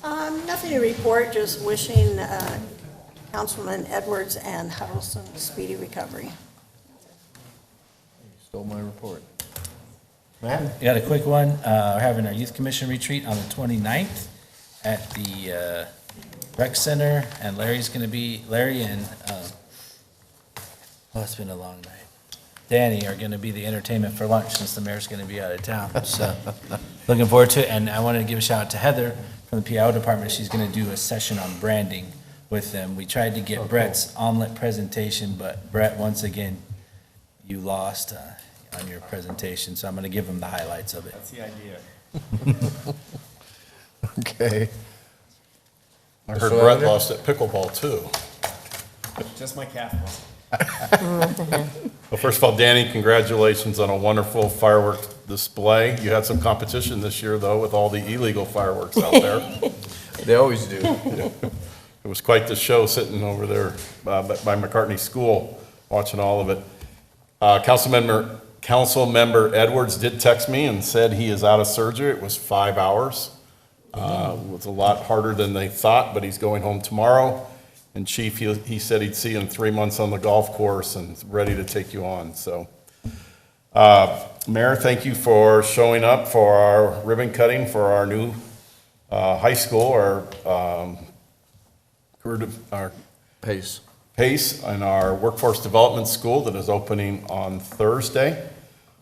Nothing to report, just wishing Councilman Edwards and Huddleston speedy recovery. Stole my report. Matt? Got a quick one. We're having our Youth Commission retreat on the 29th at the rec center, and Larry and, it's been a long night. Danny are going to be the entertainment for lunch since the mayor's going to be out of town. So looking forward to it. And I wanted to give a shout out to Heather from the PIO department. She's going to do a session on branding with them. We tried to get Brett's omelet presentation, but Brett, once again, you lost on your presentation. So I'm going to give him the highlights of it. That's the idea. Okay. I heard Brett lost at pickleball, too. Just my calf muscle. Well, first of all, Danny, congratulations on a wonderful fireworks display. You had some competition this year, though, with all the illegal fireworks out there. They always do. It was quite the show sitting over there by McCartney School, watching all of it. Councilmember Edwards did text me and said he is out of surgery. It was 5 hours. It was a lot harder than they thought, but he's going home tomorrow. And Chief, he said he'd see you in 3 months on the golf course and ready to take you on. So, Mayor, thank you for showing up for our ribbon cutting for our new high school, our Pace. and our workforce development school that is opening on Thursday.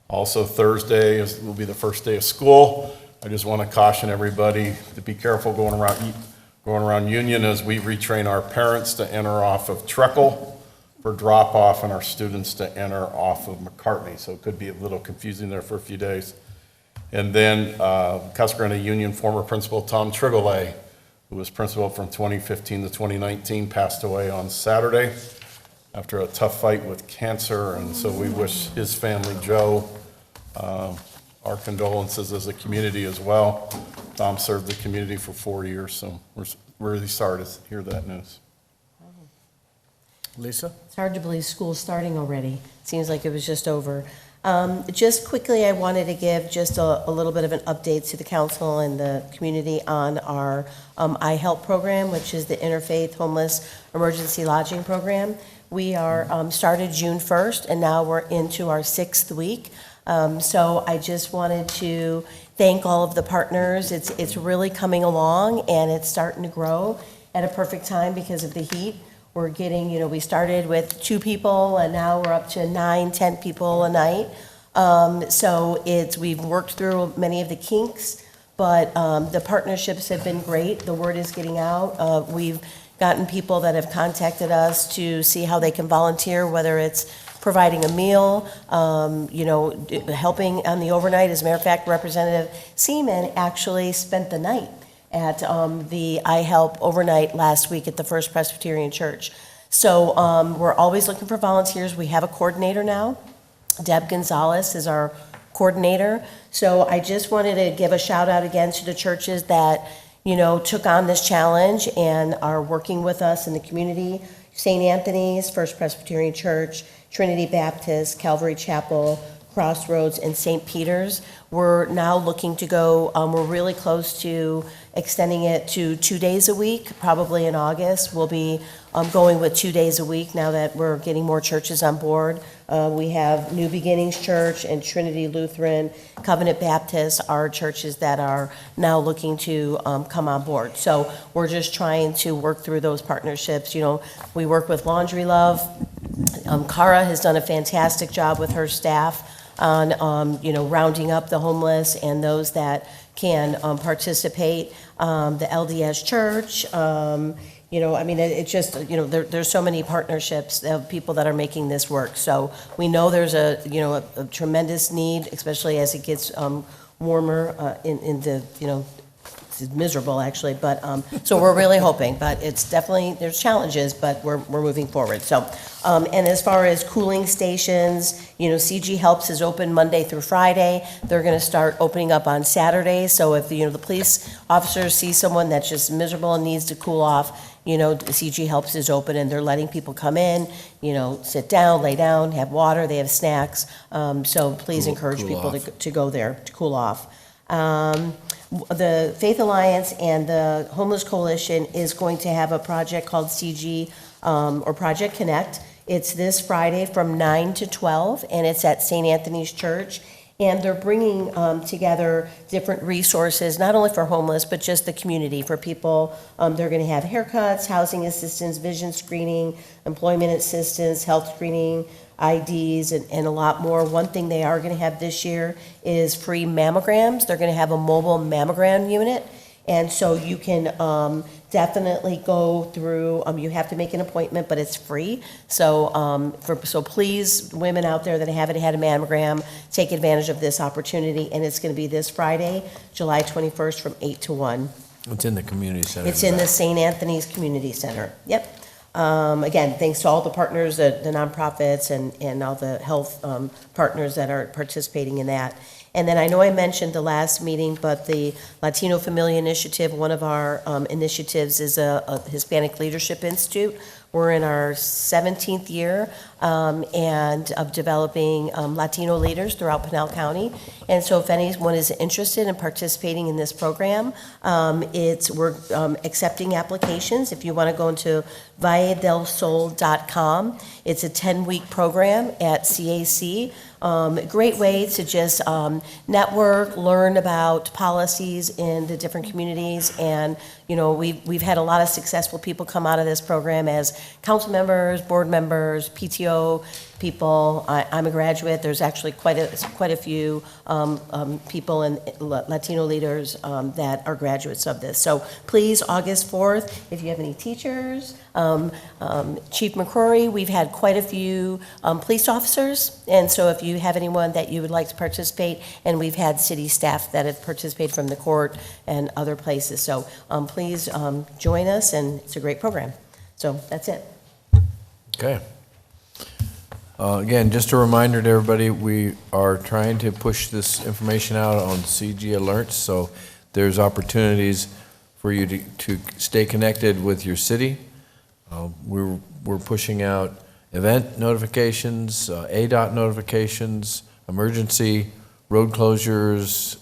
Also, Thursday will be the first day of school. I just want to caution everybody to be careful going around Union as we retrain our parents to enter off of Treckle for drop-off and our students to enter off of McCartney. So it could be a little confusing there for a few days. And then Casa Grande Union former principal Tom Trigolay, who was principal from 2015 to 2019, passed away on Saturday after a tough fight with cancer. And so we wish his family, Joe, our condolences as a community as well. Tom served the community for 4 years, so we're really sorry to hear that news. Lisa? It's hard to believe school's starting already. Seems like it was just over. Just quickly, I wanted to give just a little bit of an update to the council and the community on our iHelp program, which is the Interfaith Homeless Emergency Lodging Program. We are started June 1st, and now we're into our 6th week. So I just wanted to thank all of the partners. It's really coming along, and it's starting to grow at a perfect time because of the heat. We're getting, we started with 2 people, and now we're up to 9, 10 people a night. So we've worked through many of the kinks, but the partnerships have been great. The word is getting out. We've gotten people that have contacted us to see how they can volunteer, whether it's providing a meal, helping on the overnight. As a matter of fact, Representative Seaman actually spent the night at the iHelp overnight last week at the First Presbyterian Church. So we're always looking for volunteers. We have a coordinator now. Deb Gonzalez is our coordinator. So I just wanted to give a shout out again to the churches that, took on this challenge and are working with us in the community. St. Anthony's, First Presbyterian Church, Trinity Baptist, Calvary Chapel, Crossroads, and St. Peter's. We're now looking to go, we're really close to extending it to 2 days a week, probably in August. We'll be going with 2 days a week now that we're getting more churches on board. We have New Beginnings Church and Trinity Lutheran, Covenant Baptist are churches that are now looking to come on board. So we're just trying to work through those partnerships. We work with Laundry Love. Cara has done a fantastic job with her staff on, rounding up the homeless and those that can participate. The LDS Church, it's just, there's so many partnerships of people that are making this work. So we know there's a tremendous need, especially as it gets warmer in the, it's miserable actually, but so we're really hoping, but it's definitely, there's challenges, but we're moving forward. So, and as far as cooling stations, CG Helps is open Monday through Friday. They're going to start opening up on Saturdays. So if the police officers see someone that's just miserable and needs to cool off, CG Helps is open and they're letting people come in, sit down, lay down, have water, they have snacks. So please encourage people to go there to cool off. The Faith Alliance and the Homeless Coalition is going to have a project called CG or Project Connect. It's this Friday from 9 to 12, and it's at St. Anthony's Church. And they're bringing together different resources, not only for homeless, but just the community, for people. They're going to have haircuts, housing assistance, vision screening, employment assistance, health screening, IDs, and a lot more. One thing they are going to have this year is free mammograms. They're going to have a mobile mammogram unit. And so you can definitely go through, you have to make an appointment, but it's free. So, so please, women out there that haven't had a mammogram, take advantage of this opportunity. And it's going to be this Friday, July 21st from 8 to 1. It's in the community center. It's in the St. Anthony's Community Center. Yep. Again, thanks to all the partners, the nonprofits and all the health partners that are participating in that. And then I know I mentioned the last meeting, but the Latino Familia Initiative, one of our initiatives is a Hispanic Leadership Institute. We're in our 17th year and of developing Latino leaders throughout Pinal County. And so if anyone is interested in participating in this program, we're accepting applications. If you want to go into valledelsol.com, it's a 10-week program at CAC. Great way to just network, learn about policies in the different communities, and we've had a lot of successful people come out of this program as council members, board members, PTO people. I'm a graduate. There's actually quite a few people and Latino leaders that are graduates of this. So please, August 4th, if you have any teachers, Chief McCrory, we've had quite a few police officers, and so if you have anyone that you would like to participate, and we've had city staff that have participated from the court and other places. So please join us, and it's a great program. So that's it. Okay. Again, just a reminder to everybody, we are trying to push this information out on CG Alerts, so there's opportunities for you to stay connected with your city. We're pushing out event notifications, ADOT notifications, emergency road closures,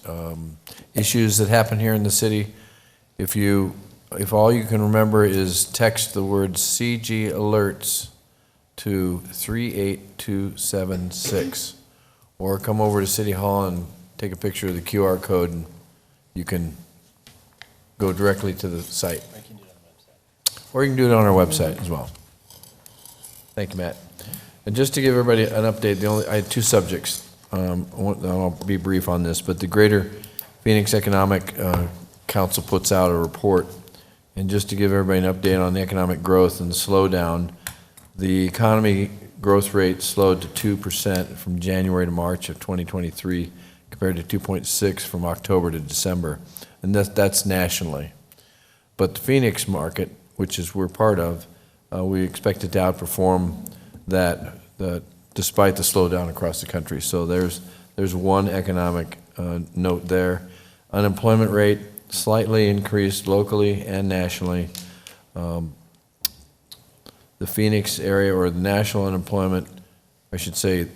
issues that happen here in the city. If all you can remember is text the word CG Alerts to 38276, or come over to City Hall and take a picture of the QR code, and you can go directly to the site. Or you can do it on our website as well. Thank you, Matt. And just to give everybody an update, I had two subjects. I'll be brief on this, but the Greater Phoenix Economic Council puts out a report, and just to give everybody an update on the economic growth and the slowdown, the economy growth rate slowed to 2% from January to March of 2023, compared to 2.6 from October to December, and that's nationally. But the Phoenix market, which is we're part of, we expect it to outperform that despite the slowdown across the country. So there's there's one economic note there. Unemployment rate slightly increased locally and nationally. The Phoenix area, or the national unemployment, I should say,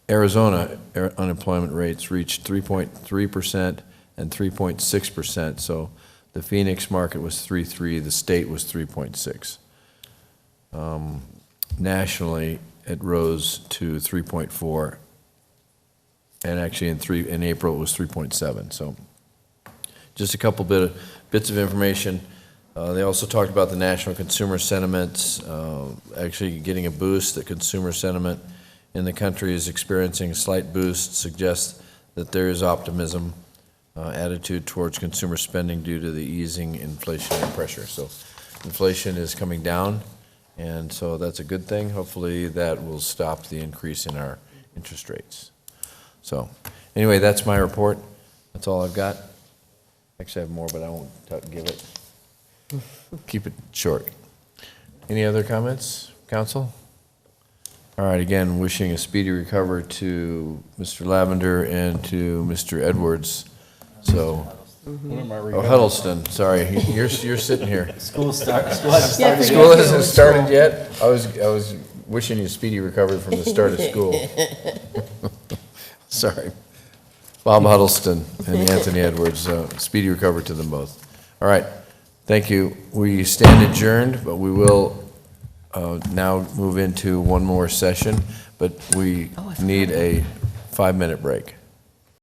Arizona unemployment rates reached 3.3% and 3.6%. So the Phoenix market was 3.3, the state was 3.6. Nationally, it rose to 3.4, and actually in April it was 3.7. So just a couple bits of information. They also talked about the national consumer sentiments, actually getting a boost. The consumer sentiment in the country is experiencing a slight boost, suggests that there is optimism, attitude towards consumer spending due to the easing inflationary pressure. So inflation is coming down, and so that's a good thing. Hopefully that will stop the increase in our interest rates. So anyway, that's my report. That's all I've got. Actually, I have more, but I won't give it. Keep it short. Any other comments, council? All right, again, wishing a speedy recovery to Mr. Lavender and to Mr. Edwards. So, What am I reading? oh, Huddleston, sorry, you're sitting here. School hasn't started yet. School hasn't started yet? I was wishing you a speedy recovery from the start of school. Sorry. Bob Huddleston and Anthony Edwards, speedy recovery to them both. All right, thank you. We stand adjourned, but we will now move into one more session, but we need a 5-minute break.